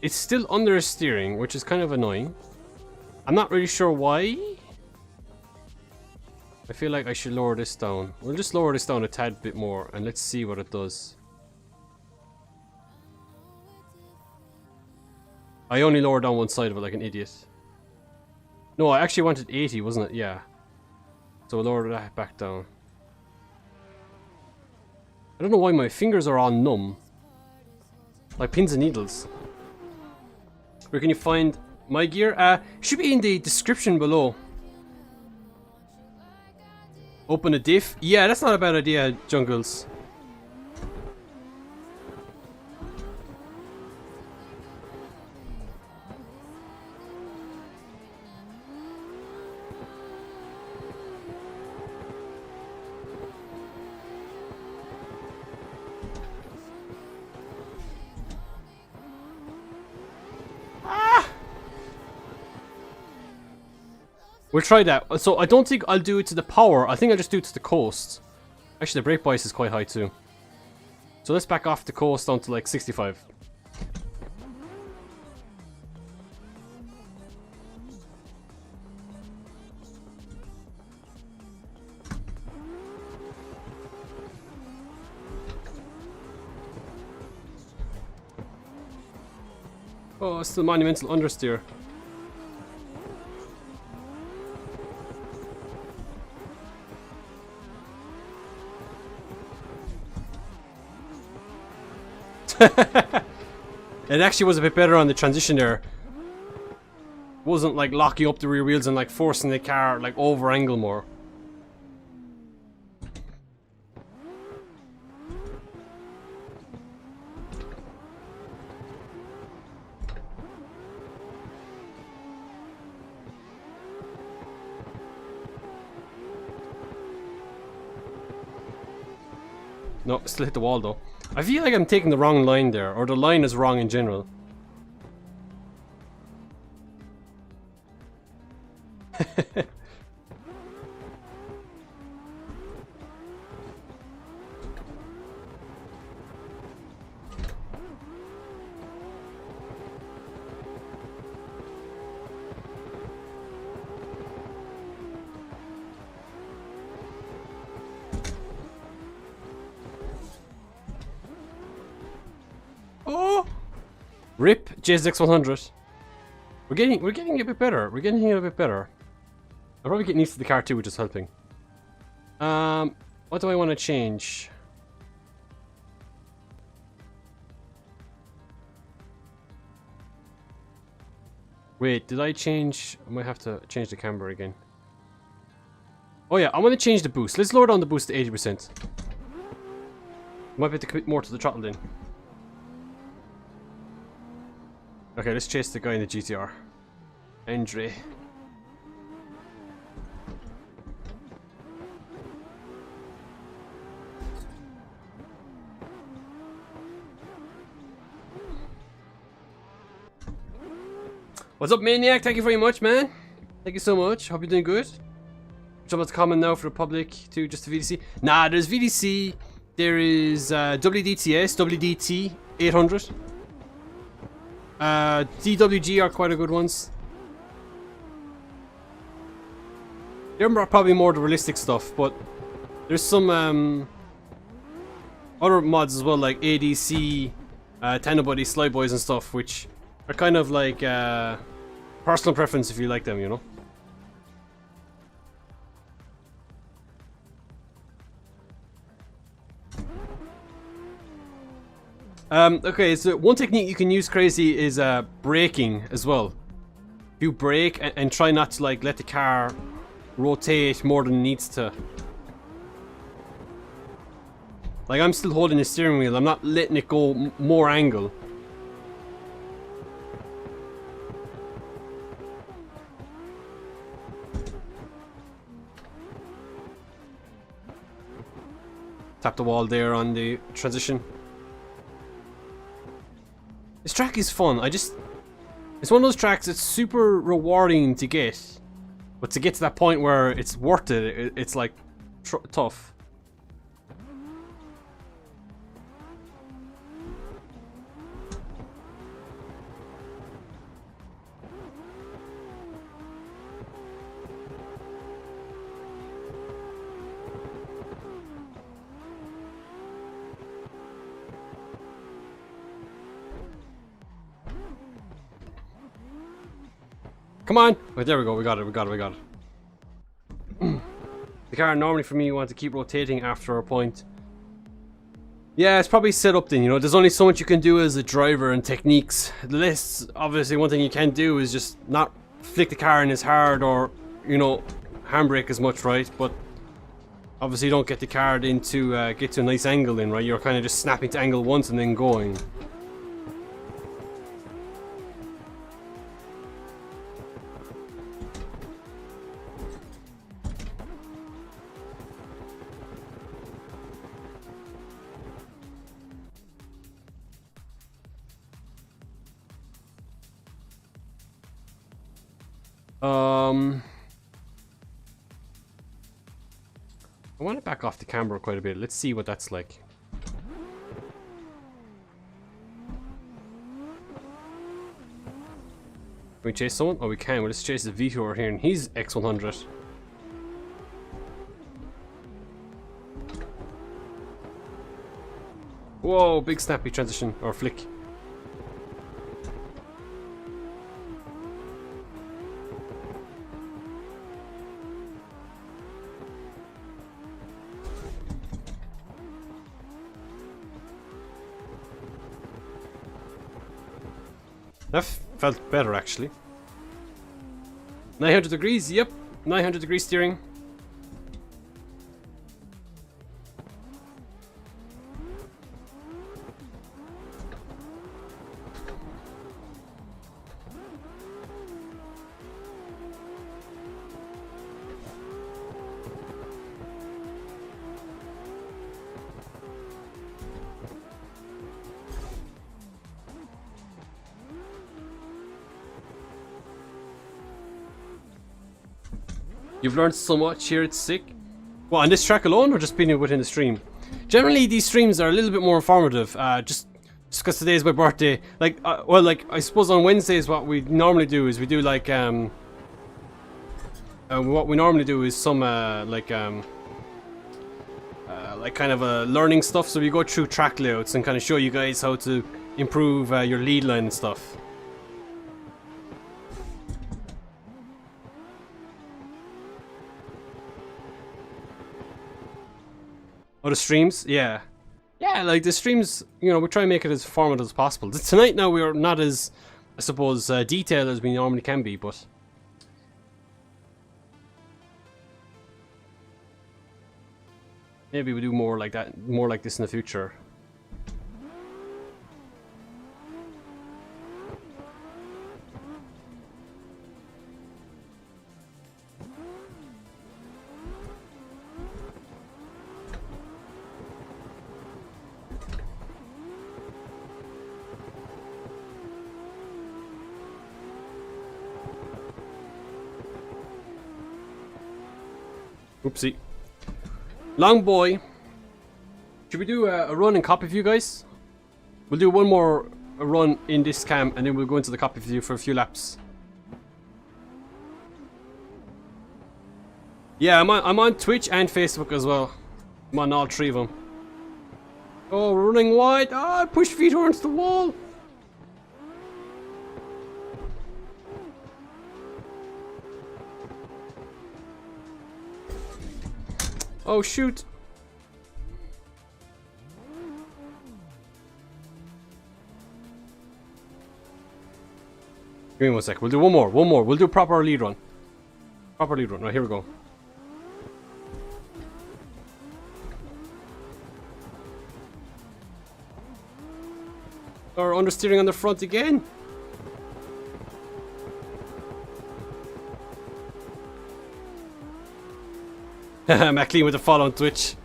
It's still under steering, which is kind of annoying. I'm not really sure why. I feel like I should lower this down. We'll just lower this down a tad bit more and let's see what it does. I only lowered down one side of it like an idiot. No, I actually wanted 80, wasn't it? Yeah. So we'll lower that back down. I don't know why my fingers are all numb. Like pins and needles. Where can you find my gear? Should be in the description below. Open a diff? Yeah, that's not a bad idea, Jungles. We'll try that. So I don't think I'll do it to the power. I think I'll just do it to the coast. Actually, the brake bias is quite high too. So let's back off the coast down to like 65. Oh, it's still monumental understeer. It actually was a bit better on the transition there. Wasn't like locking up the rear wheels and like forcing the car like over angle more. No, still hit the wall though. I feel like I'm taking the wrong line there, or the line is wrong in general. Oh! Rip JZX100. We're getting a bit better. We're getting a bit better. I'm probably getting used to the car too, which is helping. What do I want to change? Wait, did I change? I might have to change the camber again. Oh yeah, I want to change the boost. Let's lower down the boost to 80%. Might have to commit more to the throttle then. Okay, let's chase the guy in the GTR. Andre. What's up, Maniac? Thank you very much, man. Thank you so much. Hope you're doing good. Jump to comment now for the public to just the VDC. Nah, there's VDC. There is WDTS, WDT 800. DWG are quite a good ones. They're probably more the realistic stuff, but there's some other mods as well, like ADC, Tanabuddy, Sly Boys and stuff, which are kind of like personal preference if you like them, you know. Okay, so one technique you can use crazy is braking as well. You brake and try not to like let the car rotate more than it needs to. Like, I'm still holding the steering wheel. I'm not letting it go more angle. Tap the wall there on the transition. This track is fun. It's one of those tracks that's super rewarding to get. But to get to that point where it's worth it, it's like tough. Come on! Wait, there we go. We got it. We got it. We got it. The car normally for me you want to keep rotating after a point. Yeah, it's probably set up then, you know. There's only so much you can do as a driver and techniques. The lists, obviously, one thing you can do is just not flick the car in as hard or, you know, handbrake as much, right? But obviously, you don't get the car into get to a nice angle in, right? You're kind of just snapping to angle once and then going. I want to back off the camera quite a bit. Let's see what that's like. Can we chase someone? Oh, we can. Well, let's chase the Vito over here, and he's X100. Whoa, big snappy transition, or flick. That felt better, actually. 900 degrees, yep. 900 degree steering. You've learned so much here, it's sick. Well, on this track alone, or just being within the stream? Generally, these streams are a little bit more informative, just because today's my birthday. Like, well, like, I suppose on Wednesdays what we normally do is we do like, what we normally do is some, like kind of learning stuff. So we go through track layouts and kind of show you guys how to improve your lead line and stuff. Oh, the streams? Yeah. Yeah, like the streams, you know, we try and make it as informative as possible. Tonight now we are not as, I suppose, detailed as we normally can be, but... maybe we do more like that, more like this in the future. Oopsie. Long boy. Should we do a run and copy view, guys? We'll do one more run in this cam and then we'll go into the copy view for a few laps. Yeah, I'm on Twitch and Facebook as well. I'm on all three of them. Oh, we're running wide. Ah, I pushed Vito into the wall. Oh shoot! Give me 1 sec. We'll do one more. We'll do a proper lead run. Proper lead run. Right, here we go. Or understeering on the front again. MacLean with a follow on Twitch.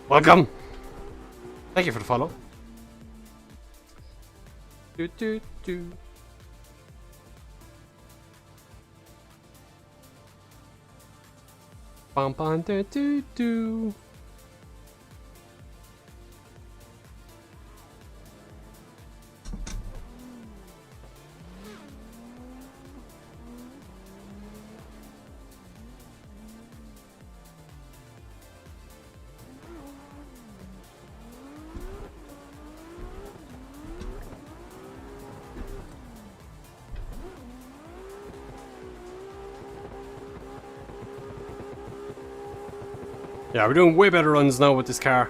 Welcome. Thank you for the follow. Do do do. Bum bum do do do. Yeah, we're doing way better runs now with this car.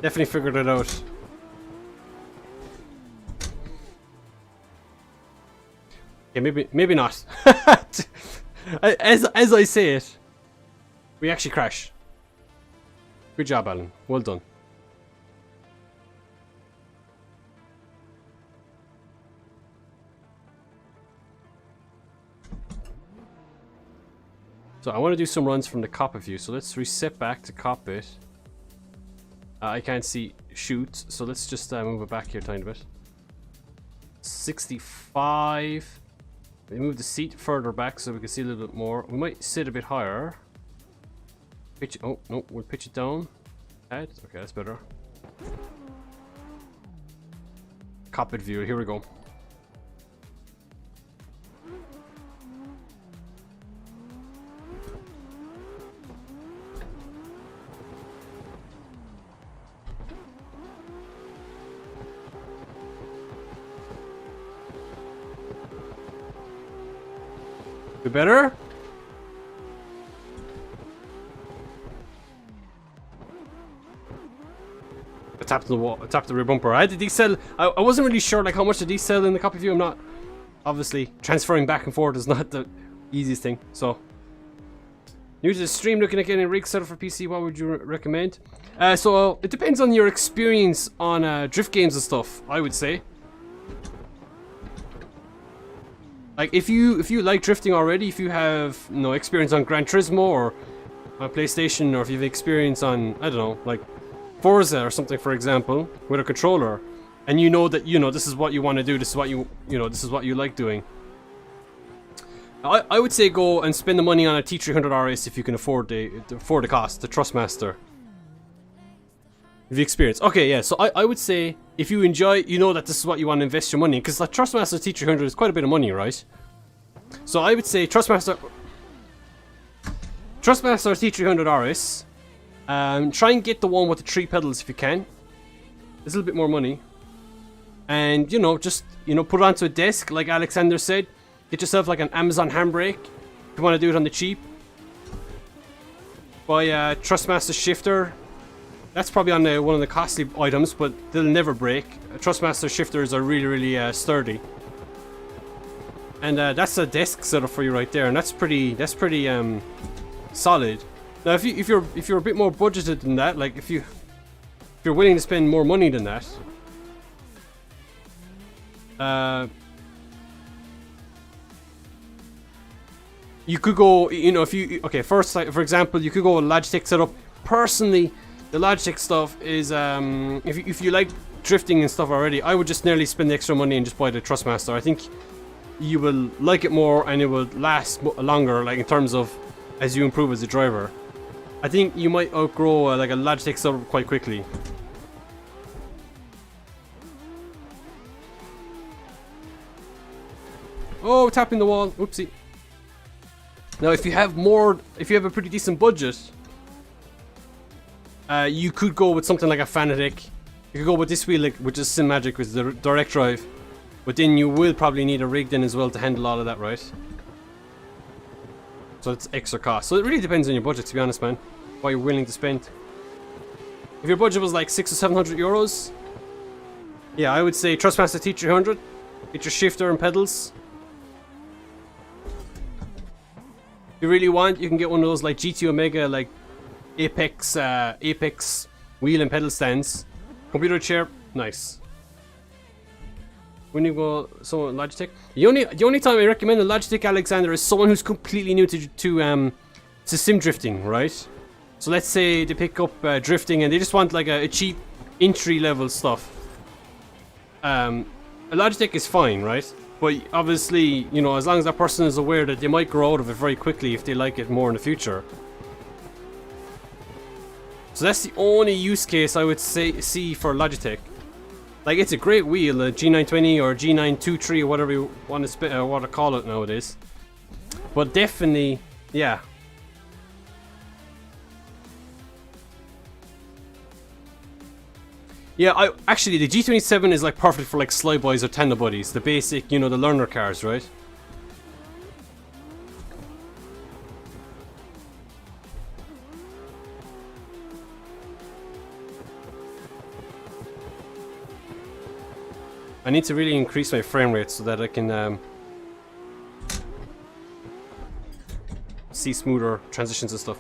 Definitely figured it out. Okay, maybe not. as I say it, we actually crash. Good job, Alan. Well done. So I want to do some runs from the cockpit view. So let's reset back to cockpit. I can't see shoot, so let's just move it back here a tiny bit. 65. We move the seat further back so we can see a little bit more. We might sit a bit higher. Pitch. Oh no, we'll pitch it down. Okay, that's better. Cockpit view. Here we go. Bit better? I tapped the wall. I tapped the rear bumper. I had to decel. I wasn't really sure like how much to decel in the copy view. I'm not obviously transferring back and forth is not the easiest thing. So new to the stream, looking at getting a rig set up for PC. What would you recommend? So it depends on your experience on drift games and stuff. I would say. Like if you like drifting already, if you have experience on Gran Turismo or on PlayStation, or if you've experience on I don't know like Forza or something, for example, with a controller, and you know that this is what you want to do, this is what this is what you like doing. I would say go and spend the money on a T300 RS if you can afford the cost, the Thrustmaster. If you experience. Okay, yeah, so I would say if you enjoy, that this is what you want to invest your money in, because the Thrustmaster T300 is quite a bit of money, right? So I would say Thrustmaster T300 RS. Try and get the one with the 3 pedals if you can. It's a little bit more money. And just put it onto a desk, like Alexander said. Get yourself like an Amazon handbrake if you want to do it on the cheap. Buy a Thrustmaster shifter. That's probably on one of the costly items, but they'll never break. Thrustmaster shifters are really, really sturdy. And that's a desk setup for you right there, and that's pretty solid. Now, if you're a bit more budgeted than that, like if you're willing to spend more money than that, you could go. First, for example, you could go with a Logitech setup. Personally, the Logitech stuff is if you like drifting and stuff already, I would just nearly spend the extra money and just buy the Thrustmaster. I think you will like it more and it will last longer, like in terms of as you improve as a driver. I think you might outgrow like a Logitech setup quite quickly. Oh, tapping the wall. Oopsie. Now, if you have a pretty decent budget, you could go with something like a Fanatec. You could go with this wheel, which is SiMagic with the direct drive. But then you will probably need a rig then as well to handle all of that, right? So it's extra cost. So it really depends on your budget, to be honest, man. What you're willing to spend. If your budget was like 600 or 700 euros, yeah, I would say Thrustmaster T300. Get your shifter and pedals. If you really want, you can get one of those like GT Omega, like Apex wheel and pedal stands. Computer chair, nice. When you go someone Logitech, the only time I recommend a Logitech, Alexander, is someone who's completely new to sim drifting, right? So let's say they pick up drifting and they just want like a cheap entry level stuff. A Logitech is fine, right? But obviously, you know, as long as that person is aware that they might grow out of it very quickly if they like it more in the future. So that's the only use case I would see for Logitech. Like, it's a great wheel, a G920 or G923 or whatever you want to call it nowadays. But definitely, yeah. Yeah, actually the G27 is like perfect for like slide boys or tandem buddies, the basic, you know, the learner cars, right? I need to really increase my frame rate so that I can see smoother transitions and stuff.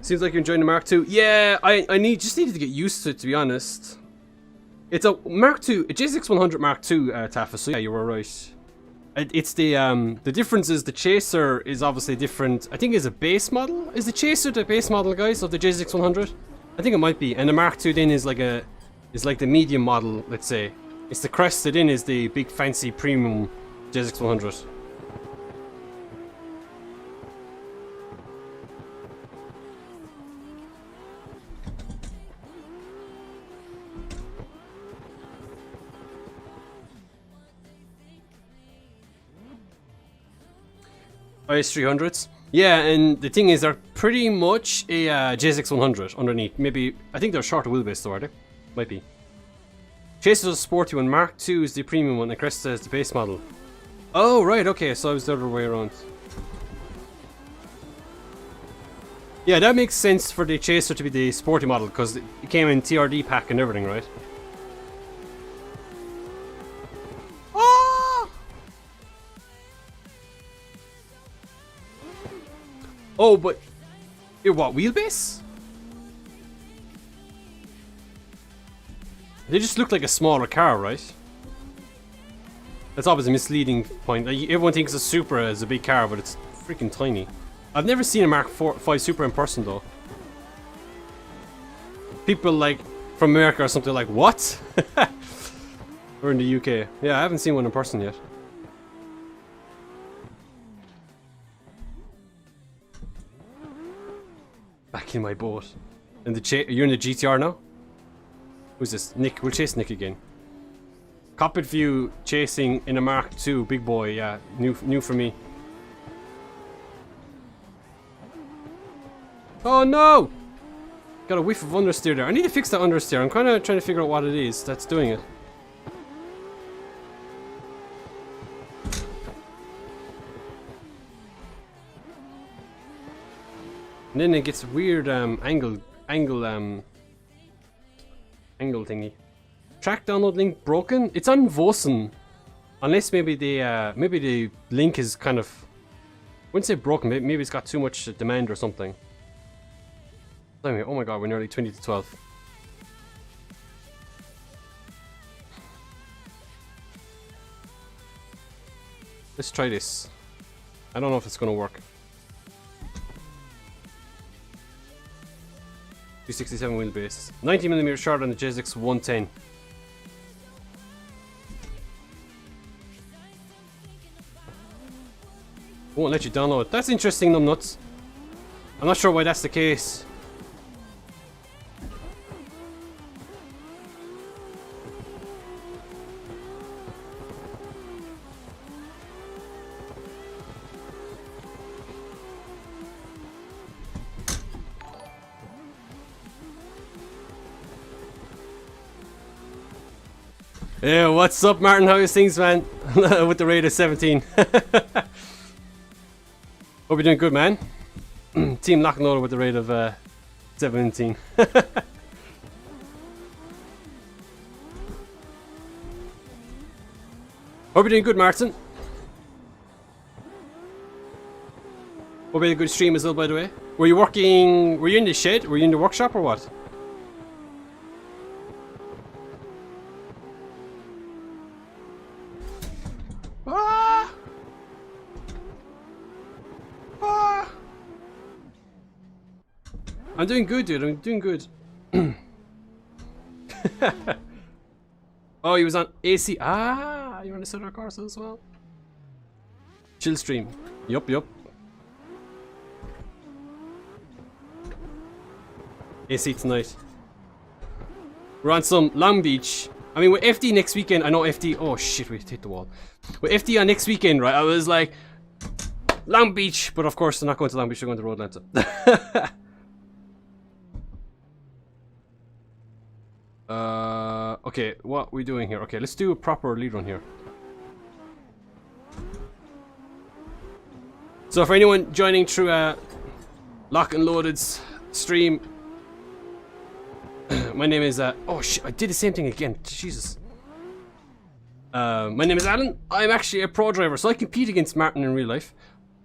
Seems like you're enjoying the Mark II. Yeah, I just needed to get used to it, to be honest. It's a Mark II, a J6100 Mark II, Tafa, so yeah, you were right. It's the difference is the Chaser is obviously different. I think it's a base model. Is the Chaser the base model, guys, of the J6100? I think it might be. And the Mark II then is like the medium model, let's say. It's the crested in is the big fancy premium J6100. IS300s. Yeah, and the thing is, they're pretty much a J6100 underneath. Maybe, I think they're shorter wheelbase though, are they? Might be. Chaser's a sporty one, Mark II is the premium one, and Cresta is the base model. Oh, right, okay, so I was the other way around. Yeah, that makes sense for the Chaser to be the sporty model, because it came in TRD pack and everything, right? Oh, but what, wheelbase? They just look like a smaller car, right? That's always a misleading point. Everyone thinks a Supra is a big car, but it's freaking tiny. I've never seen a Mark 5 Supra in person though. People like from America or something like, what? Or in the UK. Yeah, I haven't seen one in person yet. Back in my boat. You're in the GTR now? Who's this? Nick. We'll chase Nick again. Cockpit view chasing in a Mark II. Big boy, yeah. New for me. Oh no! Got a whiff of understeer there. I need to fix that understeer. I'm kind of trying to figure out what it is that's doing it. And then it gets weird angle thingy. Track download link broken? It's on Vosen. Unless maybe the link is kind of, I wouldn't say broken, maybe it's got too much demand or something. Anyway, oh my god, we're nearly 20 to 12. Let's try this. I don't know if it's gonna work. 267 wheelbase. 90mm short on the JZX 110. Won't let you download. That's interesting, numbnuts. I'm not sure why that's the case. Yeah, what's up, Martin? How is things, man? With the rate of 17. Hope you're doing good, man. Team lock and loader with the rate of 17. Hope you're doing good, Martin. What about a good stream as well, by the way? Were you working... Were you in the shed? Were you in the workshop or what? Ah! Ah! I'm doing good, dude. I'm doing good. Oh, he was on AC. Ah, you're on the Center Corsa as well. Chill stream. Yup, yup. AC tonight. We're on some Long Beach. I mean, with FD next weekend, I know FD. Oh shit, we hit the wall. With FD on next weekend, right? I was like, Long Beach, but of course, they're not going to Long Beach. They're going to Road Atlanta. Okay, what are we doing here? Okay, let's do a proper lead run here. So for anyone joining through Lock and Loaded's stream, my name is oh shit, I did the same thing again. Jesus. My name is Alan. I'm actually a pro driver, so I compete against Martin in real life.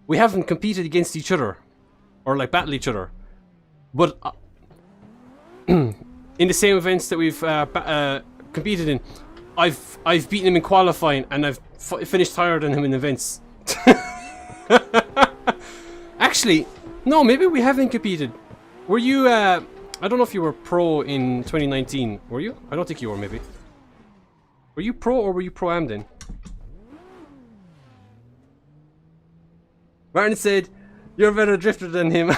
We haven't competed against each other or like battle each other, but in the same events that we've competed in, I've beaten him in qualifying, and I've finished higher than him in events. Actually, no, maybe we haven't competed. Were you? I don't know if you were pro in 2019. Were you? I don't think you were. Maybe. Were you pro or were you pro-am then? Martin said, "You're a better drifter than him."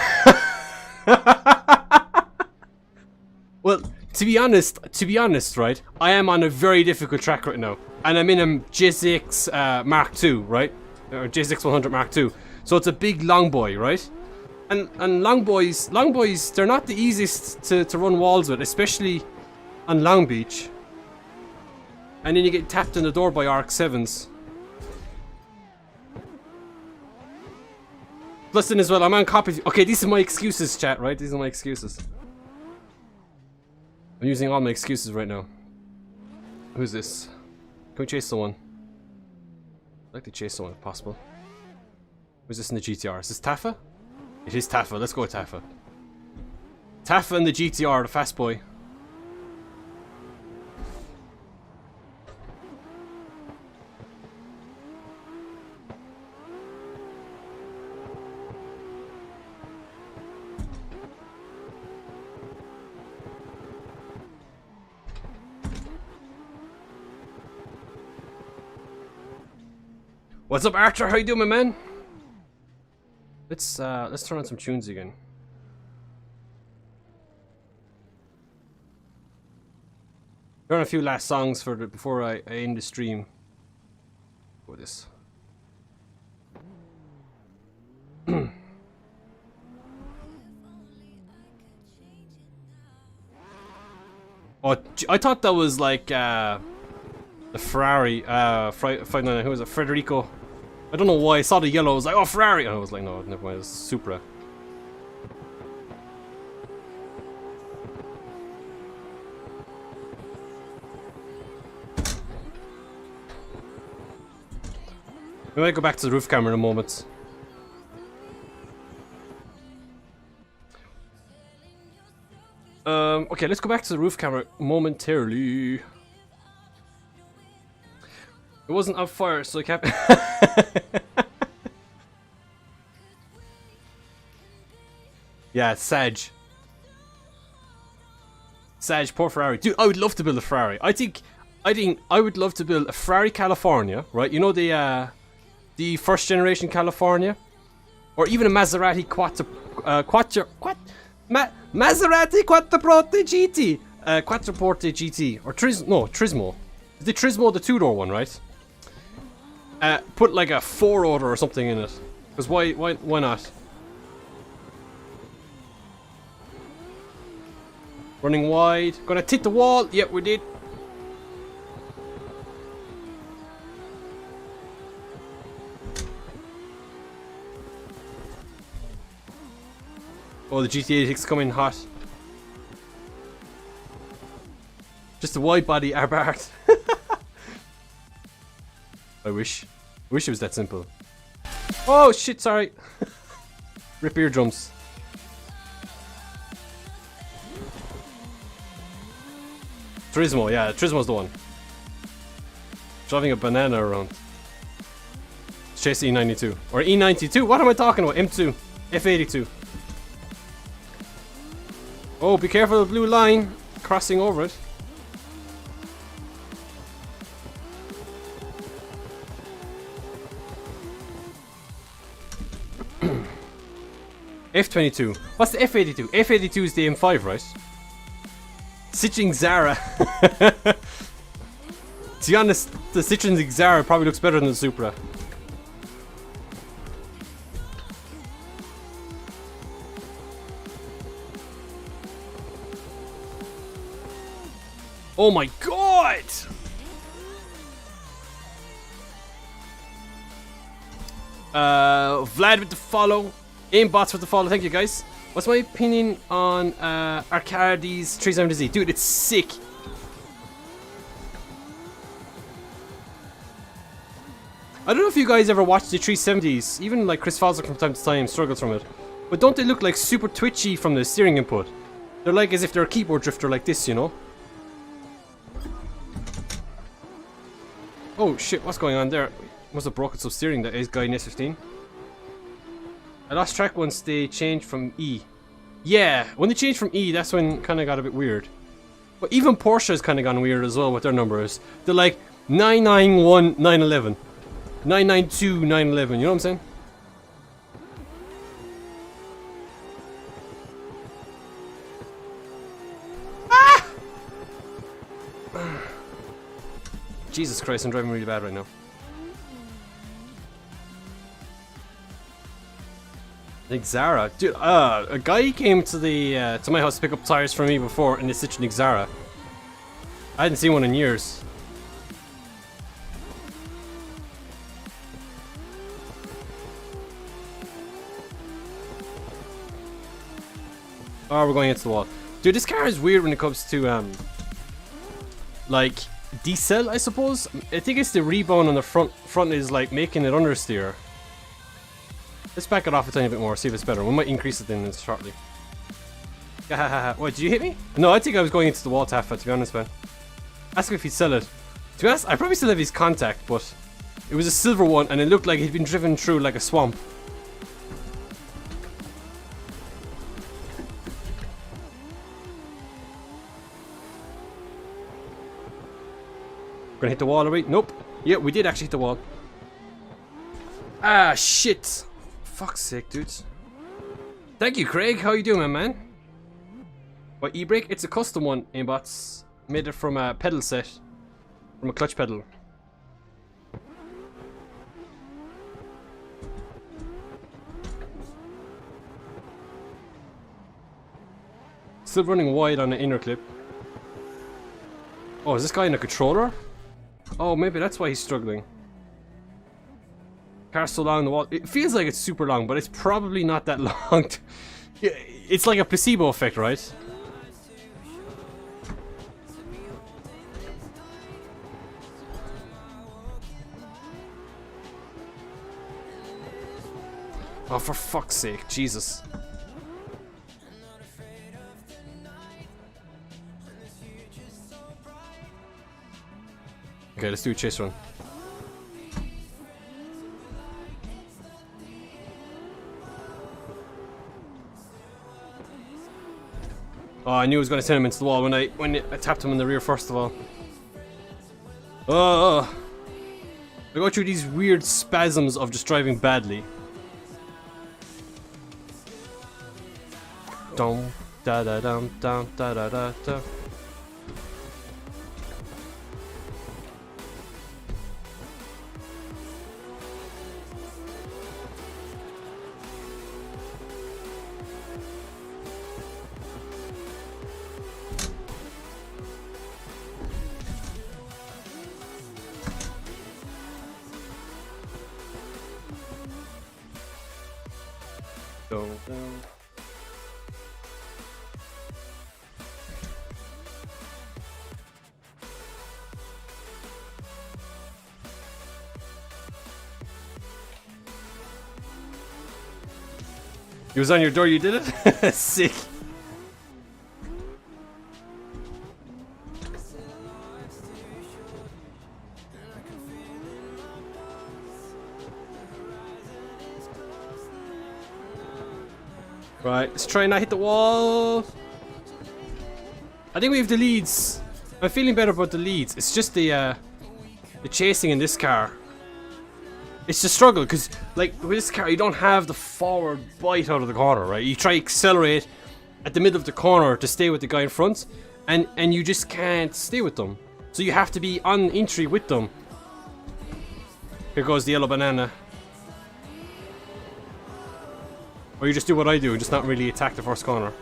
Well, to be honest, right? I am on a very difficult track right now, and I'm in a JZX Mark II, right? Or JZX 100 Mark II. So it's a big long boy, right? And long boys, they're not the easiest to run walls with, especially on Long Beach. And then you get tapped in the door by RX-7s. Plus then as well, I'm on copy. Okay, these are my excuses, chat, right? These are my excuses. I'm using all my excuses right now. Who's this? Can we chase someone? I'd like to chase someone if possible. Who's this in the GTR? Is this Taffa? It is Taffa. Let's go with Taffa. Taffa and the GTR, the fast boy. What's up, Archer? How you doing, my man? Let's turn on some tunes again. Turn on a few last songs for before I end the stream. Go with this. Oh, I thought that was like the Ferrari 599. Who was it? Federico. I don't know why I saw the yellow. I was like, oh, Ferrari. And I was like, no, never mind. It's Supra. We might go back to the roof camera in a moment. Okay, let's go back to the roof camera momentarily. It wasn't on fire, so I can't. Yeah, Sag. Sag, poor Ferrari. Dude, I would love to build a Ferrari. I think I would love to build a Ferrari California, right? You know the first generation California, or even a Maserati Maserati Quattroporte GT, Quattroporte GT, or Turismo. Is the Turismo the two-door one, right? Put like a 4-rotor or something in it, because why not? Running wide, gonna hit the wall. Yep, we did. Oh, the GT86 coming hot. Just a wide body Abarth. I wish it was that simple. Oh shit, sorry. Rip eardrums. Turismo, yeah, Turismo's the one. Driving a banana around. Chase E92. Or E92, what am I talking about? M2. F82. Oh, be careful of the blue line. Crossing over it. F22. What's the F82? F82 is the M5, right? Citroen Xara. To be honest, the Citroen Xara probably looks better than the Supra. Oh my god! Vlad with the follow. Aimbots with the follow. Thank you, guys. What's my opinion on Arcadi's 370Z? Dude, it's sick. I don't know if you guys ever watched the 370s. Even like Chris Fosler from time to time struggles from it. But don't they look like super twitchy from the steering input? They're like as if they're a keyboard drifter like this, you know? Oh shit, what's going on there? Must have broken some steering, that is guy in S15. I lost track once they changed from E. Yeah, when they changed from E, that's when kind of got a bit weird. But even Porsche has kind of gone weird as well with their numbers. They're like 991 911, 992 911. You know what I'm saying? Ah! Jesus Christ, I'm driving really bad right now. Like Xara, dude. A guy came to the to my house to pick up tires for me before in the Citroen Xara. I hadn't seen one in years. Oh, we're going into the wall, dude. This car is weird when it comes to like decel, I suppose. I think it's the rebound on the front is like making it understeer. Let's back it off a tiny bit more, see if it's better. We might increase it then shortly. What, did you hit me? No, I think I was going into the wall, Taffa, to be honest, man. Ask him if he'd sell it. To be honest, I probably still have his contact, but it was a silver one and it looked like he'd been driven through like a swamp. Gonna hit the wall, are we? Nope. Yeah, we did actually hit the wall. Ah, shit. Fuck's sake, dudes. Thank you, Craig. How you doing, my man? What, e-brake? It's a custom one, Aimbots. Made it from a pedal set. From a clutch pedal. Still running wide on the inner clip. Oh, is this guy in a controller? Oh, maybe that's why he's struggling. Car's so long, the wall. It feels like it's super long, but it's probably not that long. It's like a placebo effect, right? Oh, for fuck's sake, Jesus. Okay, let's do a chase run. Oh, I knew I was going to send him into the wall when I tapped him in the rear first of all. Oh, I go through these weird spasms of just driving badly. Dum da da dum dum da da da da. It was on your door, you did it? Sick. Right, let's try and not hit the wall. I think we have the leads. I'm feeling better about the leads. It's just the chasing in this car. It's the struggle, because like with this car you don't have the forward bite out of the corner, right? You try to accelerate at the middle of the corner to stay with the guy in front, and you just can't stay with them. So you have to be on entry with them. Here goes the yellow banana. Or you just do what I do and just not really attack the first corner.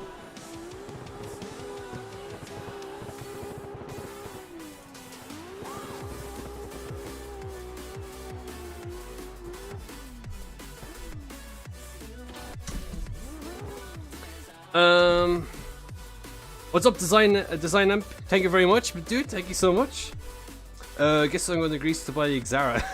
What's up, design amp? Thank you very much, dude. Thank you so much. I guess I'm going to Greece to buy Xara.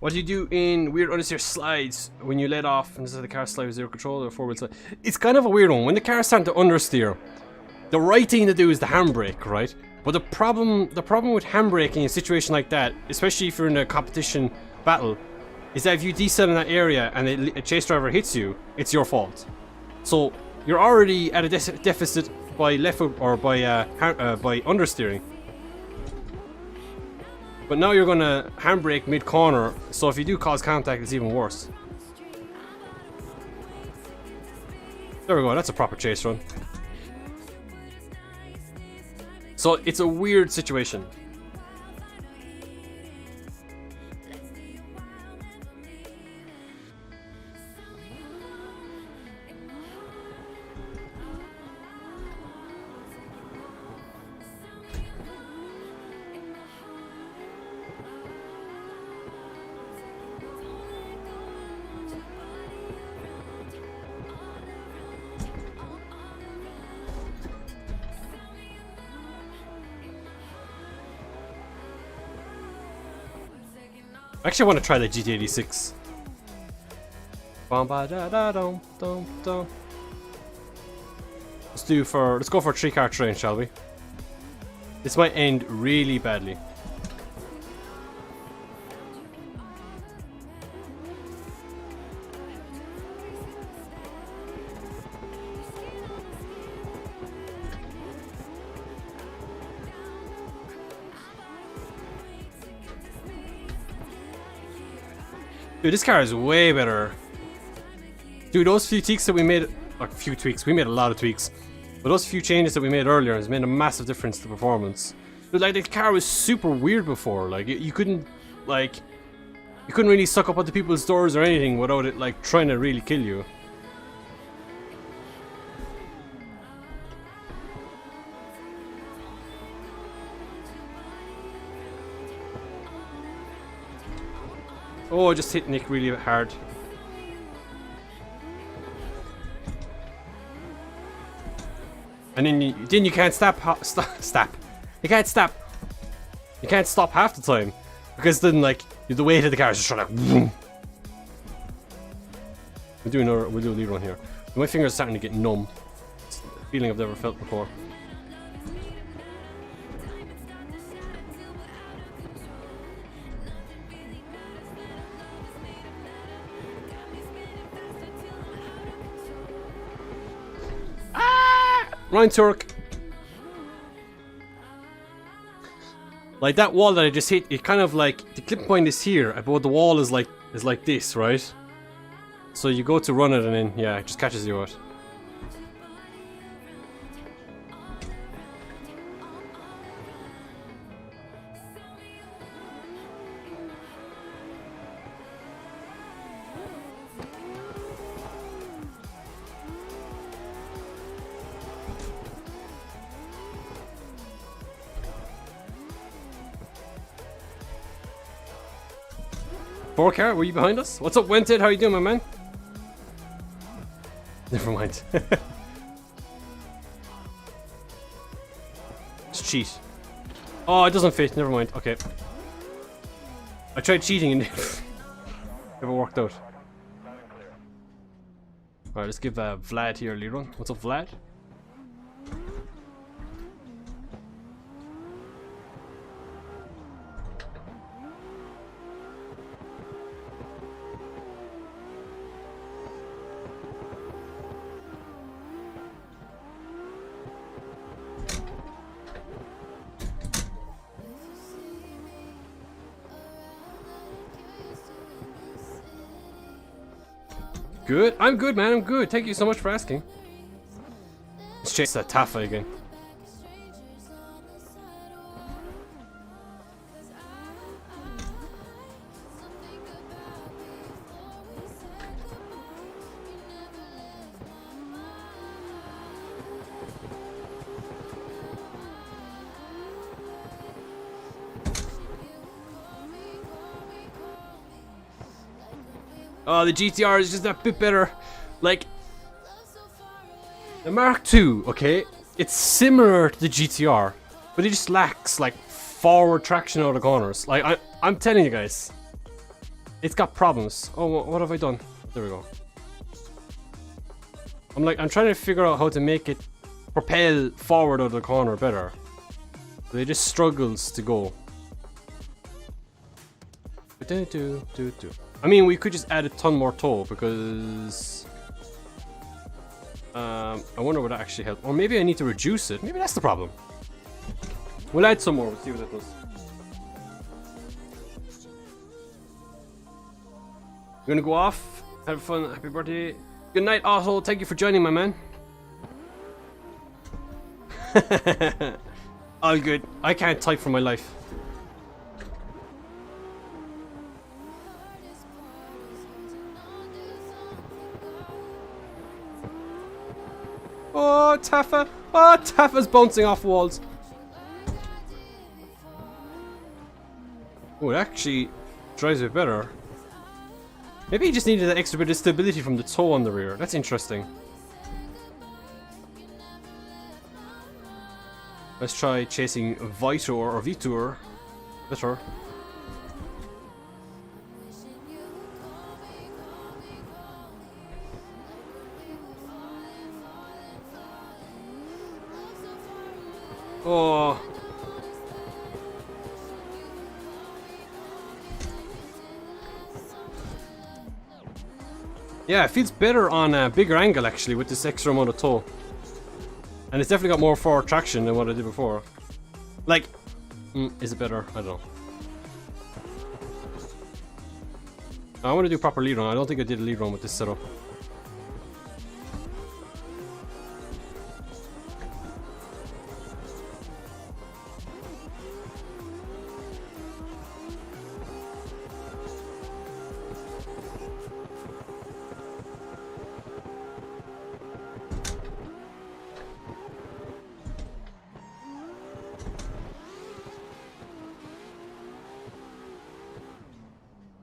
What do you do in weird understeer slides when you let off and the car slide with zero control or forward slide? It's kind of a weird one. When the car is starting to understeer, the right thing to do is the handbrake, right? But the problem with handbraking in a situation like that, especially if you're in a competition battle, is that if you decel in that area and a chase driver hits you, it's your fault. So you're already at a deficit by left or by understeering. But now you're gonna handbrake mid-corner, so if you do cause contact, it's even worse. There we go, that's a proper chase run. So it's a weird situation. I actually want to try the GT86. Let's go for a 3-car train, shall we? This might end really badly. Dude, this car is way better. Dude, those few tweaks that we made, like few tweaks, we made a lot of tweaks. But those few changes that we made earlier has made a massive difference to performance. Dude, like the car was super weird before. Like you couldn't really suck up other people's doors or anything without it like trying to really kill you. Oh, I just hit Nick really hard. And then you can't stop. You can't stop. You can't stop half the time because then like the weight of the car is just trying to. We'll do a lead one here. My fingers are starting to get numb. It's a feeling I've never felt before. Ryan Turk. Like that wall that I just hit, it kind of like the clip point is here, but the wall is like this, right? So you go to run it and then yeah, it just catches you out. Car, were you behind us? What's up, Wented? How you doing, my man? Never mind. Just cheat. Oh, it doesn't fit. Never mind. Okay. I tried cheating and never worked out. Alright, let's give Vlad here a lead run. What's up, Vlad? Good? I'm good, man. I'm good. Thank you so much for asking. Let's chase that Tafa again. Oh, the GTR is just a bit better. Like, the Mark II, okay? It's similar to the GTR, but it just lacks, like, forward traction out of the corners. Like, I'm telling you guys. It's got problems. Oh, what have I done? There we go. I'm trying to figure out how to make it propel forward out of the corner better. But it just struggles to go. I mean, we could just add a ton more toe because I wonder would that actually help. Or maybe I need to reduce it. Maybe that's the problem. We'll add some more. We'll see what that does. We're gonna go off. Have fun. Happy birthday. Good night, Otto. Thank you for joining, my man. All good. I can't type for my life. Oh, Tafa! Oh, Tafa's bouncing off walls. Oh, it actually drives it better. Maybe he just needed that extra bit of stability from the toe on the rear. That's interesting. Let's try chasing Vitor or Vitor. Better. Oh. Yeah, it feels better on a bigger angle actually with this extra amount of toe. And it's definitely got more forward traction than what I did before. Like, is it better? I don't know. I want to do proper lead run. I don't think I did a lead run with this setup.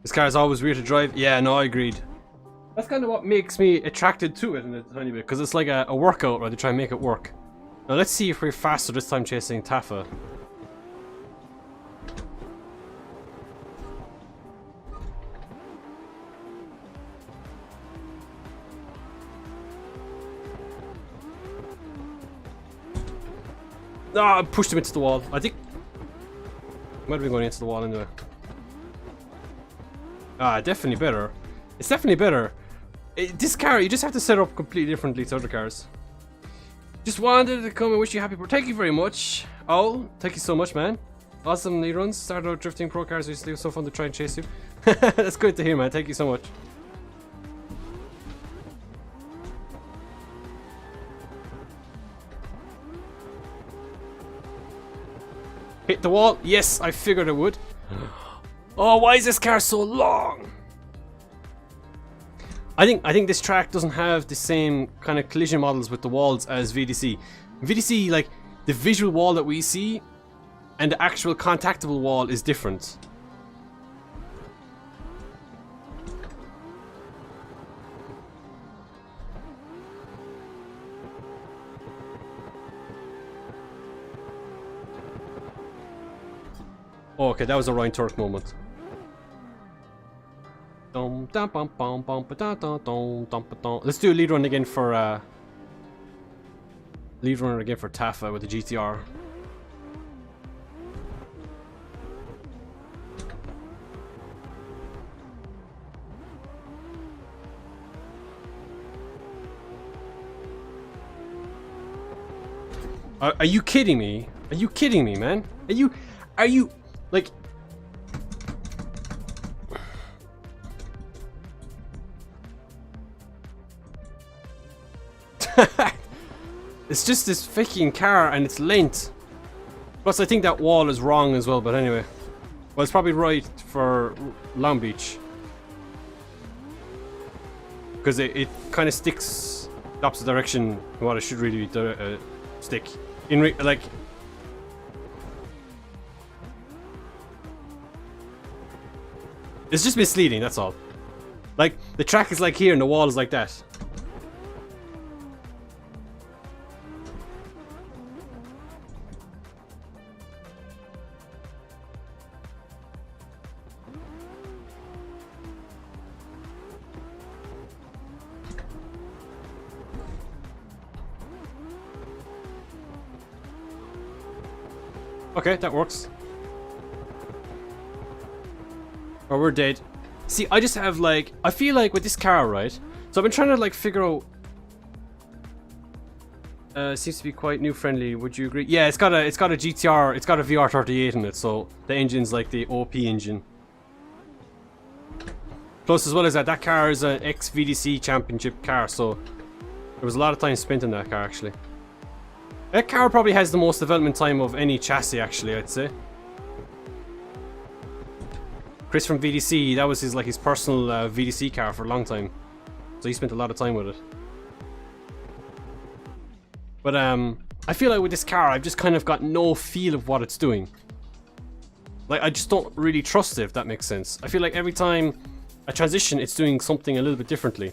This car is always weird to drive. Yeah, no, I agreed. That's kind of what makes me attracted to it in a tiny bit, because it's like a workout, right? To try and make it work. Now let's see if we're faster this time chasing Tafa. Ah, I pushed him into the wall. I think might have been going into the wall anyway. Ah, definitely better. It's definitely better. This car, you just have to set up completely differently to other cars. Just wanted to come and wish you happy birthday. Thank you very much. Oh, thank you so much, man. Awesome lead runs. Started out drifting pro cars recently. It was so fun to try and chase you. That's good to hear, man. Thank you so much. Hit the wall. Yes, I figured it would. Oh, why is this car so long? I think this track doesn't have the same kind of collision models with the walls as VDC. VDC, like, the visual wall that we see and the actual contactable wall is different. Oh, okay, that was a Ryan Turk moment. Let's do a lead run again for lead runner again for Tafa with the GTR. Are you kidding me? Are you kidding me, man? Are you like? It's just this freaking car and its length. Plus, I think that wall is wrong as well. But anyway, well, it's probably right for Long Beach because it kind of sticks the opposite direction from what it should really stick. Like. It's just misleading, that's all. Like, the track is like here and the wall is like that. Okay, that works. Or we're dead. See, I just have like, I feel like with this car, right? So I've been trying to like figure out. Seems to be quite new friendly. Would you agree? Yeah, it's got a GTR, it's got a VR38 in it, so the engine's like the OP engine. Plus, as well as that car is an ex-VDC championship car, so there was a lot of time spent in that car actually. That car probably has the most development time of any chassis, actually, I'd say. Chris from VDC, that was his personal VDC car for a long time, so he spent a lot of time with it. But I feel like with this car, I've just kind of got no feel of what it's doing. Like, I just don't really trust it, if that makes sense. I feel like every time I transition, it's doing something a little bit differently.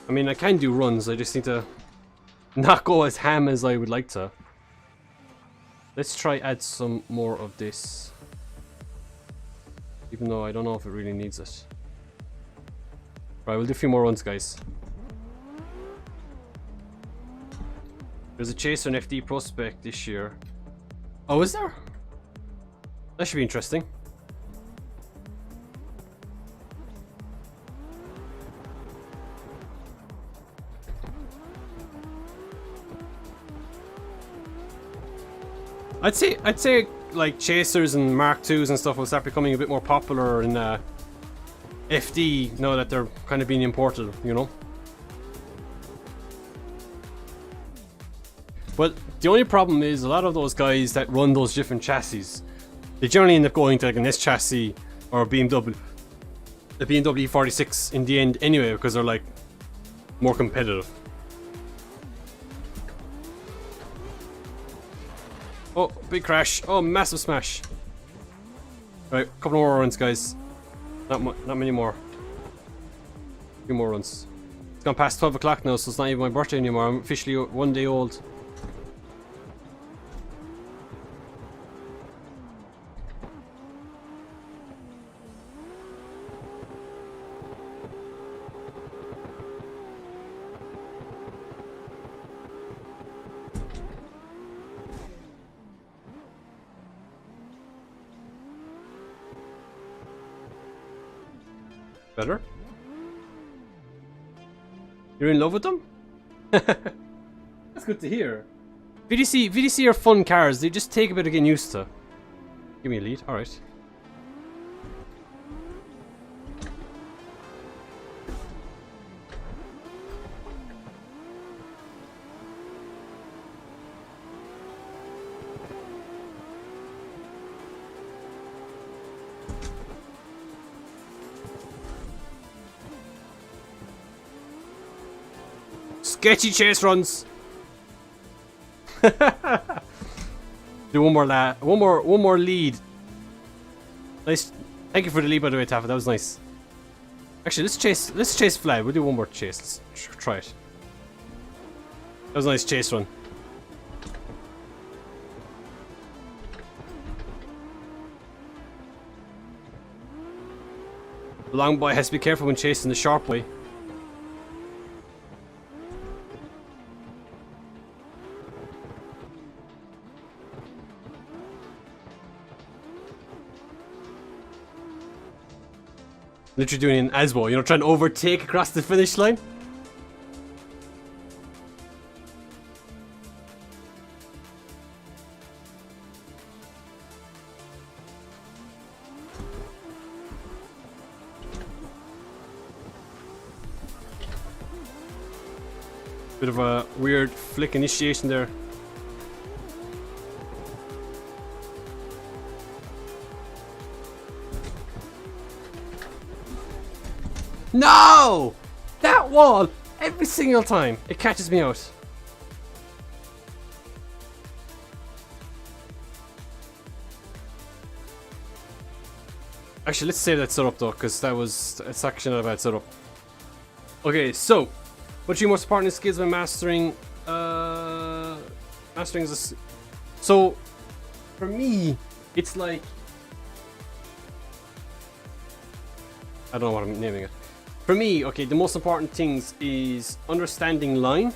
I mean, I can do runs, I just need to not go as ham as I would like to. Let's try add some more of this. Even though I don't know if it really needs it. Right, we'll do a few more runs, guys. There's a Chaser and FD prospect this year. Oh, is there? That should be interesting. I'd say like Chasers and Mark IIs and stuff will start becoming a bit more popular in FD now that they're kind of being imported, you know. But the only problem is a lot of those guys that run those different chassis, they generally end up going to like an S chassis or a BMW E46 in the end anyway, because they're like more competitive. Oh, big crash. Oh, massive smash. Right, a couple more runs, guys. Not many more. A few more runs. It's gone past 12 o'clock now, so it's not even my birthday anymore. I'm officially 1 day old. Better? You're in love with them? That's good to hear. VDC are fun cars, they just take a bit of getting used to. Give me a lead, alright. sketchy chase runs. Do one more lead. Nice. Thank you for the lead, by the way, Taffa. That was nice. Actually, let's chase flag. We'll do one more chase. Let's try it. That was a nice chase run. The long boy has to be careful when chasing the sharp boy. Literally doing an ASBO, you know, trying to overtake across the finish line. Bit of a weird flick initiation there. No! That wall! Every single time it catches me out. Actually, let's save that setup though, because it's actually not a bad setup. Okay, so what are your most important skills when mastering? Mastering is so for me, it's like I don't know what I'm naming it. For me, okay, the most important things is understanding line.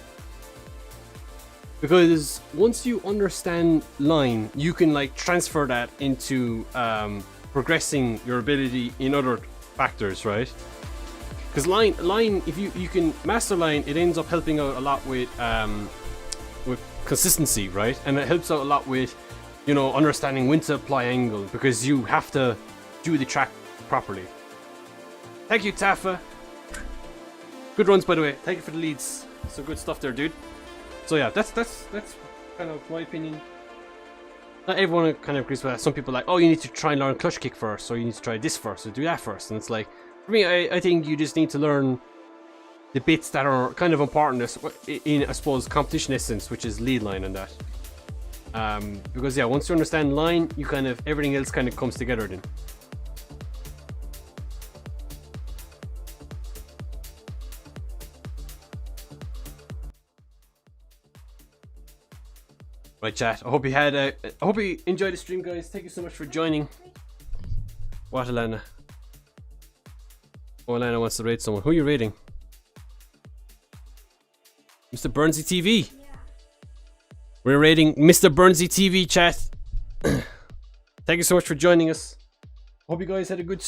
Because once you understand line, you can like transfer that into progressing your ability in other factors, right? Because line, if you can master line, it ends up helping out a lot with consistency, right? And it helps out a lot with, you know, understanding when to apply angle, because you have to do the track properly. Thank you, Taffa. Good runs, by the way. Thank you for the leads. Some good stuff there, dude. So yeah, that's kind of my opinion. Not everyone kind of agrees with that. Some people are like, oh, you need to try and learn clutch kick first, or you need to try this first, or do that first. And it's like, for me, I think you just need to learn the bits that are kind of important in, I suppose, competition essence, which is lead line and that. Because yeah, once you understand line, you kind of everything else kind of comes together then. Right, chat. I hope you enjoyed the stream, guys. Thank you so much for joining. What, Alana? Oh, Alana wants to rate someone. Who are you rating? Mr. Burnsy TV. Yeah. We're rating Mr. Burnsy TV, chat. Thank you so much for joining us. I hope you guys had a good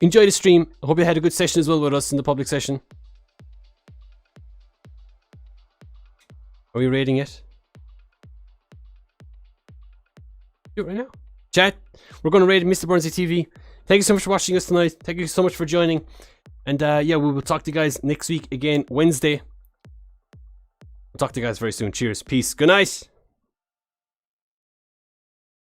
enjoy the stream. I hope you had a good session as well with us in the public session. Are we rating it? Do it right now. Chat, we're going to rate Mr. Burnsy TV. Thank you so much for watching us tonight. Thank you so much for joining. And yeah, we will talk to you guys next week again, Wednesday. We'll talk to you guys very soon. Cheers. Peace. Good night.